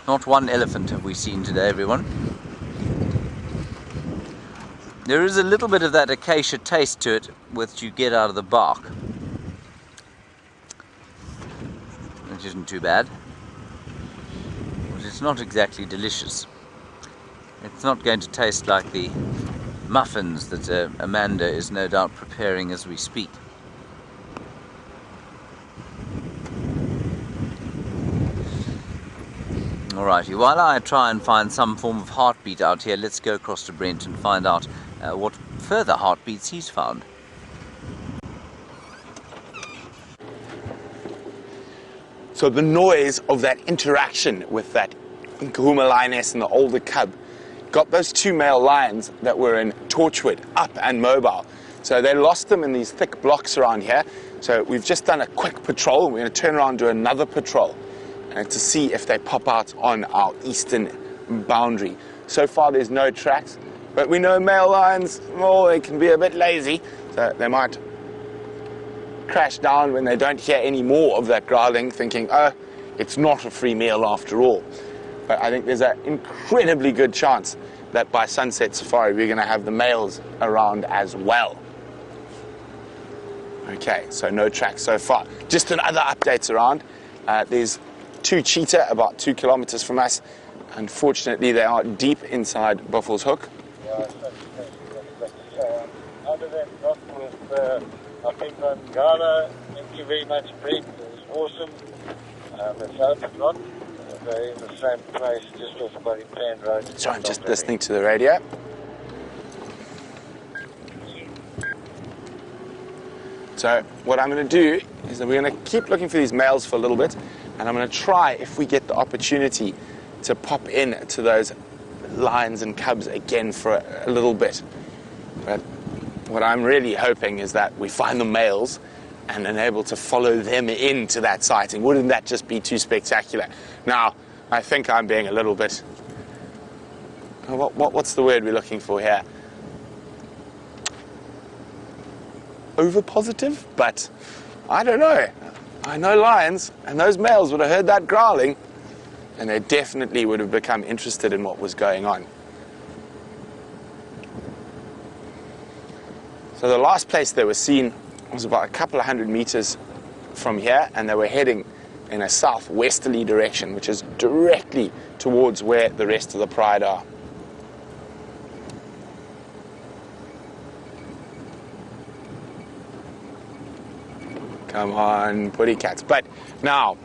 Not one elephant have we seen today, everyone. There is a little bit of that acacia taste to it, which you get out of the bark, which isn't too bad. But it's not exactly delicious. It's not going to taste like the muffins that Amanda is no doubt preparing as we speak. Alrighty, while I try and find some form of heartbeat out here, let's go across to Brent and find out what further heartbeats he's found. So the noise of that interaction with that Nkuhuma lioness and the older cub got those two male lions that were in Torchwood up and mobile. So they lost them in these thick blocks around here. So we've just done a quick patrol. We're going to turn around and do another patrol to see if they pop out on our eastern boundary. So far there's no tracks, but we know male lions, oh, they can be a bit lazy, so they might crash down when they don't hear any more of that growling, thinking, oh, it's not a free meal after all. But I think there's an incredibly good chance that by sunset safari we're going to have the males around as well. Okay, so no tracks so far. Just another updates around. There's two cheetah about 2 kilometers from us. Unfortunately, they are deep inside Buffalo's Hook. Other than not with I think on Ghana, thank you very much, Brent. It was awesome. The South not. They're in the same place, just off Buddy Pan Road. So I'm just listening to the radio. So what I'm going to do is that we're going to keep looking for these males for a little bit, and I'm going to try, if we get the opportunity, to pop in to those lions and cubs again for a little bit. But what I'm really hoping is that we find the males and are able to follow them into that sighting. Wouldn't that just be too spectacular? Now, I think I'm being a little bit... What's the word we're looking for here? Over positive, but I don't know. I know lions, and those males would have heard that growling, and they definitely would have become interested in what was going on. So the last place they were seen was about a couple of 100 meters from here, and they were heading in a southwesterly direction, which is directly towards where the rest of the pride are. Come on, putty cats. But now,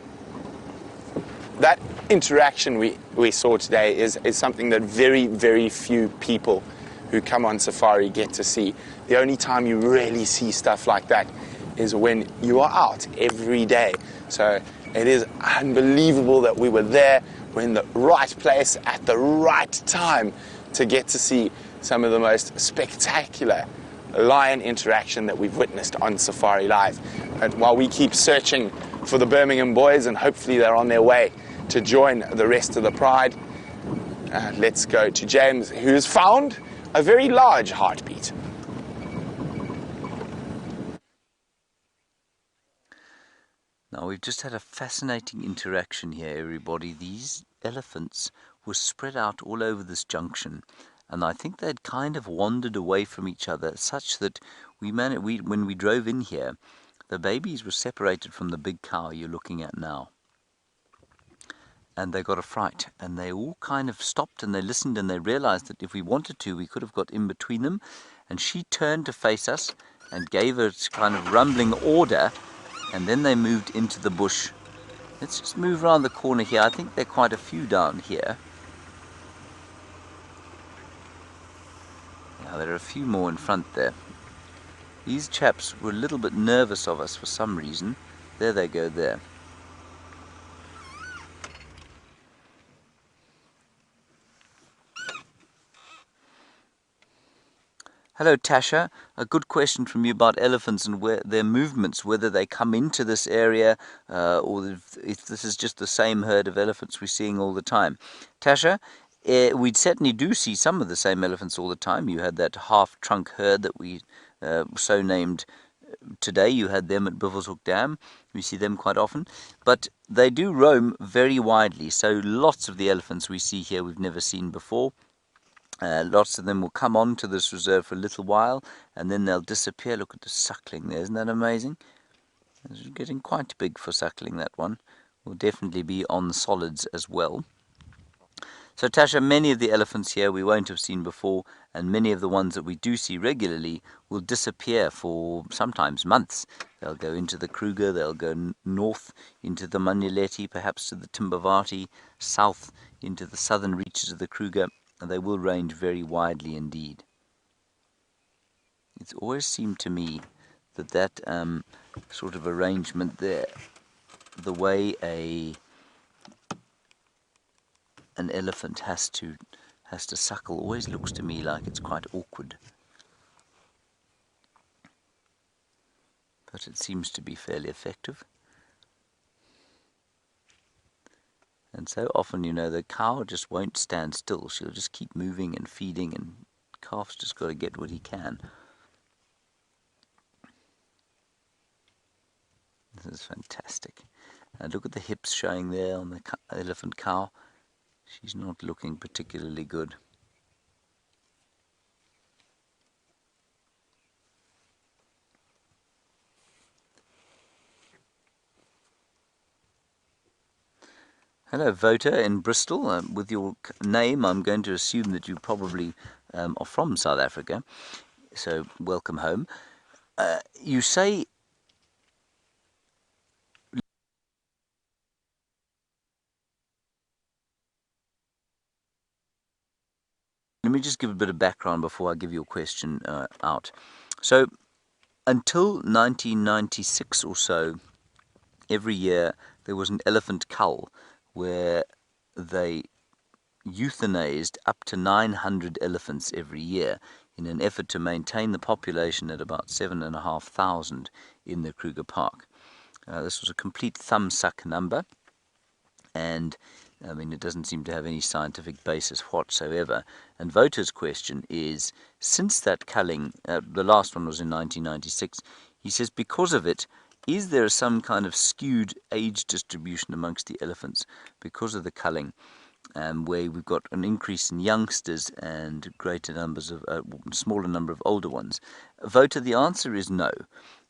that interaction we saw today is something that very, very few people who come on safari get to see. The only time you really see stuff like that is when you are out every day. So it is unbelievable that we were there. We're in the right place at the right time to get to see some of the most spectacular lion interaction that we've witnessed on Safari Live. And while we keep searching for the Birmingham boys, and hopefully they're on their way to join the rest of the pride, let's go to James, who has found a very large heartbeat. Now, we've just had a fascinating interaction here, everybody. These elephants were spread out all over this junction, and I think they'd kind of wandered away from each other, such that when we drove in here, the babies were separated from the big cow you're looking at now. And they got a fright, and they all kind of stopped and they listened, and they realized that if we wanted to, we could have got in between them. And she turned to face us and gave a kind of rumbling order, and then they moved into the bush. Let's just move around the corner here. I think there are quite a few down here. Now, there are a few more in front there. These chaps were a little bit nervous of us for some reason. There they go there. Hello, Tasha. A good question from you about elephants and where their movements, whether they come into this area or if this is just the same herd of elephants we're seeing all the time. Tasha, we certainly do see some of the same elephants all the time. You had that half-trunk herd that we so named today. You had them at Buffalo's Hook Dam. We see them quite often. But they do roam very widely. So lots of the elephants we see here we've never seen before. Lots of them will come on to this reserve for a little while, and then they'll disappear. Look at the suckling there. Isn't that amazing? It's getting quite big for suckling, that one. Will definitely be on the solids as well. So, Tasha, many of the elephants here we won't have seen before, and many of the ones that we do see regularly will disappear for sometimes months. They'll go into the Kruger, they'll go north into the Manyeleti, perhaps to the Timbavati, south into the southern reaches of the Kruger, and they will range very widely indeed. It's always seemed to me that sort of arrangement there the way an elephant has to suckle always looks to me like it's quite awkward. But it seems to be fairly effective. And so often, you know, the cow just won't stand still. She'll just keep moving and feeding, and calf's just got to get what he can. This is fantastic. And look at the hips showing there on the elephant cow. She's not looking particularly good. Hello, voter in Bristol. With your name, I'm going to assume that you probably are from South Africa. So, welcome home. You say... Let me just give a bit of background before I give your question out. So, until 1996 or so, every year there was an elephant cull where they euthanized up to 900 elephants every year in an effort to maintain the population at about 7,500 in the Kruger Park. This was a complete thumbsuck number, and I mean, it doesn't seem to have any scientific basis whatsoever. And voter's question is, since that culling, the last one was in 1996, he says, because of it, is there some kind of skewed age distribution amongst the elephants because of the culling, where we've got an increase in youngsters and greater numbers of smaller number of older ones? Voter, the answer is no,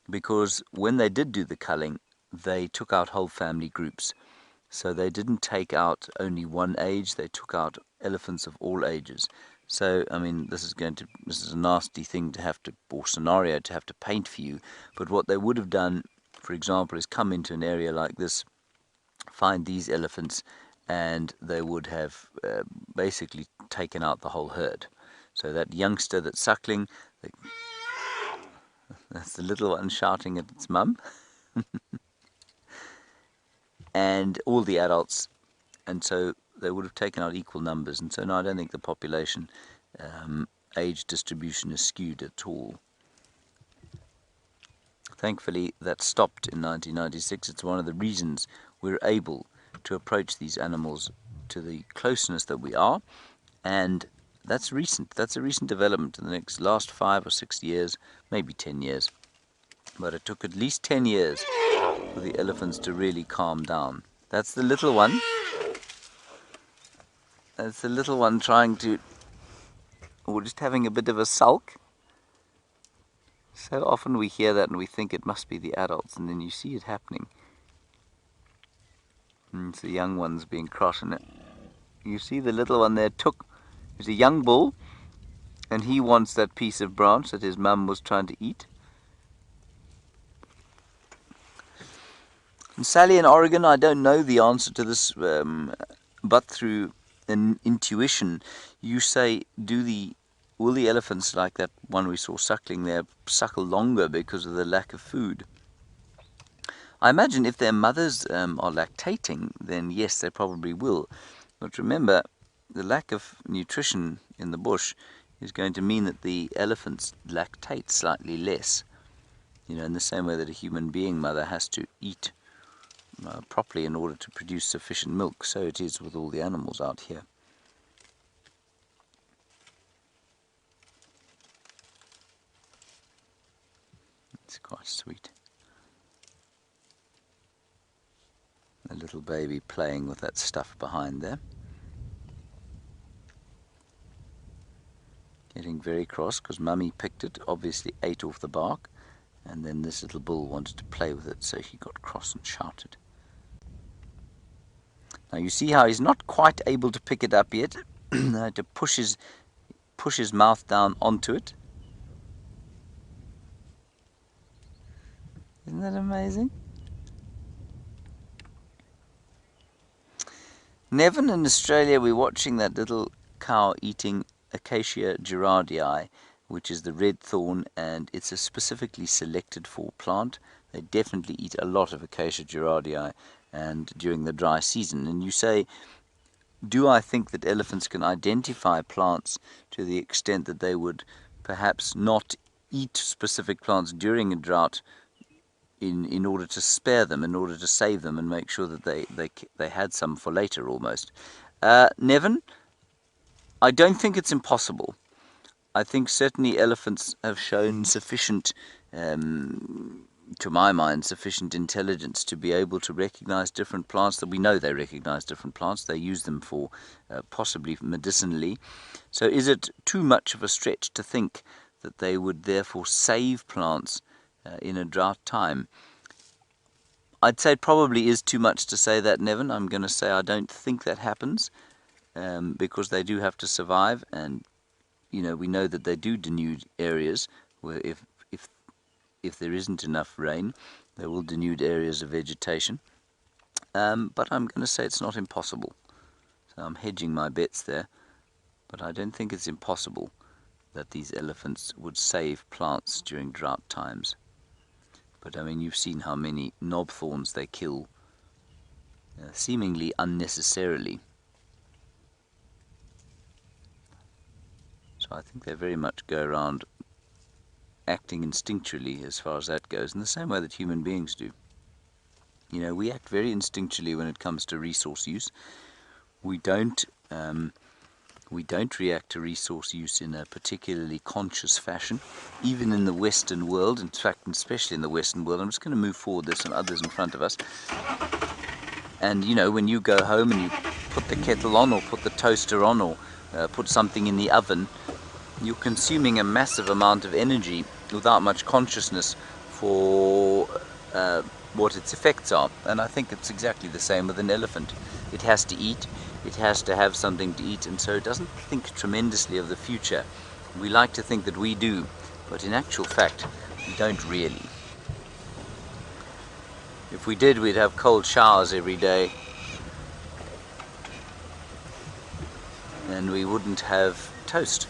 because when they did do the culling, they took out whole family groups. So they didn't take out only one age, they took out elephants of all ages. So, I mean, this is a nasty thing to have to, or scenario to have to paint for you. But what they would have done, for example, is come into an area like this, find these elephants, and they would have basically taken out the whole herd. So that youngster that's suckling, that's the little one shouting at its mum. And all the adults, and so they would have taken out equal numbers, and so no, I don't think the population age distribution is skewed at all. Thankfully, that stopped in 1996. It's one of the reasons we're able to approach these animals to the closeness that we are, and that's recent. That's a recent development in the last 5 or 6 years, maybe 10 years. But it took at least 10 years for the elephants to really calm down. That's the little one. That's the little one trying to, or just having a bit of a sulk. So often we hear that and we think it must be the adults, and then you see it happening. And it's the young ones being cross, and you see the little one there he's a young bull, and he wants that piece of branch that his mum was trying to eat. And Sally in Oregon, I don't know the answer to this, but through an intuition, you say, will the elephants, like that one we saw suckling there, suckle longer because of the lack of food? I imagine if their mothers are lactating, then yes, they probably will. But remember, the lack of nutrition in the bush is going to mean that the elephants lactate slightly less. You know, in the same way that a human being mother has to eat properly in order to produce sufficient milk, so it is with all the animals out here. It's quite sweet. A little baby playing with that stuff behind there. Getting very cross because Mummy picked it, obviously ate off the bark, and then this little bull wanted to play with it, so he got cross and shouted. Now you see how he's not quite able to pick it up yet. I had to push his mouth down onto it. Isn't that amazing? Nevin, in Australia, we're watching that little cow eating Acacia girardii, which is the red thorn, and it's a specifically selected for plant. They definitely eat a lot of Acacia girardii, and during the dry season. And you say, do I think that elephants can identify plants to the extent that they would perhaps not eat specific plants during a drought in order to spare them, in order to save them and make sure that they had some for later almost? Nevin, I don't think it's impossible. I think certainly elephants have shown sufficient, to my mind, sufficient intelligence to be able to recognize different plants, that we know they recognize different plants. They use them for possibly medicinally. So is it too much of a stretch to think that they would therefore save plants in a drought time? I'd say it probably is too much to say that, Nevin. I'm going to say I don't think that happens, because they do have to survive, and we know that they do denude areas where if there isn't enough rain, they will denude areas of vegetation. But I'm going to say it's not impossible. So I'm hedging my bets there, but I don't think it's impossible that these elephants would save plants during drought times. But I mean, you've seen how many knob thorns they kill, seemingly unnecessarily. So I think they very much go around acting instinctually as far as that goes, in the same way that human beings do. We act very instinctually when it comes to resource use. We don't react to resource use in a particularly conscious fashion, even in the Western world. In fact, especially in the Western world. I'm just going to move forward. There's some others in front of us. And when you go home and you put the kettle on, or put the toaster on, or put something in the oven, you're consuming a massive amount of energy without much consciousness for what its effects are. And I think it's exactly the same with an elephant. It has to eat, it has to have something to eat, and so it doesn't think tremendously of the future. We like to think that we do, but in actual fact, we don't really. If we did, we'd have cold showers every day, and we wouldn't have toast.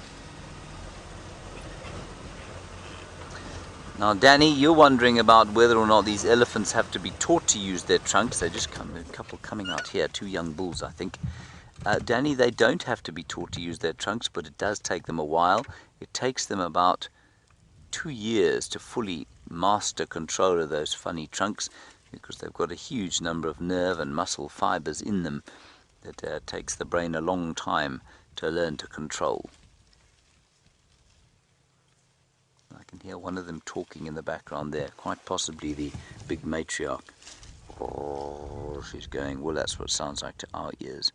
Now, Danny, you're wondering about whether or not these elephants have to be taught to use their trunks. They just come, a couple coming out here, 2 young bulls, I think. Danny, they don't have to be taught to use their trunks, but it does take them a while. It takes them about 2 years to fully master control of those funny trunks, because they've got a huge number of nerve and muscle fibers in them that takes the brain a long time to learn to control. I can hear one of them talking in the background there, quite possibly the big matriarch. Oh, she's going, well, that's what it sounds like to our ears.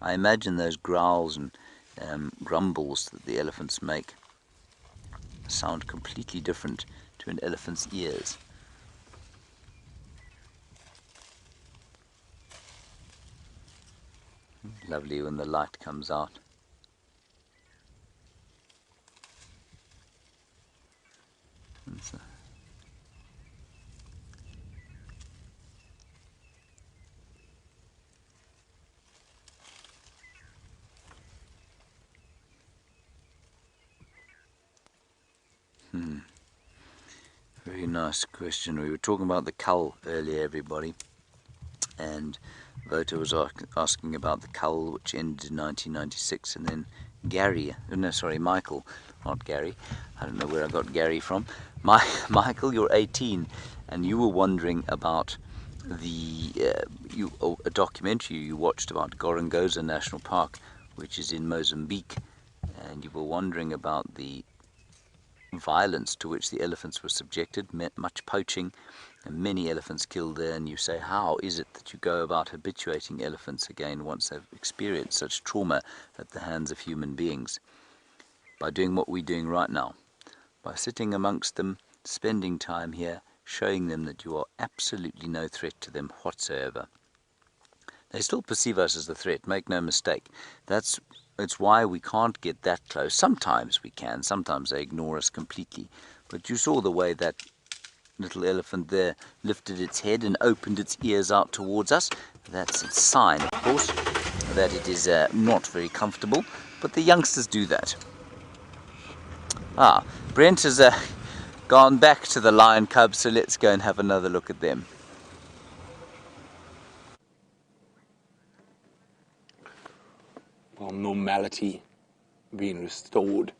I imagine those growls and grumbles that the elephants make sound completely different to an elephant's ears. Lovely when the light comes out. So. Very nice question. We were talking about the cull earlier, everybody, and Vota was asking about the cull, which ended in 1996, and then Michael, not Gary. I don't know where I got Gary from. Michael, you're 18, and you were wondering about a documentary you watched about Gorongosa National Park, which is in Mozambique, and you were wondering about the violence to which the elephants were subjected, much poaching, and many elephants killed there. And you say, how is it that you go about habituating elephants again once they've experienced such trauma at the hands of human beings? By doing what we're doing right now, by sitting amongst them, spending time here, showing them that you are absolutely no threat to them whatsoever. They still perceive us as a threat, make no mistake. It's why we can't get that close. Sometimes we can, sometimes they ignore us completely. But you saw the way that little elephant there lifted its head and opened its ears out towards us. That's a sign, of course, that it is not very comfortable, but the youngsters do that. Brent has gone back to the lion cubs, so let's go and have another look at them. normality being restored.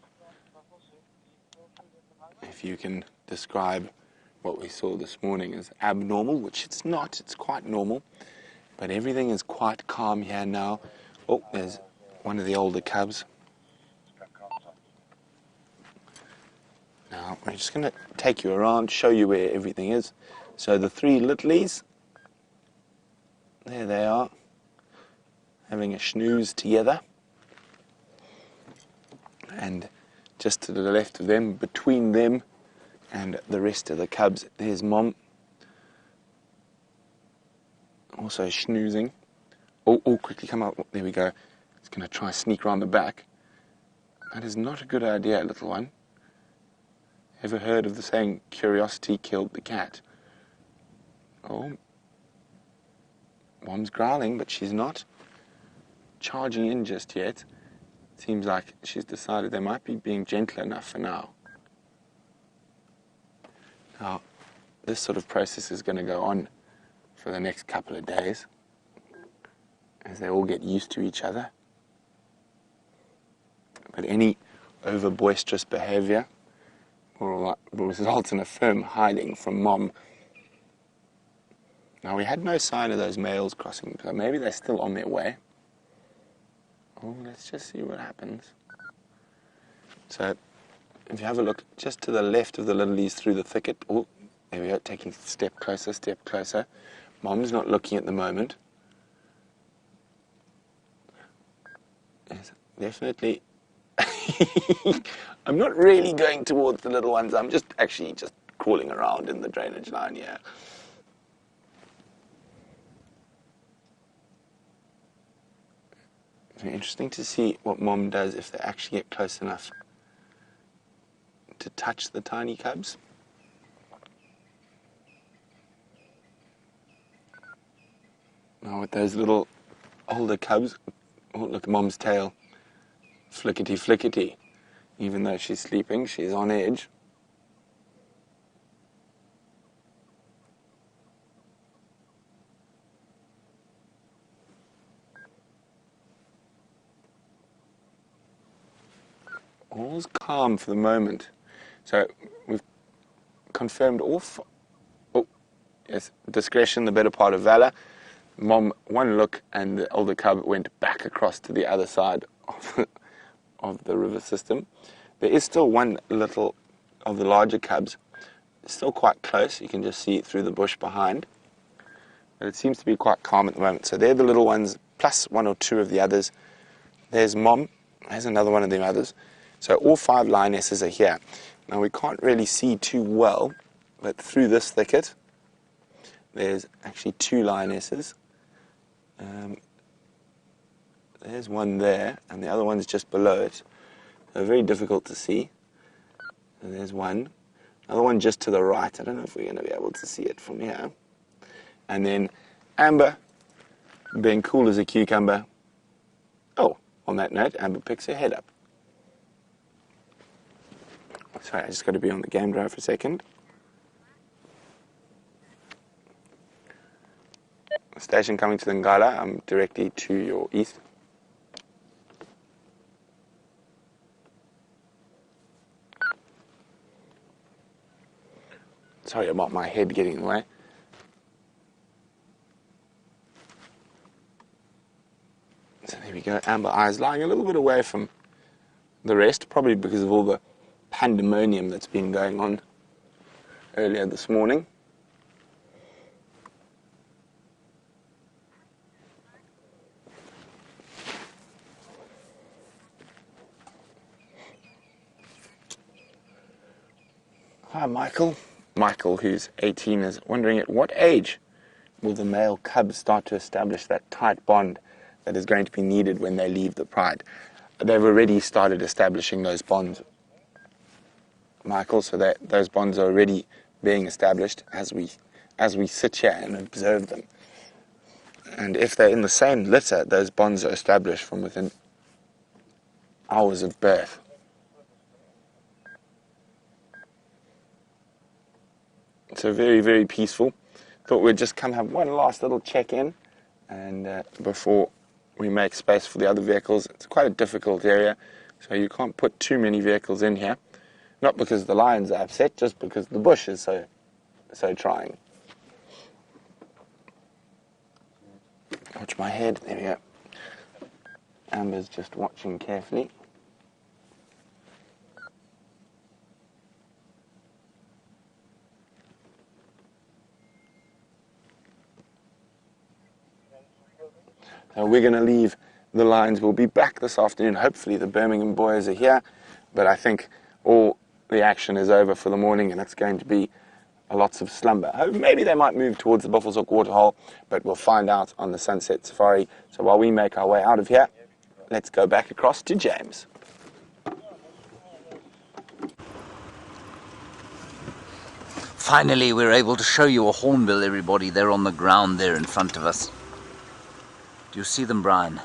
If you can describe what we saw this morning as abnormal, which it's not, it's quite normal, but everything is quite calm here now. Oh, there's one of the older cubs. Now, we're just going to take you around, show you where everything is. So the 3 littlies, there they are, having a snooze together. And just to the left of them, between them and the rest of the cubs, there's Mom, also snoozing. Oh, quickly come out. There we go. It's going to try and sneak around the back. That is not a good idea, little one. Ever heard of the saying, curiosity killed the cat? Oh, Mom's growling, but she's not charging in just yet. Seems like she's decided they might be being gentle enough for now. Now, this sort of process is going to go on for the next couple of days as they all get used to each other. But any over boisterous behavior will result in a firm hiding from Mom. Now, we had no sign of those males crossing, so maybe they're still on their way. Oh, let's just see what happens. So, if you have a look just to the left of the littlies through the thicket, oh, there we go, taking a step closer, step closer. Mom's not looking at the moment. Yes, definitely. I'm not really going towards the little ones. I'm just crawling around in the drainage line here. It's interesting to see what Mom does if they actually get close enough to touch the tiny cubs. Now with those little older cubs, oh, look at Mom's tail. Flickety, flickety. Even though she's sleeping, she's on edge. All's calm for the moment. So we've confirmed yes, discretion, the better part of valor. Mom, one look, and the older cub went back across to the other side of the river system. There is still one little of the larger cubs, still quite close. You can just see it through the bush behind. But it seems to be quite calm at the moment. So they're the little ones, plus 1 or 2 of the others. There's Mom. There's another one of them others. So all 5 lionesses are here. Now we can't really see too well, but through this thicket, there's actually 2 lionesses. There's one there, and the other one's just below it. So very difficult to see. And there's one. Another one just to the right. I don't know if we're going to be able to see it from here. And then Amber, being cool as a cucumber. Oh, on that note, Amber picks her head up. Sorry, I just got to be on the game drive for a second. Station coming to the Nyala. I'm directly to your east. Sorry about my head getting in the way. So there we go. Amber Eyes lying a little bit away from the rest, probably because of all the pandemonium that's been going on earlier this morning. Hi, Michael. Michael, who's 18, is wondering at what age will the male cubs start to establish that tight bond that is going to be needed when they leave the pride. They've already started establishing those bonds, Michael, so that those bonds are already being established as we sit here and observe them. And if they're in the same litter, those bonds are established from within hours of birth. So very, very peaceful. Thought we'd just come have one last little check-in and before we make space for the other vehicles. It's quite a difficult area, so you can't put too many vehicles in here. Not because the lions are upset, just because the bush is so trying. Watch my head. There we go. Amber's just watching carefully. So we're going to leave the lions. We'll be back this afternoon. Hopefully the Birmingham boys are here, but I think all the action is over for the morning, and it's going to be lots of slumber. Maybe they might move towards the Buffalo's Hook waterhole, but we'll find out on the sunset safari. So while we make our way out of here, let's go back across to James. Finally, we're able to show you a hornbill, everybody. They're on the ground there in front of us. Do you see them, Brian?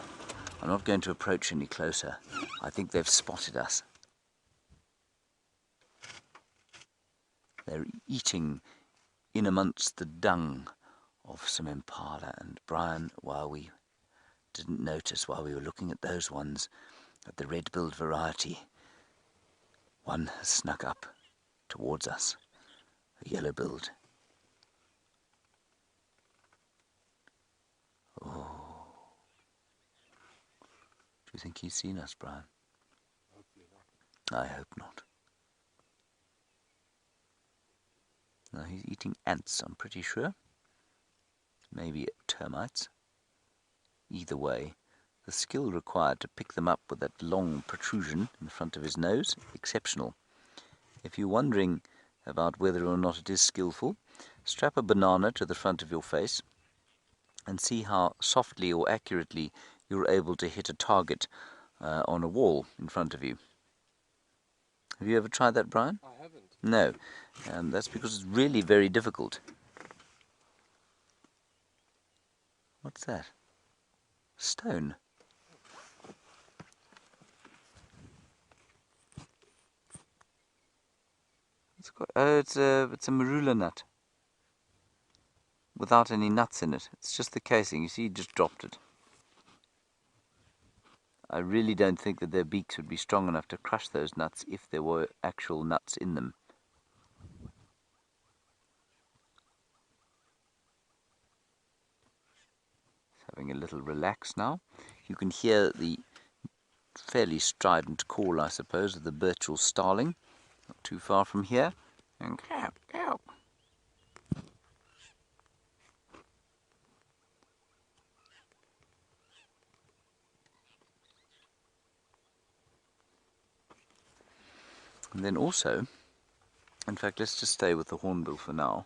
I'm not going to approach any closer. I think they've spotted us. They're eating in amongst the dung of some impala. And Brian, while we didn't notice, while we were looking at those ones, at the red-billed variety, one has snuck up towards us, a yellow-billed. Oh. Do you think he's seen us, Brian? Hopefully not. I hope not. No, he's eating ants, I'm pretty sure. Maybe termites. Either way, the skill required to pick them up with that long protrusion in front of his nose, exceptional. If you're wondering about whether or not it is skillful, strap a banana to the front of your face and see how softly or accurately you're able to hit a target on a wall in front of you. Have you ever tried that, Brian? I haven't. No, that's because it's really very difficult. What's that? Stone. It's a marula nut. Without any nuts in it. It's just the casing. You see, he just dropped it. I really don't think that their beaks would be strong enough to crush those nuts if there were actual nuts in them. Having a little relax now. You can hear the fairly strident call, I suppose, of the Birchall starling, not too far from here. And cow, cow. And then also, in fact, let's just stay with the hornbill for now.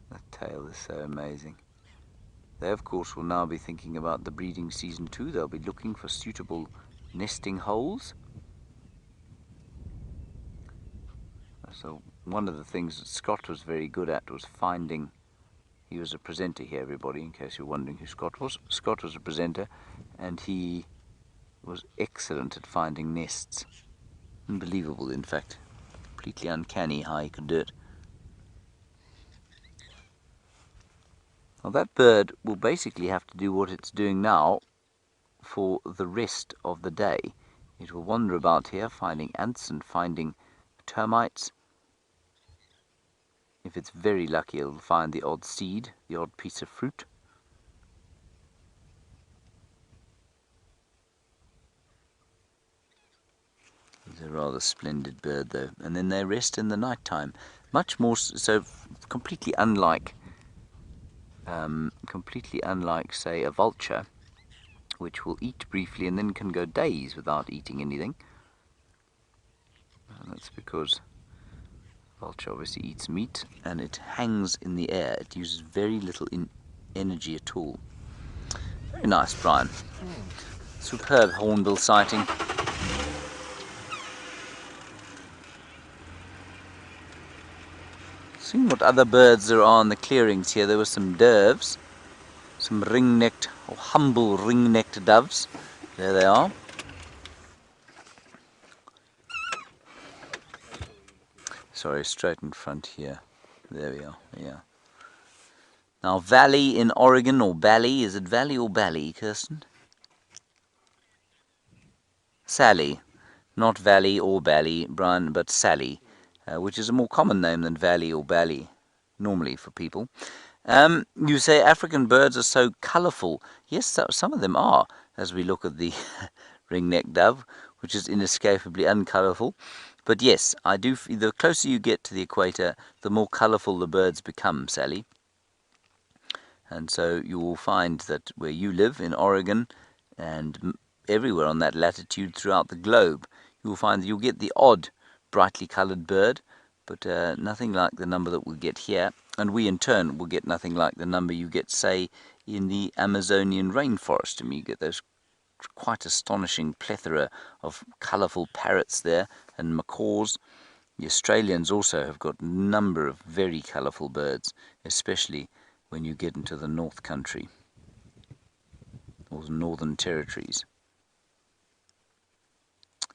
That tail is so amazing. They, of course, will now be thinking about the breeding season too. They'll be looking for suitable nesting holes. So one of the things that Scott was very good at was finding. He was a presenter here, everybody, in case you're wondering who Scott was. Scott was a presenter, and he was excellent at finding nests. Unbelievable, in fact. Completely uncanny how he could do it. Now that bird will basically have to do what it's doing now for the rest of the day. It will wander about here finding ants and finding termites. If it's very lucky, it'll find the odd seed, the odd piece of fruit. It's a rather splendid bird, though. And then they rest in the night time. Much more so, completely unlike, say, a vulture, which will eat briefly and then can go days without eating anything. And that's because vulture obviously eats meat, and it hangs in the air. It uses very little energy at all. Very nice, Brian. Superb hornbill sighting. Seeing what other birds there are in the clearings here. There were some doves, some ring-necked or humble ring-necked doves. There they are. Sorry, straight in front here. There we are. Yeah. Now, valley in Oregon, or Bally, is it valley or Bally, Kirsten? Sally. Not Valley or Bally, Brian, but Sally, which is a more common name than Valley or Bally, normally for people. You say African birds are so colourful. Yes, some of them are, as we look at the ring-necked dove, which is inescapably uncolourful. But yes, I do. The closer you get to the equator, the more colourful the birds become, Sally. And so you will find that where you live in Oregon and everywhere on that latitude throughout the globe, you will find that you'll get the odd brightly coloured bird, but nothing like the number that we get here. And we in turn will get nothing like the number you get, say, in the Amazonian rainforest. I mean, you get those quite astonishing plethora of colourful parrots there and macaws. The Australians also have got a number of very colourful birds, especially when you get into the North Country or the Northern Territories.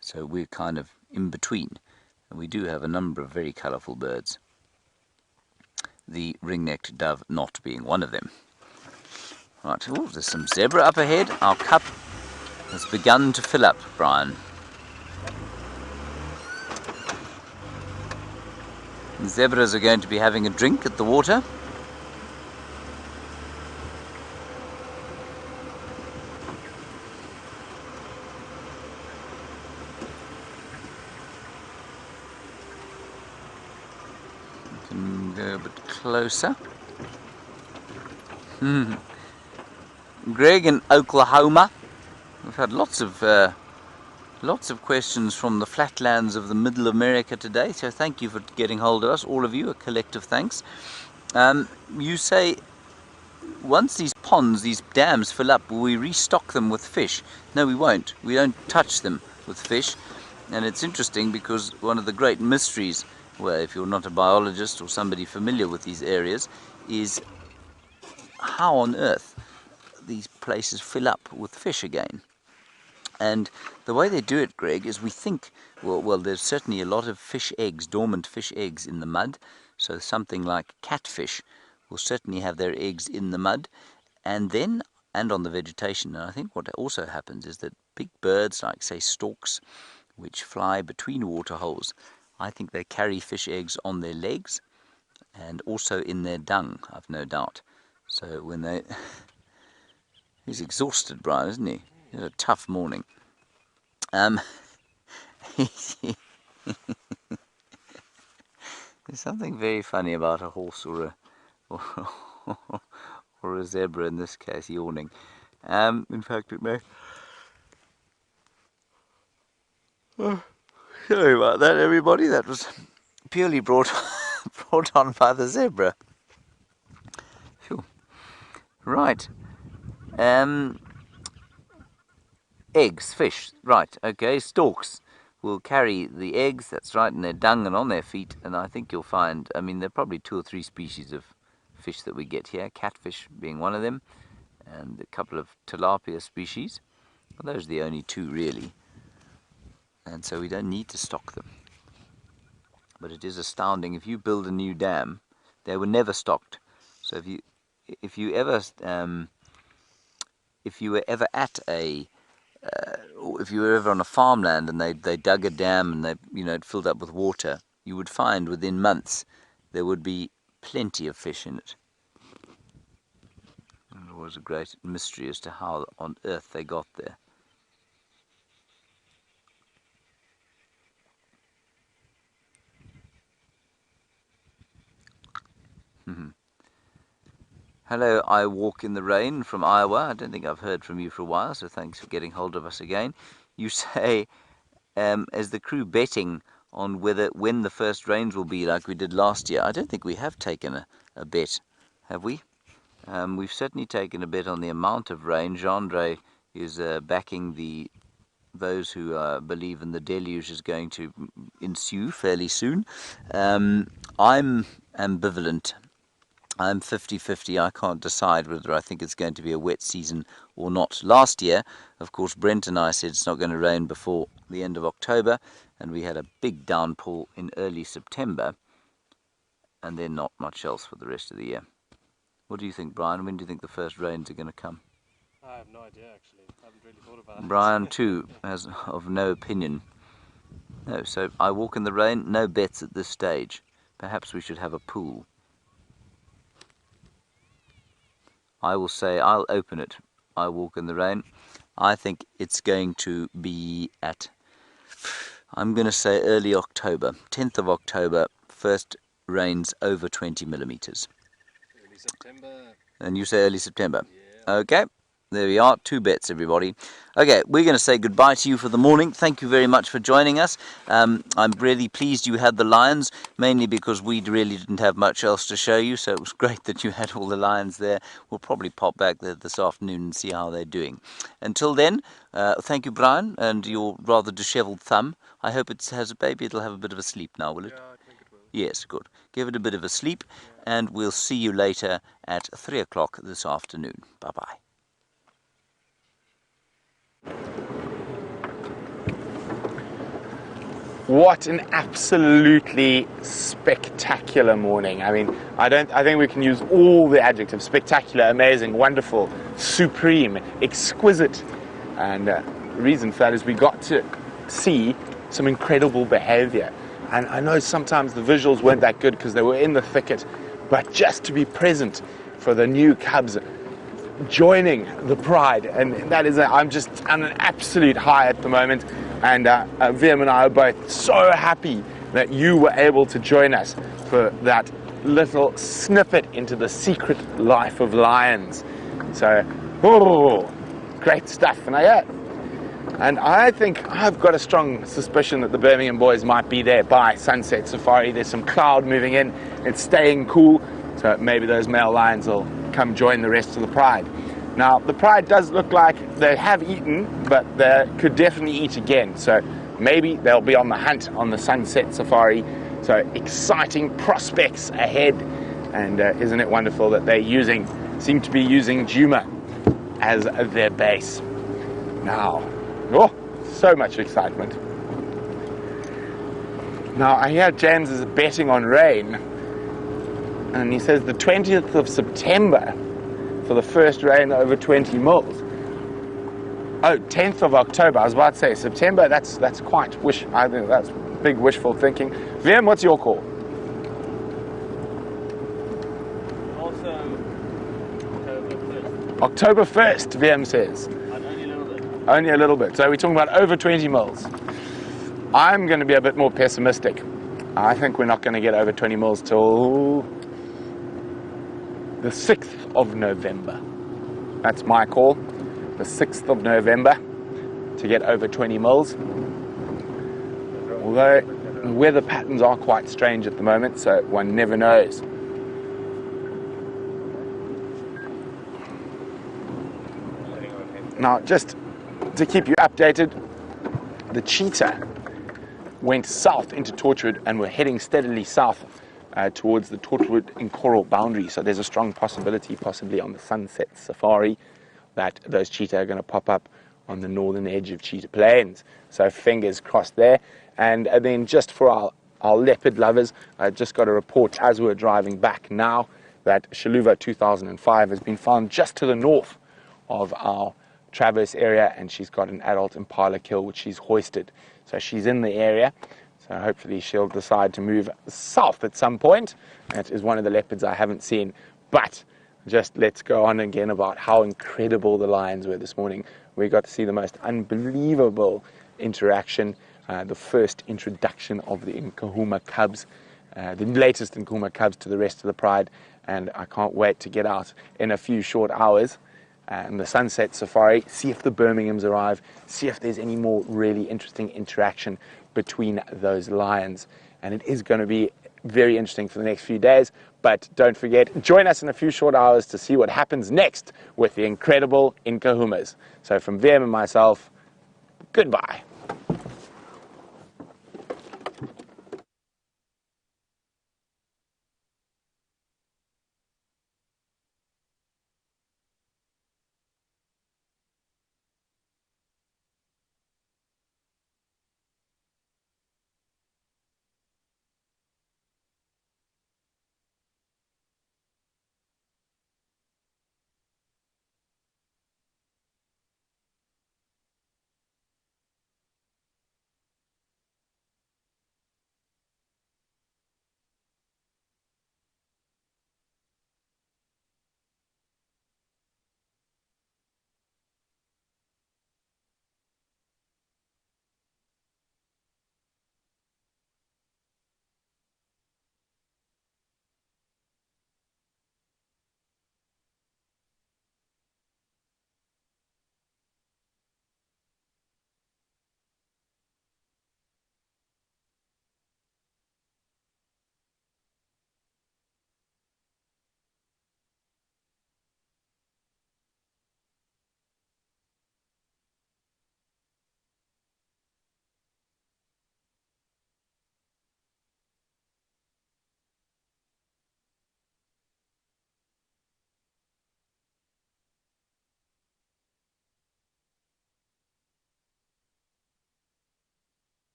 So we're kind of in between, and we do have a number of very colourful birds, the ring-necked dove not being one of them. Right, oh, there's some zebra up ahead. Our cup has begun to fill up, Brian. The zebras are going to be having a drink at the water. Go a bit closer. Greg in Oklahoma. We've had lots of questions from the flatlands of the Middle America today, so thank you for getting hold of us, all of you, a collective thanks. You say, once these ponds, these dams fill up, will we restock them with fish? No, we won't. We don't touch them with fish. And it's interesting because one of the great mysteries, well, if you're not a biologist or somebody familiar with these areas, is how on earth these places fill up with fish again. And the way they do it, Greg, is we think, well, there's certainly a lot of fish eggs, dormant fish eggs in the mud. So something like catfish will certainly have their eggs in the mud, and on the vegetation. And I think what also happens is that big birds, like say storks, which fly between waterholes, I think they carry fish eggs on their legs and also in their dung, I've no doubt. So when they... He's exhausted, Brian, isn't he? It's a tough morning. There's something very funny about a horse or a zebra in this case yawning. In fact, it may... Oh, sorry about that, everybody. That was purely brought on by the zebra. Phew. Right. Eggs, fish, right, okay, storks will carry the eggs, that's right, in their dung and on their feet, and I think you'll find, I mean, there are probably 2 or 3 species of fish that we get here, catfish being one of them, and a couple of tilapia species. Well, those are the only 2 really, and so we don't need to stock them. But it is astounding, if you build a new dam, they were never stocked. So if you were ever at a if you were ever on a farmland and they dug a dam and it filled up with water, you would find within months there would be plenty of fish in it. And it was a great mystery as to how on earth they got there. Hello, I Walk in the Rain from Iowa. I don't think I've heard from you for a while, so thanks for getting hold of us again. You say, as the crew betting on when the first rains will be like we did last year. I don't think we have taken a bet, have we? We've certainly taken a bet on the amount of rain. Jean-Andre is backing those who believe in the deluge is going to ensue fairly soon. I'm ambivalent. I'm 50-50. I can't decide whether I think it's going to be a wet season or not. Last year, of course, Brent and I said it's not going to rain before the end of October, and we had a big downpour in early September, and then not much else for the rest of the year. What do you think, Brian? When do you think the first rains are going to come? I have no idea, actually. I haven't really thought about it. Brian, too, has of no opinion. No, so I walk in the rain, no bets at this stage. Perhaps we should have a pool. I will say I'll open it. I walk in the rain. I think it's going to be at, I'm going to say early October, 10th of October, first rains over 20 millimeters. Early September. And you say early September? Yeah. Okay. There we are, 2 bets, everybody. Okay, we're going to say goodbye to you for the morning. Thank you very much for joining us. I'm really pleased you had the lions, mainly because we really didn't have much else to show you, so it was great that you had all the lions there. We'll probably pop back there this afternoon and see how they're doing. Until then, thank you, Brian, and your rather disheveled thumb. I hope it has a baby. It'll have a bit of a sleep now, will it? Yeah, I think it will. Yes, good. Give it a bit of a sleep, and we'll see you later at 3 o'clock this afternoon. Bye-bye. What an absolutely spectacular morning. I mean, I think we can use all the adjectives: spectacular, amazing, wonderful, supreme, exquisite. And the reason for that is we got to see some incredible behavior. And I know sometimes the visuals weren't that good because they were in the thicket, but just to be present for the new cubs joining the pride, and that is I'm just on an absolute high at the moment, and VM and I are both so happy that you were able to join us for that little snippet into the secret life of lions. So, great stuff. And I think I've got a strong suspicion that the Birmingham boys might be there by Sunset Safari. There's some cloud moving in, it's staying cool, so maybe those male lions will come join the rest of the pride. Now, the pride does look like they have eaten, but they could definitely eat again. So maybe they'll be on the hunt on the Sunset Safari. So exciting prospects ahead. And isn't it wonderful that they seem to be using Djuma as their base. Now, so much excitement. Now, I hear James is betting on rain. And he says the 20th of September for the first rain over 20 mils. Oh, 10th of October. I was about to say September. That's quite I think that's big wishful thinking. VM, what's your call? Also, October 1st, VM says. And only a little bit. Only a little bit. So we're talking about over 20 mils. I'm going to be a bit more pessimistic. I think we're not going to get over 20 mils till the 6th of November. That's my call. The 6th of November to get over 20 mils. Although the weather patterns are quite strange at the moment, so one never knows. Now, just to keep you updated, the cheetah went south into Torchwood and we're heading steadily south towards the Torchwood and Coral boundary. So there's a strong possibility, possibly on the Sunset Safari, that those cheetah are going to pop up on the northern edge of Cheetah Plains. So fingers crossed there. And then just for our leopard lovers, I just got a report as we're driving back now that Shaluva 2005 has been found just to the north of our Traverse area, and she's got an adult impala kill which she's hoisted. So she's in the area. So hopefully she'll decide to move south at some point. That is one of the leopards I haven't seen. But just let's go on again about how incredible the lions were this morning. We got to see the most unbelievable interaction, the first introduction of the Nkuhuma cubs, the latest Nkuhuma cubs to the rest of the pride. And I can't wait to get out in a few short hours and the Sunset Safari, see if the Birminghams arrive, see if there's any more really interesting interaction between those lions. And it is going to be very interesting for the next few days. But don't forget, join us in a few short hours to see what happens next with the incredible Nkuhumas. So from VM and myself, goodbye.